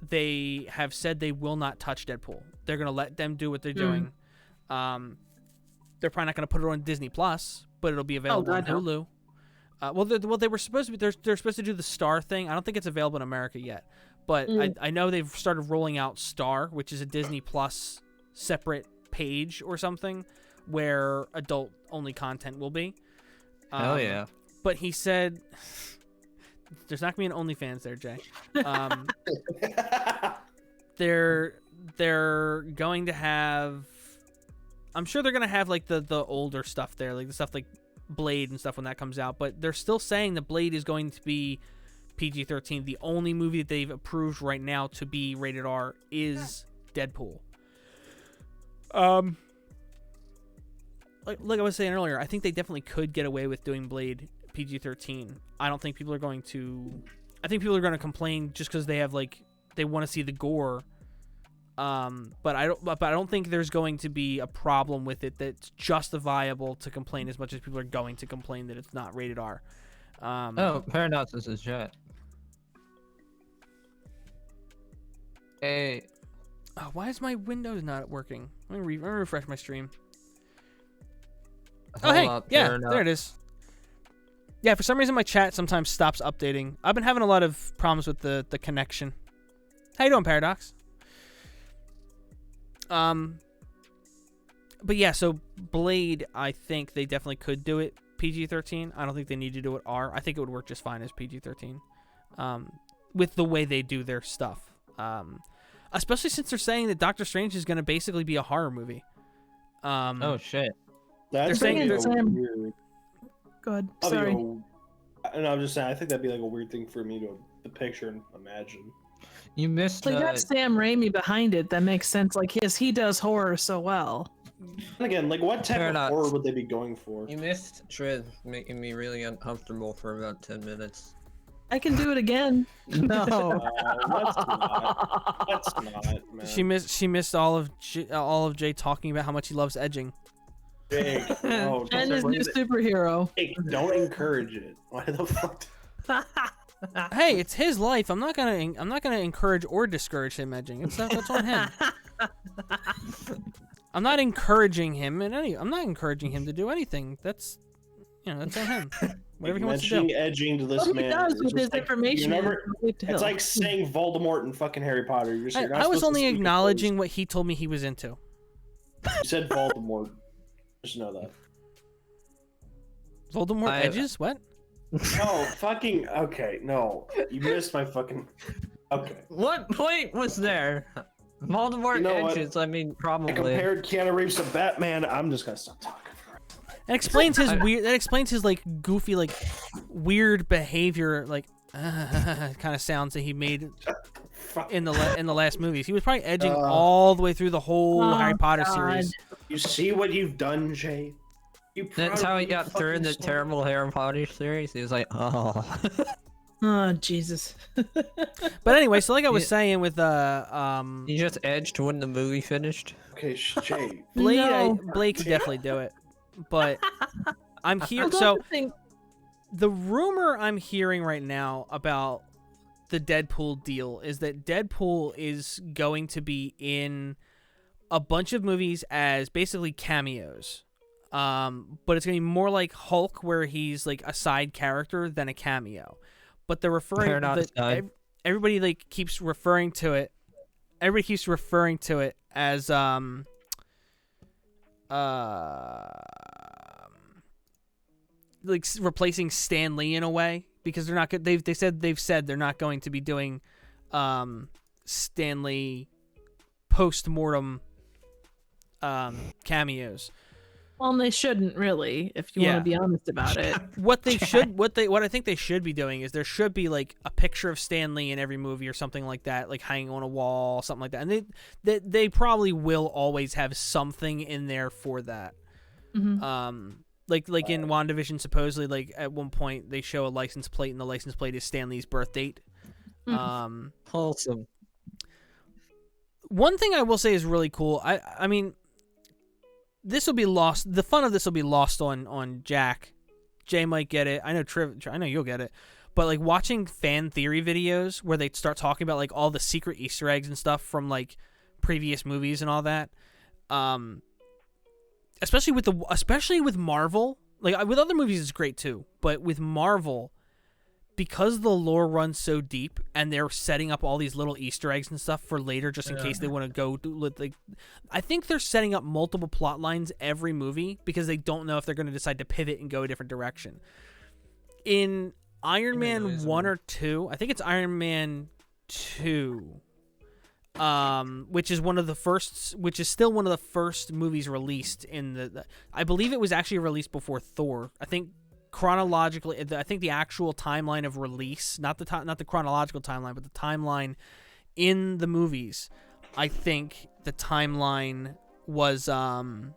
they have said they will not touch Deadpool. They're going to let them do what they're doing. They're probably not going to put it on Disney Plus, but it'll be available on Hulu. They were supposed to be. They're supposed to do the Star thing. I don't think it's available in America yet, but I know they've started rolling out Star, which is a Disney Plus separate page or something where adult only content will be. Hell yeah! But he said. There's not gonna be an OnlyFans there, Jay. They're going to have. I'm sure they're gonna have like the older stuff there, like the stuff like Blade and stuff when that comes out. But they're still saying that Blade is going to be PG-13. The only movie that they've approved right now to be rated R is Deadpool. Like I was saying earlier, I think they definitely could get away with doing Blade PG-13. I don't think people are going to. I think people are going to complain just because they have they want to see the gore. But I don't think there's going to be a problem with it that's justifiable to complain as much as people are going to complain that it's not rated R. Paradox is his chat. Hey. Oh, why is my Windows not working? Let me refresh my stream. Oh, hey. Yeah, there it is. Yeah, for some reason my chat sometimes stops updating. I've been having a lot of problems with the connection. How you doing, Paradox? But yeah, so Blade, I think they definitely could do it PG-13. I don't think they need to do it R. I think it would work just fine as PG-13. With the way they do their stuff. Especially since they're saying that Doctor Strange is going to basically be a horror movie. Oh shit. That's saying weird. Go ahead. Sorry. And I'm just saying, I think that'd be like a weird thing for me to picture and imagine. You missed. They got Sam Raimi behind it. That makes sense. Like, yes, he does horror so well. And again, like, what type of horror would they be going for? You missed Triz, making me really uncomfortable for about 10 minutes. I can do it again. No. That's not, man. She missed all of Jay talking about how much he loves edging. Jake, no, and his new superhero. Jake, don't encourage it. Why the fuck? Hey, it's his life. I'm not gonna encourage or discourage him edging. That's on him. I'm not encouraging him I'm not encouraging him to do anything. That's on him. Whatever he wants to do. Edging to this man. He does with his information. It's like saying Voldemort in fucking Harry Potter. I was only acknowledging what he told me he was into. You said Voldemort. Just know that. Voldemort edges? What? No, fucking okay. No, you missed my fucking. Okay. What point was there? Voldemort edges. What? I mean, probably. I compared Keanu Reeves to Batman. I'm just gonna stop talking. That explains his weird. That explains his goofy, weird behavior, kind of sounds that he made in the last movies. He was probably edging all the way through the whole Harry Potter series. You see what you've done, Jay? That's how he got through the terrible Harry Potter series. He was like, oh. Oh Jesus. But anyway, so like I was saying with You just Edge to when the movie finished. Okay, Jay. Blade, No. Blade could definitely do it, but I'm here. Well, don't So you think- the rumor I'm hearing right now about the Deadpool deal is that Deadpool is going to be in a bunch of movies as basically cameos. But it's going to be more like Hulk, where he's like a side character than a cameo. But they're referring Paradox that side. everybody like keeps referring to it. Everybody keeps referring to it as like replacing Stan Lee in a way, because they're not good. They've said they're not going to be doing Stan Lee post-mortem cameos. Well, and they shouldn't really, if you want Yeah. to be honest about it. What I think they should be doing is there should be like a picture of Stan Lee in every movie or something like that, like hanging on a wall, something like that. And they probably will always have something in there for that. Mhm. Like in WandaVision, supposedly, like at one point they show a license plate, and the license plate is Stan Lee's birth date. Wholesome. One thing I will say is really cool. I mean, this will be lost. The fun of this will be lost on Jack. Jay might get it. I know you'll get it. But like watching fan theory videos where they start talking about like all the secret Easter eggs and stuff from like previous movies and all that. Especially with Marvel. Like with other movies it's great too, but with Marvel, because the lore runs so deep and they're setting up all these little Easter eggs and stuff for later just in case they want to go do, like, I think they're setting up multiple plot lines every movie because they don't know if they're going to decide to pivot and go a different direction. In Iron Man 1 or 2, I think it's Iron Man 2, which is still one of the first movies released in the I believe it was actually released before Thor. I think chronologically, I think the actual timeline of release, not the chronological timeline, but the timeline in the movies, I think the timeline was Iron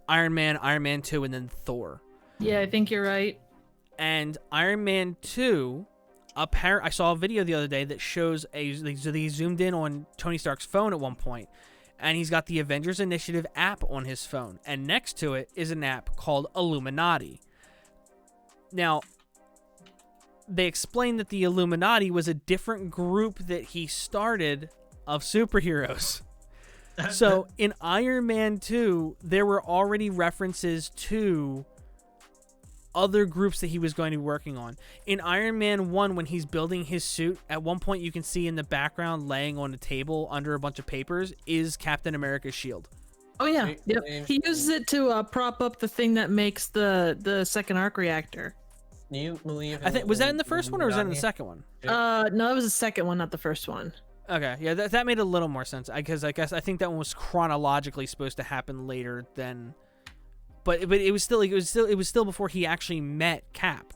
Man 2, and then Thor. Yeah, I think you're right. And Iron Man 2, I saw a video the other day that shows they zoomed in on Tony Stark's phone at one point, and he's got the Avengers Initiative app on his phone, and next to it is an app called Illuminati. Now, they explained that the Illuminati was a different group that he started of superheroes. So in Iron Man 2, there were already references to other groups that he was going to be working on. In Iron Man 1, when he's building his suit, at one point you can see in the background laying on a table under a bunch of papers is Captain America's shield. Oh yeah, yep. He uses it to prop up the thing that makes the second arc reactor. Do you believe? I think was that in the first one or was that in the second one? No, that was the second one, not the first one. Okay, yeah, that made a little more sense because I think that one was chronologically supposed to happen later than, but it was still before he actually met Cap.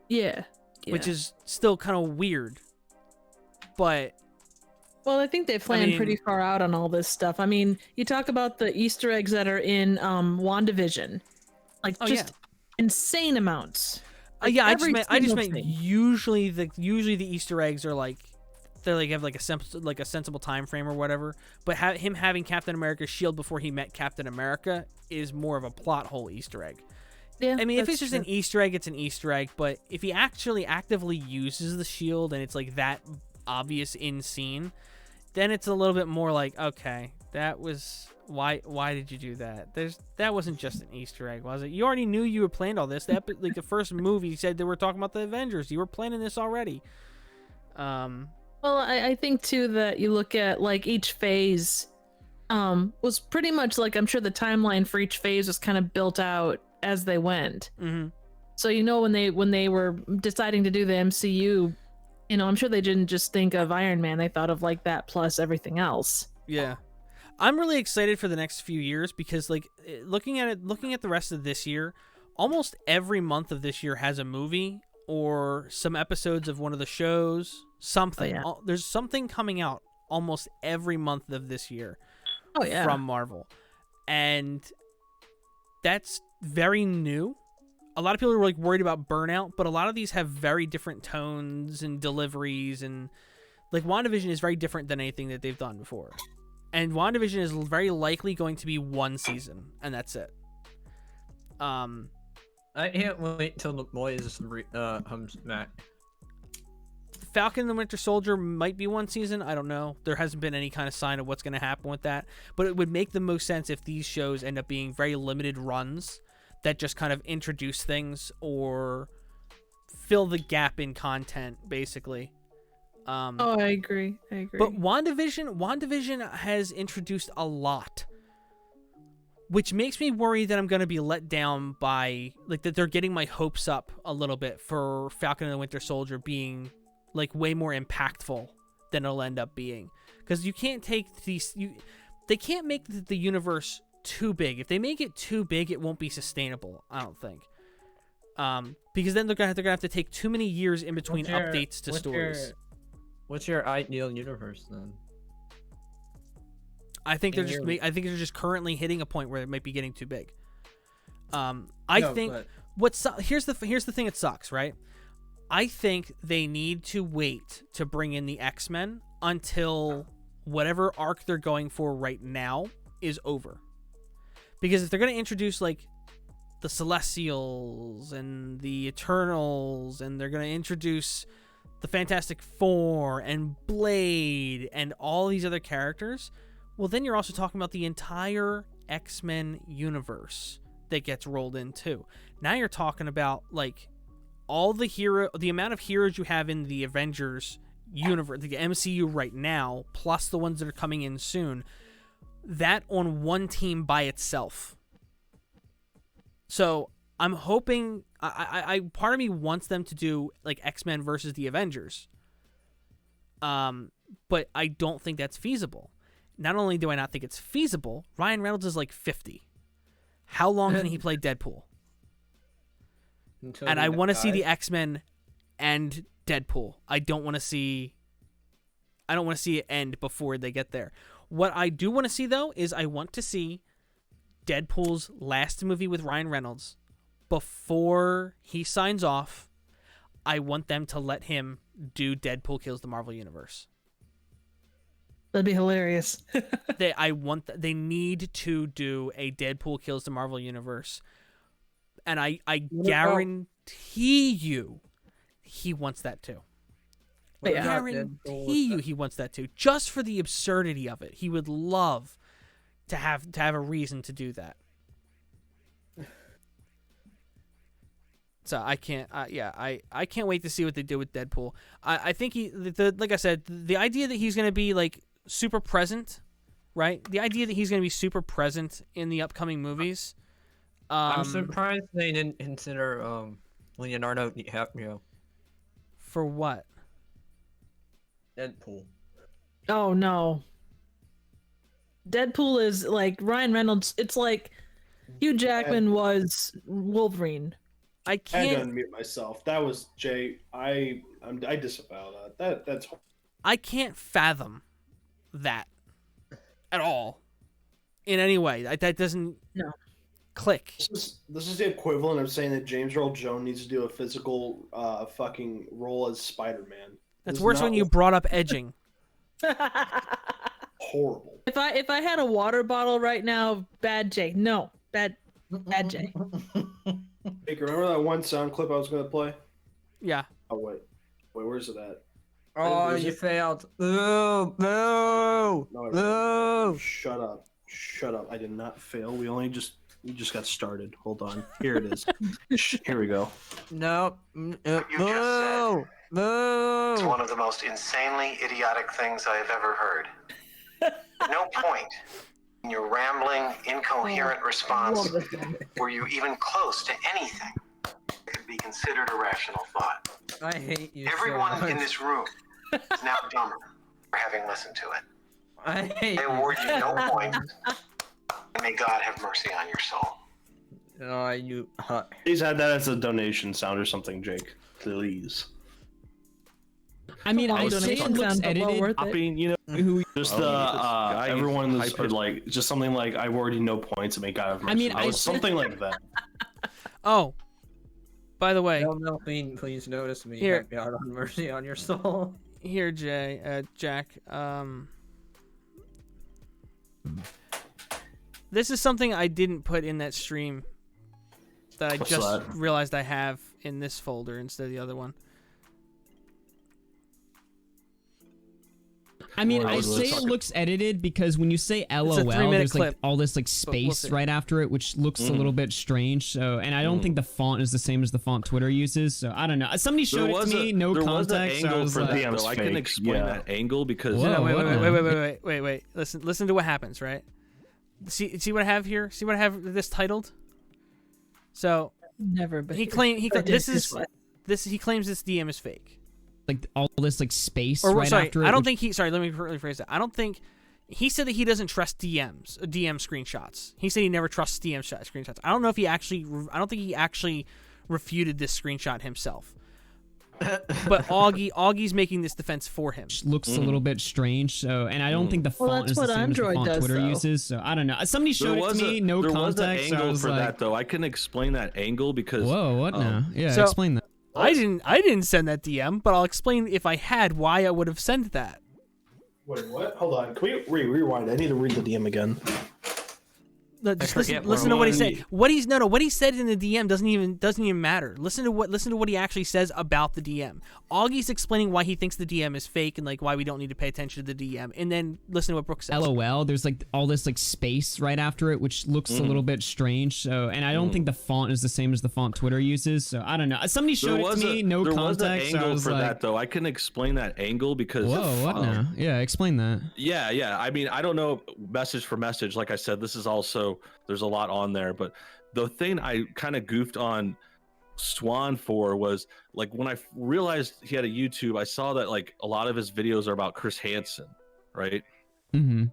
Yeah. Which is still kind of weird, but. Well, I think they planned pretty far out on all this stuff. I mean, you talk about the Easter eggs that are in WandaVision, like insane amounts. Like I just meant thing. usually the Easter eggs are like they like have like a sensible time frame or whatever. But him having Captain America's shield before he met Captain America is more of a plot hole Easter egg. Yeah, I mean, if it's just true. an Easter egg, it's an Easter egg. But if he actually actively uses the shield and it's like that obvious in scene, then it's a little bit more like, okay, that was why did you do that? That wasn't just an Easter egg, was it? You already knew you were planned all this. Like the first movie said they were talking about the Avengers. You were planning this already. Well, I think too that you look at like each phase was pretty much like, I'm sure the timeline for each phase was kind of built out as they went. Mm-hmm. So when they were deciding to do the MCU, I'm sure they didn't just think of Iron Man. They thought of like that plus everything else. Yeah. I'm really excited for the next few years because looking at the rest of this year, almost every month of this year has a movie or some episodes of one of the shows, something. Oh, yeah. There's something coming out almost every month of this year. Oh, yeah. From Marvel. And that's very new. a lot of people are like worried about burnout, but a lot of these have very different tones and deliveries, and like WandaVision is very different than anything that they've done before. And WandaVision is very likely going to be one season, and that's it. I can't wait till the boys comes back. Falcon and the Winter Soldier might be one season. I don't know. There hasn't been any kind of sign of what's going to happen with that. But it would make the most sense if these shows end up being very limited runs that just kind of introduce things or fill the gap in content, basically. Oh, I agree. But WandaVision has introduced a lot, which makes me worry that I'm going to be let down by, like, that they're getting my hopes up a little bit for Falcon and the Winter Soldier being, like, way more impactful than it'll end up being. Because you can't take these... They can't make the universe too big. If they make it too big, it won't be sustainable, I don't think. Because then they're gonna have to take too many years in between updates to stories. What's your ideal universe, then? I think they're just currently hitting a point where it might be getting too big. Here's the thing that sucks, right? I think they need to wait to bring in the X-Men until whatever arc they're going for right now is over. Because if they're going to introduce, like, the Celestials and the Eternals, and they're going to introduce the Fantastic Four and Blade and all these other characters, well, then you're also talking about the entire X-Men universe that gets rolled in too. Now you're talking about, like, all the amount of heroes you have in the Avengers universe, the MCU right now, plus the ones that are coming in soon, that on one team by itself. So I'm hoping, I part of me wants them to do, like, X-Men versus the Avengers. But I don't think that's feasible. Not only do I not think it's feasible, Ryan Reynolds is like 50. How long can he play Deadpool? And I want to see the X-Men and Deadpool. I don't want to see it end before they get there. What I do want to see, though, is I want to see Deadpool's last movie with Ryan Reynolds before he signs off. I want them to let him do Deadpool Kills the Marvel Universe. That'd be hilarious. They need to do a Deadpool Kills the Marvel Universe. And I guarantee you he wants that too. I guarantee you he wants that too. Just for the absurdity of it. He would love to have a reason to do that. So I can't I can't wait to see what they do with Deadpool. I think like I said, the idea that he's going to be, like, super present, right? The idea that he's going to be super present in the upcoming movies. I'm surprised they didn't consider Leonardo DiCaprio. For what? Deadpool. Oh no. Deadpool is like Ryan Reynolds. It's like Hugh Jackman was Wolverine. I had to unmute myself. That was Jay. I disavow that. That's. I can't fathom that at all in any way. That doesn't click. This is the equivalent of saying that James Earl Jones needs to do a physical fucking role as Spider-Man. That's worse when you brought up edging. Horrible. If I had a water bottle right now, bad Jay. No, bad Jay. Baker, remember that one sound clip I was going to play? Yeah. Oh, wait, where's it at? Oh, you failed. No. Shut up. I did not fail. We just got started. Hold on. Here it is. Here we go. No. No. It's one of the most insanely idiotic things I have ever heard. At no point in your rambling, incoherent response were you even close to anything that could be considered a rational thought. I hate you. Everyone in this room is now dumber for having listened to it. I hate you. I award you no points, and may God have mercy on your soul. Oh, you. Please add that as a donation sound or something, Jake. Please. I mean, I say it looks edited. I mean, you know, just everyone is like just something like I award you no points and may God have mercy. I mean, something like that. Oh, by the way, Don't help me, please notice me. Here. Have God on mercy on your soul. here, Jack. This is something I didn't put in that stream that I What's just that? realized I have in this folder instead of the other one. I mean, Well, I let's say talk- it looks edited because when you say LOL, 3-minute there's like clip, all this like but we'll space see. right after it, which looks a little bit strange. So, and I don't think the font is the same as the font Twitter uses. So I don't know. Somebody showed it to me, no context. So I was for like, that, DM's though. I can fake, explain yeah. that angle because Whoa. No, wait, what wait, now? wait. Listen to what happens, right? See what I have here? See what I have this titled? So Never been. he claimed he I did this is one. this he claims this DM is fake. like all this like space Or right sorry, after it. I don't which- think he. Sorry, let me rephrase that. I don't think he said that he doesn't trust DM screenshots. He said he never trusts DM screenshots. I don't know if he actually. I don't think he actually refuted this screenshot himself. But Augie's making this defense for him. looks a little bit strange. So, and I don't think the Well, font that's is the what same as the Android font does, Twitter though. uses. So I don't know. Somebody showed it to me, no there was an context. So I angle was for like, that though. I can explain that angle because whoa, what now? Yeah, So- explain that. I didn't send that DM, but I'll explain if I had why I would have sent that. Wait, what? Hold on. Can we rewind? I need to read the DM again. Just forget listen where to what he we- said. What he said in the DM doesn't even matter. Listen to what he actually says about the DM. Augie's explaining why he thinks the DM is fake and like why we don't need to pay attention to the DM, and then listen to what Brooke says. LOL, there's like all this like space right after it, which looks a little bit strange. So, and I don't think the font is the same as the font Twitter uses. So I don't know. Somebody showed it to me, no there context. was an So I angle was for like, that though. I can explain that angle because whoa, what now? Yeah, explain that. Yeah. I mean, I don't know message for message. Like I said, this is also there's a lot on there, but the thing I kind of goofed on Swan for was like when I realized he had a YouTube, I saw that like a lot of his videos are about Chris Hansen, right? Mm-hmm.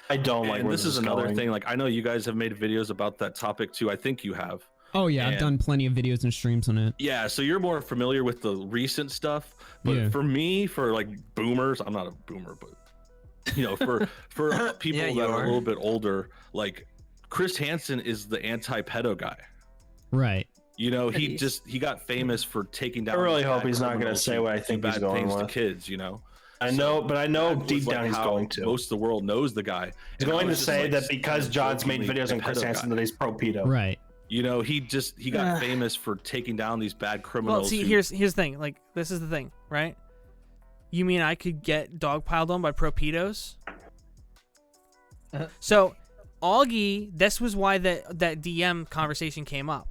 I don't like And where this is another going. thing. Like I know you guys have made videos about that topic too. I think you have. Oh yeah, I've And- done plenty of videos and streams on it. Yeah, so you're more familiar with the recent stuff, but Yeah. for me, for like boomers, I'm not a boomer, but you know, for people Yeah, you that are are. a little bit older, like Chris Hansen is the anti-pedo guy. Right. You know, he got famous for taking down. I really these hope bad he's not gonna criminals say who what I do think he's bad going things to with. kids. You know, I know, but I know that deep was, like, down he's how going to. Most of the world knows the guy. He's And I going to was just, say like, that because John's made jokingly videos on the Chris pedo Hansen guy. that he's pro pedo. Right. You know, he got famous for taking down these bad criminals. Well, see, who- here's the thing. Like, this is the thing, right? You mean I could get dogpiled on by pro pedos? So, Augie, this was why that DM conversation came up.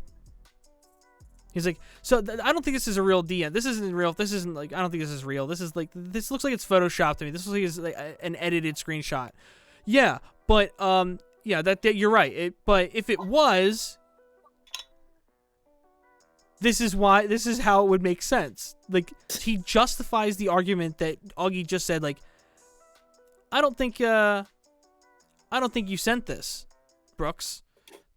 He's like, so I don't think this is a real DM. This isn't real. This isn't like, I don't think this is real. This is like, this looks like it's photoshopped to me. This looks like it's like an edited screenshot. Yeah, but yeah, that you're right. But if it was, this is how it would make sense. Like, he justifies the argument that Augie just said. Like, I don't think you sent this, Brooks.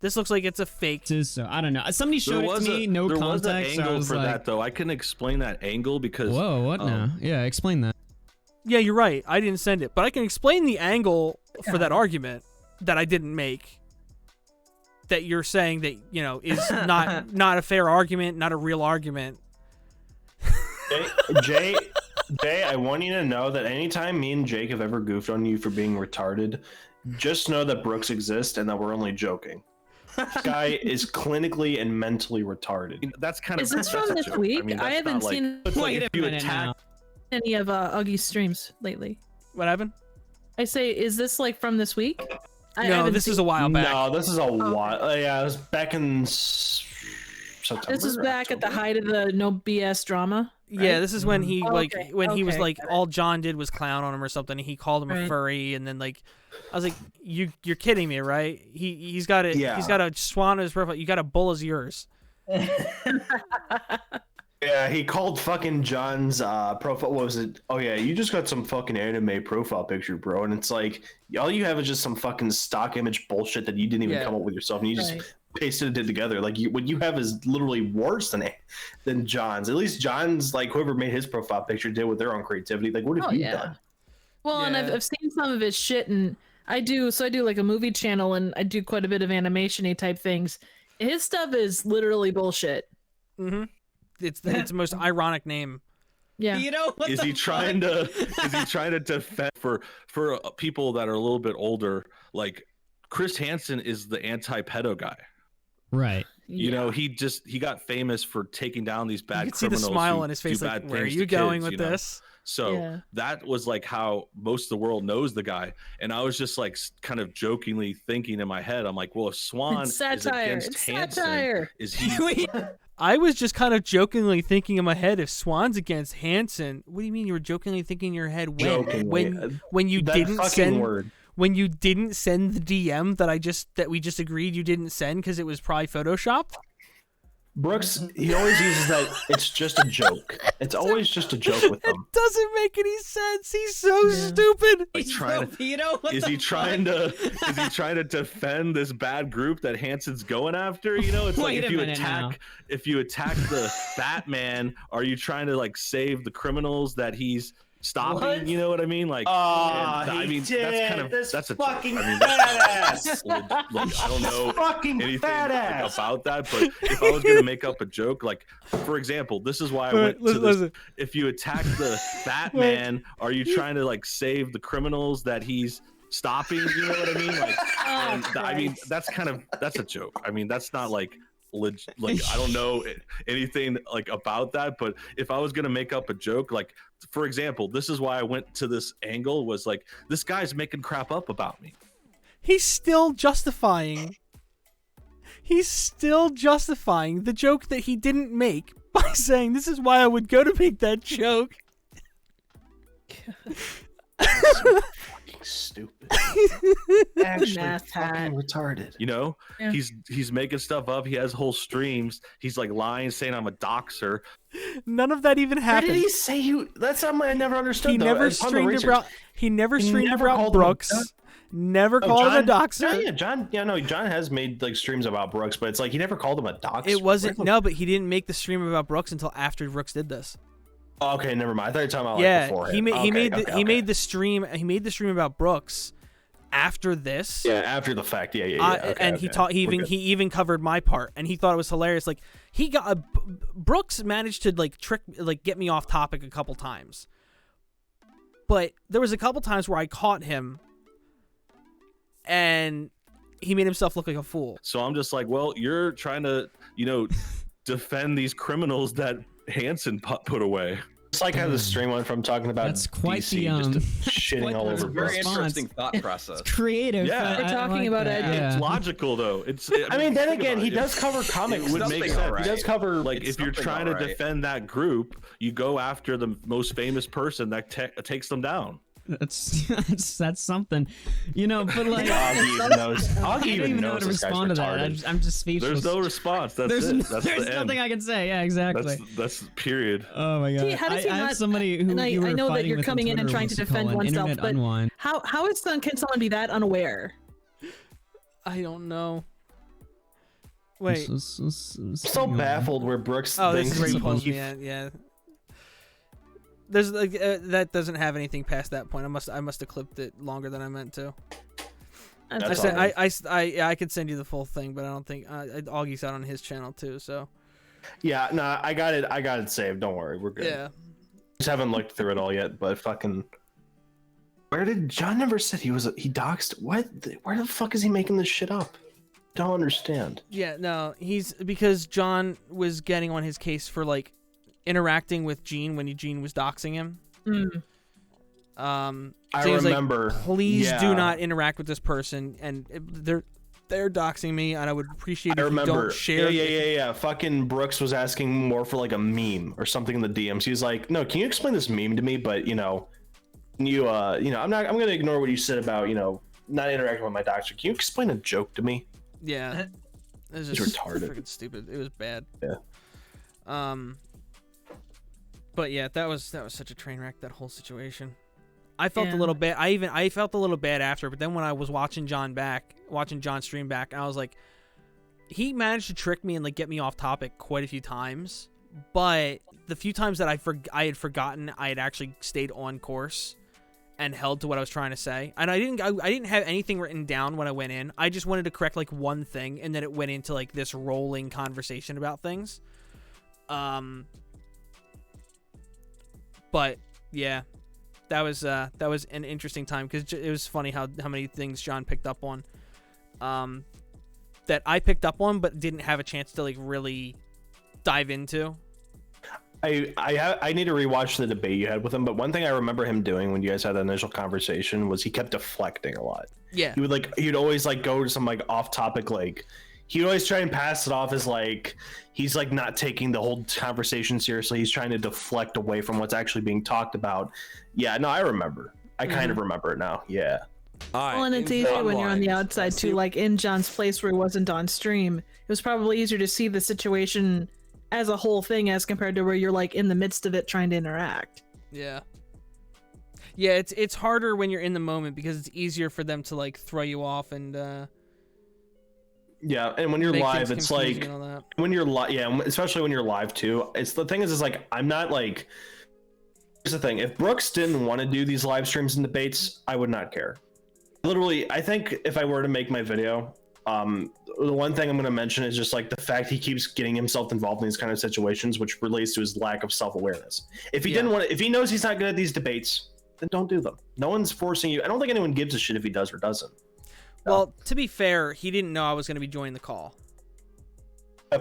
This looks like it's a fake. So I don't know. Somebody showed it to me, no there was an context. So I angle was for like, that though. I can explain that angle because whoa, what now? Yeah, explain that. Yeah, you're right. I didn't send it, but I can explain the angle for that argument that I didn't make. That you're saying that, you know, is not a fair argument, not a real argument. Jay, I want you to know that anytime me and Jake have ever goofed on you for being retarded, just know that Brooks exists and that we're only joking. This guy is clinically and mentally retarded. That's kind of Is this from that's a this joke. week? mean, I that's haven't not like- seen It's like Wait if a you minute attack now. any of Augie's streams lately. What happened? I say, is this like from this week? I No, haven't this is seen- a while back. No, this is a while. Yeah, it was back in September. This is back at the October. height of the no BS drama. Yeah, right? this is when he Oh, like okay, when he was okay, like got it. all John did was clown on him or something, and he called him a Right. furry, and then like I was like, you're kidding me, right? He's got a Yeah. he's got a swan on his profile. You got a bull as yours. Yeah, he called fucking John's profile. What was it? Oh yeah, you just got some fucking anime profile picture, bro. And it's like all you have is just some fucking stock image bullshit that you didn't even Yeah. come up with yourself, and you just Right. pasted it together. Like what you have is literally worse than John's. At least John's, like, whoever made his profile picture did with their own creativity. Like, what have Oh, you yeah. done? Well, and Yeah. I've seen some of his shit, and I do like a movie channel, and I do quite a bit of animation-y type things. His stuff is literally bullshit. Mm-hmm. it's the most ironic name. Yeah. You know, what Is the he trying fuck? to is he trying to defend for people that are a little bit older? Like Chris Hansen is the anti-pedo guy. Right. You know, he got famous for taking down these bad You can see the criminals. smile who on his do face, bad like, where are things you to going kids, with you know? this? So Yeah. that was like how most of the world knows the guy. And I was just like kind of jokingly thinking in my head, I'm like, well, if Swan It's is satire. against It's Hansen, satire. is he I was just kind of jokingly thinking in my head, if Swan's against Hansen, what do you mean you were jokingly thinking in your head Jokingly. when you That didn't fucking send word. when you didn't send the DM that we just agreed you didn't send because it was probably photoshopped? Brooks, he always uses that. It's just a joke. It's always just a joke with him. Doesn't make any sense. He's so stupid. He's trying to- Filipino? What is the he trying fuck? to is he trying to defend this bad group that Hansen's going after? You know, it's like Wait if a you minute now. attack the Batman, are you trying to like save the criminals that he's stopping? What? You know what I mean? Like, I mean, that's kind of that's a fucking joke. I mean, badass. like, I don't know Fucking anything like, badass. about that, but if I was gonna make up a joke, like for example, this is why I went to this. Listen. If you attack the Batman, are you trying to like save the criminals that he's stopping? You know what I mean? Like, and I mean, that's a joke. I mean, that's not like like I don't know anything like about that, but if I was gonna make up a joke, like for example, this is why I went to this angle, was like, this guy's making crap up about me. He's still justifying the joke that he didn't make by saying, this is why I would go to make that joke. Stupid. Math Actually, hat. fucking retarded. You know, Yeah. he's making stuff up. He has whole streams. He's like lying, saying I'm a doxer. None of that even Where happened. did he say you? That's something I never understood. He though. never Upon the streamed research. about. He never streamed never about called him a Brooks. duck? Never Oh, called him a John? doxer. Yeah, John. Yeah, no, John has made like streams about Brooks, but it's like he never called him a dox. It wasn't Where the- no, but he didn't make the stream about Brooks until after Brooks did this. Oh, okay, never mind. I thought you were talking about like Yeah, beforehand. he made Okay. made the stream about Brooks after this. Yeah, after the fact. Yeah. Okay, and okay. he even covered my part, and he thought it was hilarious. Like he got Brooks managed to get me off topic a couple times, but there was a couple times where I caught him, and he made himself look like a fool. So I'm just like, well, you're trying to, defend these criminals that Hansen put away. It's like how the stream went from talking about That's quite DC the, just to shitting quite all the over response. Brooks. Very interesting thought process. It's creative. Yeah. but We're I talking like about that, it. yeah. It's logical though. I mean, then think again, about he it. does cover comics. It would make something sense. alright. He does cover Like It's if you're something trying to alright. defend that group, you go after the most famous person that takes them down. That's something, but like Augie even knows. I Augie don't even even know how knows to this guy's respond to that. retarded. I'm just speechless. There's no response. That's There's it. That's there's the nothing end. I can say. Yeah, exactly. That's period. Oh my god. See, how does he I have not- somebody who and you were I know that fighting you're with on coming in and Twitter, trying to what's it defend called? oneself, Internet but Unwind. how can someone be that unaware? I don't know. Wait. I'm so baffled where Brooks Oh, this thinks is where he he- pulls me in. Yeah. There's like that doesn't have anything past that point. I must have clipped it longer than I meant to. That's I could send you the full thing, but I don't think Augie's out on his channel too. So Yeah, no, I got it saved. Don't worry, we're good. yeah. Just haven't looked through it all yet, but fucking. Where did John never said he doxed? What? Where the fuck is he making this shit up? Don't understand. Yeah, no, he's because John was getting on his case for like interacting with Gene when Gene was doxing him. I so he was remember. Like, please yeah. do not interact with this person, and they're doxing me, and I would appreciate I if remember. you don't share. Yeah. Fucking Brooks was asking more for like a meme or something in the DMs. He's like, "No, can you explain this meme to me?" But I'm gonna ignore what you said about not interacting with my doctor. Can you explain a joke to me? Yeah, it was He's just retarded. freaking stupid. It was bad. Yeah. But yeah, that was such a train wreck. That whole situation. I felt Yeah. a little bad. I felt a little bad after, but then when I was watching John stream back, I was like, he managed to trick me and like get me off topic quite a few times. But the few times that I had forgotten, I had actually stayed on course and held to what I was trying to say. And I didn't have anything written down when I went in. I just wanted to correct like one thing, and then it went into like this rolling conversation about things. But yeah, that was an interesting time because it was funny how many things John picked up on, that I picked up on but didn't have a chance to like really dive into. I need to rewatch the debate you had with him, but one thing I remember him doing when you guys had the initial conversation was he kept deflecting a lot. Yeah. He'd always like go to some like off topic, like he'd always try and pass it off as like he's like not taking the whole conversation seriously. He's trying to deflect away from what's actually being talked about. Yeah, no, I remember. I kind of remember it now. Yeah. Well, and it's easier when you're on the outside too, like in John's place where he wasn't on stream. It was probably easier to see the situation as a whole thing as compared to where you're like in the midst of it trying to interact. Yeah. Yeah, it's harder when you're in the moment because it's easier for them to like throw you off and yeah, and when you're live, it's like when you're live, yeah, especially when you're live too. It's the thing is like I'm not like. Here's the thing: if Brooks didn't want to do these live streams and debates, I would not care. Literally, I think if I were to make my video, the one thing I'm going to mention is just like the fact he keeps getting himself involved in these kind of situations, which relates to his lack of self-awareness. If he didn't want to, if he knows he's not good at these debates, then don't do them. No one's forcing you. I don't think anyone gives a shit if he does or doesn't. Well, to be fair, he didn't know I was going to be joining the call.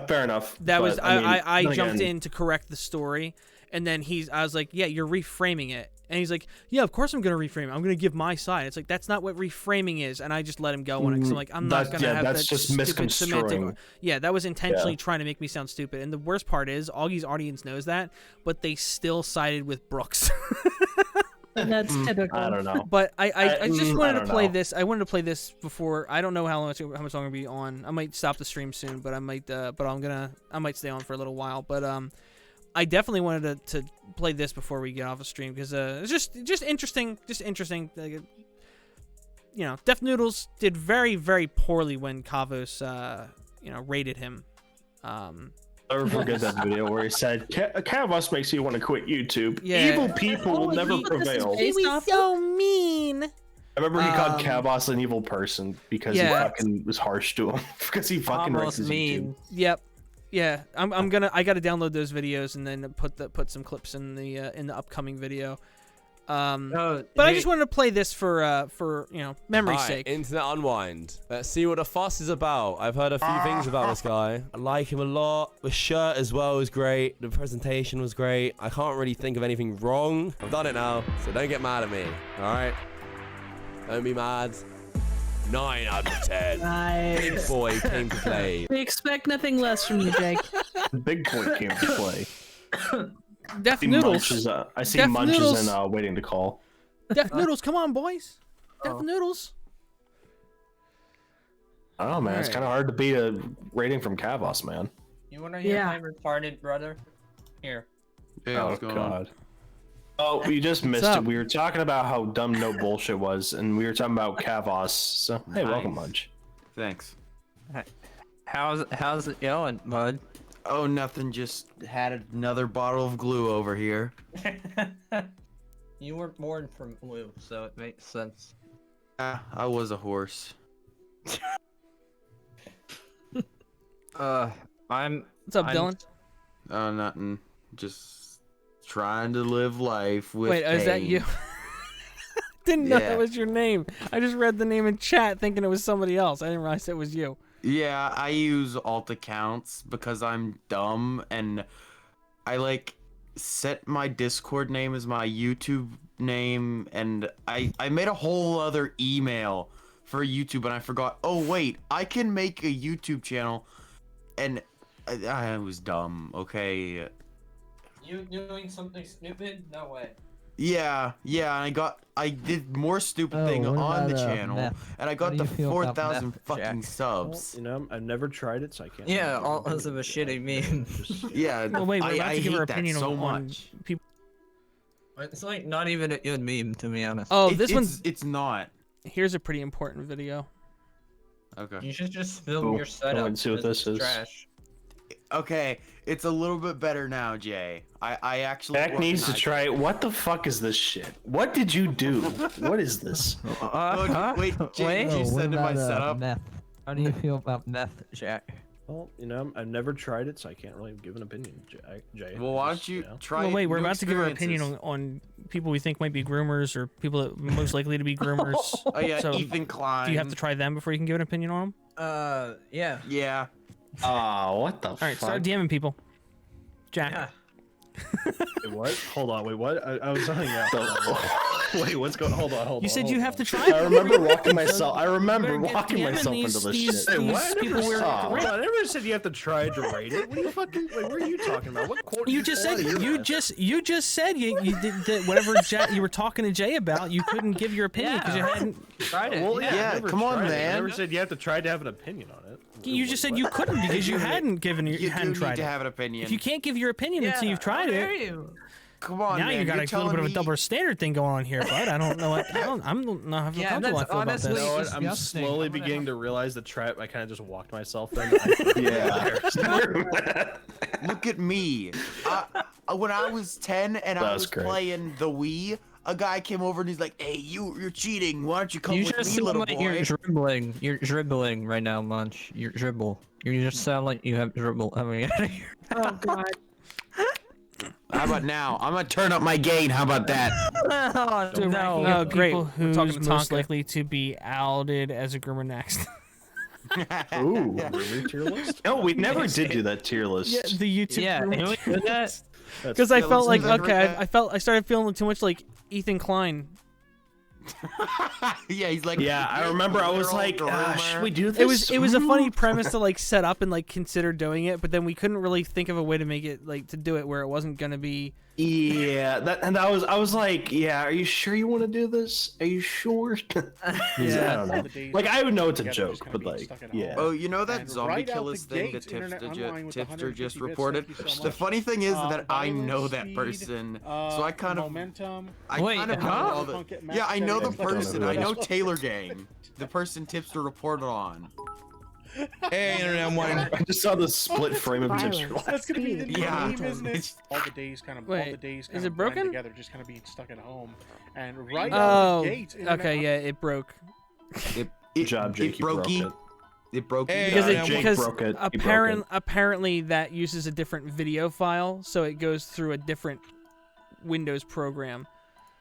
Fair enough. That was I jumped in to correct the story, and then I was like, yeah, you're reframing it. And he's like, yeah, of course I'm going to reframe it. I'm going to give my side. It's like, that's not what reframing is. And I just let him go on it because I'm like, I'm not going to have that's that just stupid misconstruing. semantic. Yeah, that was intentionally trying to make me sound stupid. And the worst part is, Augie's audience knows that, but they still sided with Brooks. That's typical. I don't know. But I just wanted to play know. this. I wanted to play this before. I don't know how much I'm going to be on. I might stop the stream soon, but I might. I might stay on for a little while. But I definitely wanted to play this before we get off the stream because it's just interesting. Just interesting. Like, you know, Def Noodles did very, very poorly when Kavos rated him. I'll never forget that video where he said, Kavos makes you want to quit YouTube. Yeah. Evil people will never prevail. He was so mean. I remember he called Kavos an evil person because he Yeah. fucking was harsh to him. Because he fucking wrecks his YouTube. Yep. Yeah, I gotta download those videos and then put some clips in the upcoming video. But I just wanted to play this for memory's sake. Internet Unwind. Let's see what the fuss is about. I've heard a few things about this guy. I like him a lot. The shirt as well was great. The presentation was great. I can't really think of anything wrong. I've done it now, so don't get mad at me. All right? Don't be mad. 9 out of 10. Nice. Big boy came to play. We expect nothing less from you, Jake. The big point came to play. Def Noodles. I see Def Munches Noodles. and waiting to call. Def Noodles, come on, boys. Def Noodles. Oh man, it's kind of hard to beat a rating from Kavos, man. You want to hear my retarded brother? Here. Yeah, Oh what's going god. on? Oh, we just missed up? it. We were talking about how dumb no bullshit was, and we were talking about Kavos. So hey, welcome, Munch. Thanks. How's it going, bud? Oh, nothing. Just had another bottle of glue over here. You weren't born from blue, so it makes sense. I was a horse. What's up, Dylan? Oh, nothing. Just trying to live life with Wait, is that pain. you? Didn't know Yeah. that was your name. I just read the name in chat thinking it was somebody else. I didn't realize it was you. Yeah, I use alt accounts because I'm dumb and I like set my Discord name as my YouTube name, and I made a whole other email for YouTube and I forgot. Oh wait, I can make a YouTube channel, and I was dumb. Okay. You doing something stupid? No way. Yeah, I did more stupid thing on the channel, and I got the 4,000 fucking subs. You know, I've never tried it, so I can't. Yeah, all because of a shitty meme. Yeah, Well, wait, we're about I to give her hate that opinion so on much. people. It's like not even a good meme, to be honest. Oh, this one's. It's not. Here's a pretty important video. Okay. You should just film Cool. your Go setup. and see what because this it's is. Trash. Okay, it's a little bit better now, Jay. I actually. Jack needs to organized try it. it. What the fuck is this shit? What did you do? What is this? Wait, Jay, did you send in my setup? Meth. How do you feel about meth, Jack? Well, I've never tried it, so I can't really give an opinion, Jay. Well, why don't you try Well, it? wait, we're New about to give our experiences. opinion on people we think might be groomers or people that are most likely to be groomers. Oh yeah, So, Ethan Klein. do you have to try them before you can give an opinion on them? Yeah. Yeah. What the All right, start DMing people. Jack. Yeah. Wait, what? Hold on, wait, what? I was hanging out. Wait, what's going? Hold on. You said you have to try. I remember walking myself. I remember Better get walking DMing myself these- into this these- shit. these What? people we're- Hold on, I never said you have to try to rate it. What are you fucking? Wait, what are you talking about? What quote? You just said you just said you did that whatever you were talking to Jay about. You couldn't give your opinion because you hadn't tried it. Well, Yeah, I never come on, tried it. I man. never said you have to try to have an opinion on it. You just said you couldn't because you hadn't given your, You hadn't do tried need to it. have an opinion. If you can't give your opinion until you've tried it, Come on, now man. you got you're a little telling bit of a me- double standard thing going on here, bud. I don't know. I'm not having Yeah, comfortable. I that's feel about honestly- this. You know what? It's I'm disgusting. slowly I'm gonna beginning have- to realize the trap. I kind of just walked myself in. Look at me. When I was 10 and I That was was great. playing the Wii, a guy came over and he's like, "Hey, you're cheating. Why don't you come You with just me, sound little like boy?" you're dribbling. You're dribbling right now, Munch. You're dribble. You just sound like you have dribble. I mean, Oh god. How about now? I'm gonna turn up my gain. How about that? So ranking no. up Oh, great. people We're talking who's to most Tonka. likely to be outed as a groomer next. Ooh, remove tier list? No, we never did do that tier list. Yeah, the YouTube. yeah. groomer- And we did that. Because I Yeah, felt like let's do that okay, right I started feeling too much like Ethan Klein. Yeah, he's like. Yeah, I remember. I was like, should we do this? It was a funny premise to like set up and like consider doing it, but then we couldn't really think of a way to make it like to do it where it wasn't gonna be. Yeah, I was like, yeah, are you sure you want to do this? Are you sure? I don't know. Like, I would know it's a joke, but like, yeah. Oh, you know that And zombie right out killers the thing gate, that Internet Unwind with Tipster 150 just bits, reported? thank you so The much. funny thing is that I know violence, that speed, person, so I kind of momentum. I Wait, kind of know huh? all the. Yeah, I know the person. I know Taylor Gang, the person Tipster reported on. Hey, Internet Unwind. I just saw the split frame of Tipster. That's gonna be the new Yeah. meme, isn't it? All the days kind of, all Wait, the days is kind it of blend broken? together, just kind of being stuck at home, and right out Oh, the gate. Internet okay, yeah, it broke. Good job, Jake. You broke it. It broke. Hey, Because Yeah, Jake because broke it. He broke it. apparently that uses a different video file, so it goes through a different Windows program.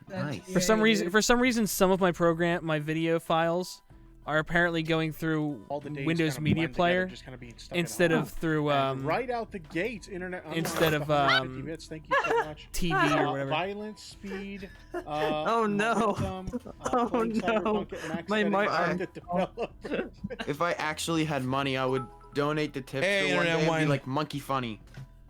Nice. For some reason, some of my video files are apparently going through all the days Windows kind of Media blend together, Player just kind of being stuck at instead home. of through And right out the gate, Internet Unwind instead with of 150 bits, thank you so much. TV or whatever. Violence, speed. Oh, no. momentum, Oh, playing no. Cyberpunk at max My setting mic- by the developer. If I actually had money, I would donate to Tipster Hey, one day Internet and be Unwind. like Monkey Funny.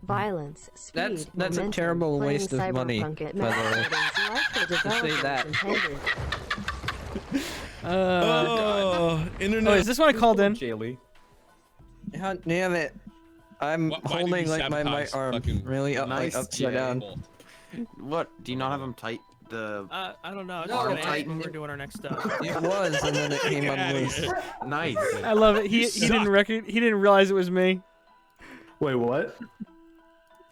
Violence, speed, That's a momentum, terrible playing waste of money, Cyberpunk at by the way. max settings like the Just say developers that. intended. Oh, Internet. Oh, is this what I called in? God damn it. I'm Why did you holding like my sabotage arm fucking- really up, Nice, like upside down. What? Do you not have them tight? The I don't know. No, Arm Titan. We're doing our next stuff. It was, and then it came unloose. nice. I love it. He didn't realize it was me. Wait, what?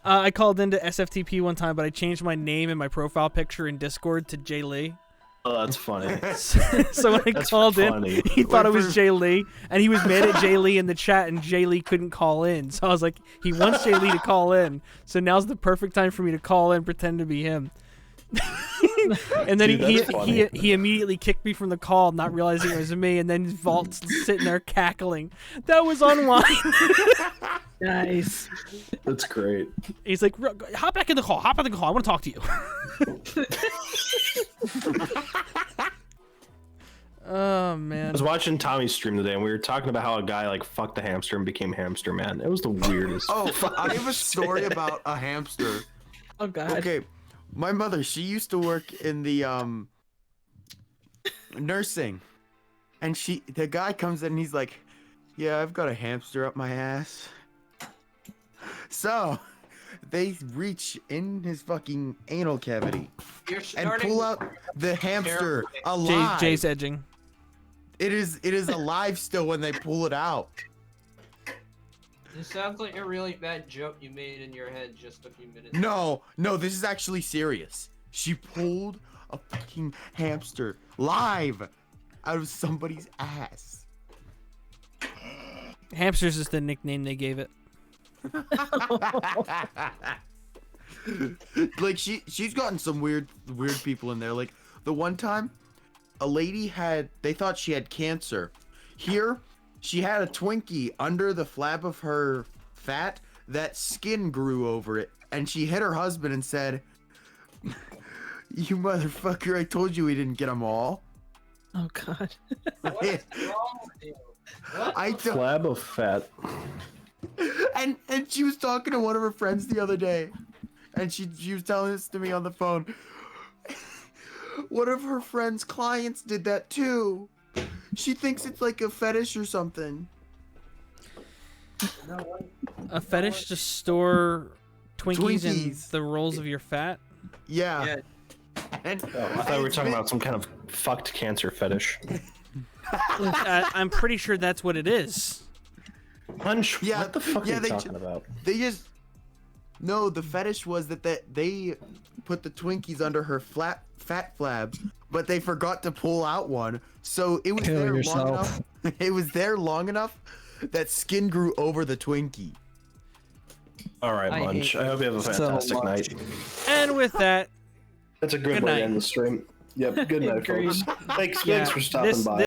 I called into SFTP one time, but I changed my name and my profile picture in Discord to Jay Lee. Oh, that's funny. So when I That's called funny. in, he thought Wait it was for- Jay Lee, and he was mad at Jay Lee in the chat, and Jay Lee couldn't call in. So I was like, he wants Jay Lee to call in, so now's the perfect time for me to call in, pretend to be him. And then Dude, that's he immediately kicked me from the call, not realizing it was me, and then Vault's sitting there cackling. That was Unwind. Nice. That's great. He's like, hop back in the call. Hop in the call. I want to talk to you. Oh I man. was watching Tommy's stream today, and we were talking about how a guy like fucked a hamster and became Hamster Man. It was the weirdest. Oh, I fucking have a story shit. about a hamster. Oh god. Okay, my mother, she used to work in the nursing, and the guy comes in and he's like, "Yeah, I've got a hamster up my ass." So they reach in his fucking anal cavity and pull out the hamster alive. Jay's edging. It is alive still when they pull it out. This sounds like a really bad joke you made in your head just a few minutes. No, this is actually serious. She pulled a fucking hamster live out of somebody's ass. Hamsters is the nickname they gave it. Like she's gotten some weird people in there. Like the one time a lady they thought she had cancer. Here she had a Twinkie under the flap of her fat that skin grew over it, and she hit her husband and said, "You motherfucker, I told you we didn't get them all." Oh god. What's wrong with you? I don't, Flab of fat. and she was talking to one of her friends the other day, and she was telling this to me on the phone. One of her friend's clients did that too. She thinks it's like a fetish or something. A fetish to store Twinkies in Twinkies. the rolls of your fat? Yeah. And I thought we were talking about some kind of fucked cancer fetish. I'm pretty sure that's what it is. Punch. Yeah, What the fuck yeah, are you they talking ju- about? They just no. The fetish was that they put the Twinkies under her fat flab, but they forgot to pull out one, so it was Kill there long yourself. enough. It was there long enough that skin grew over the Twinkie. All right, I Munch. hate I hope you have a so fantastic much. night. And with that, That's a good Good way night. to end the stream. Yep. Good night, Agreed. folks. Thanks Yeah, for stopping this- by. this-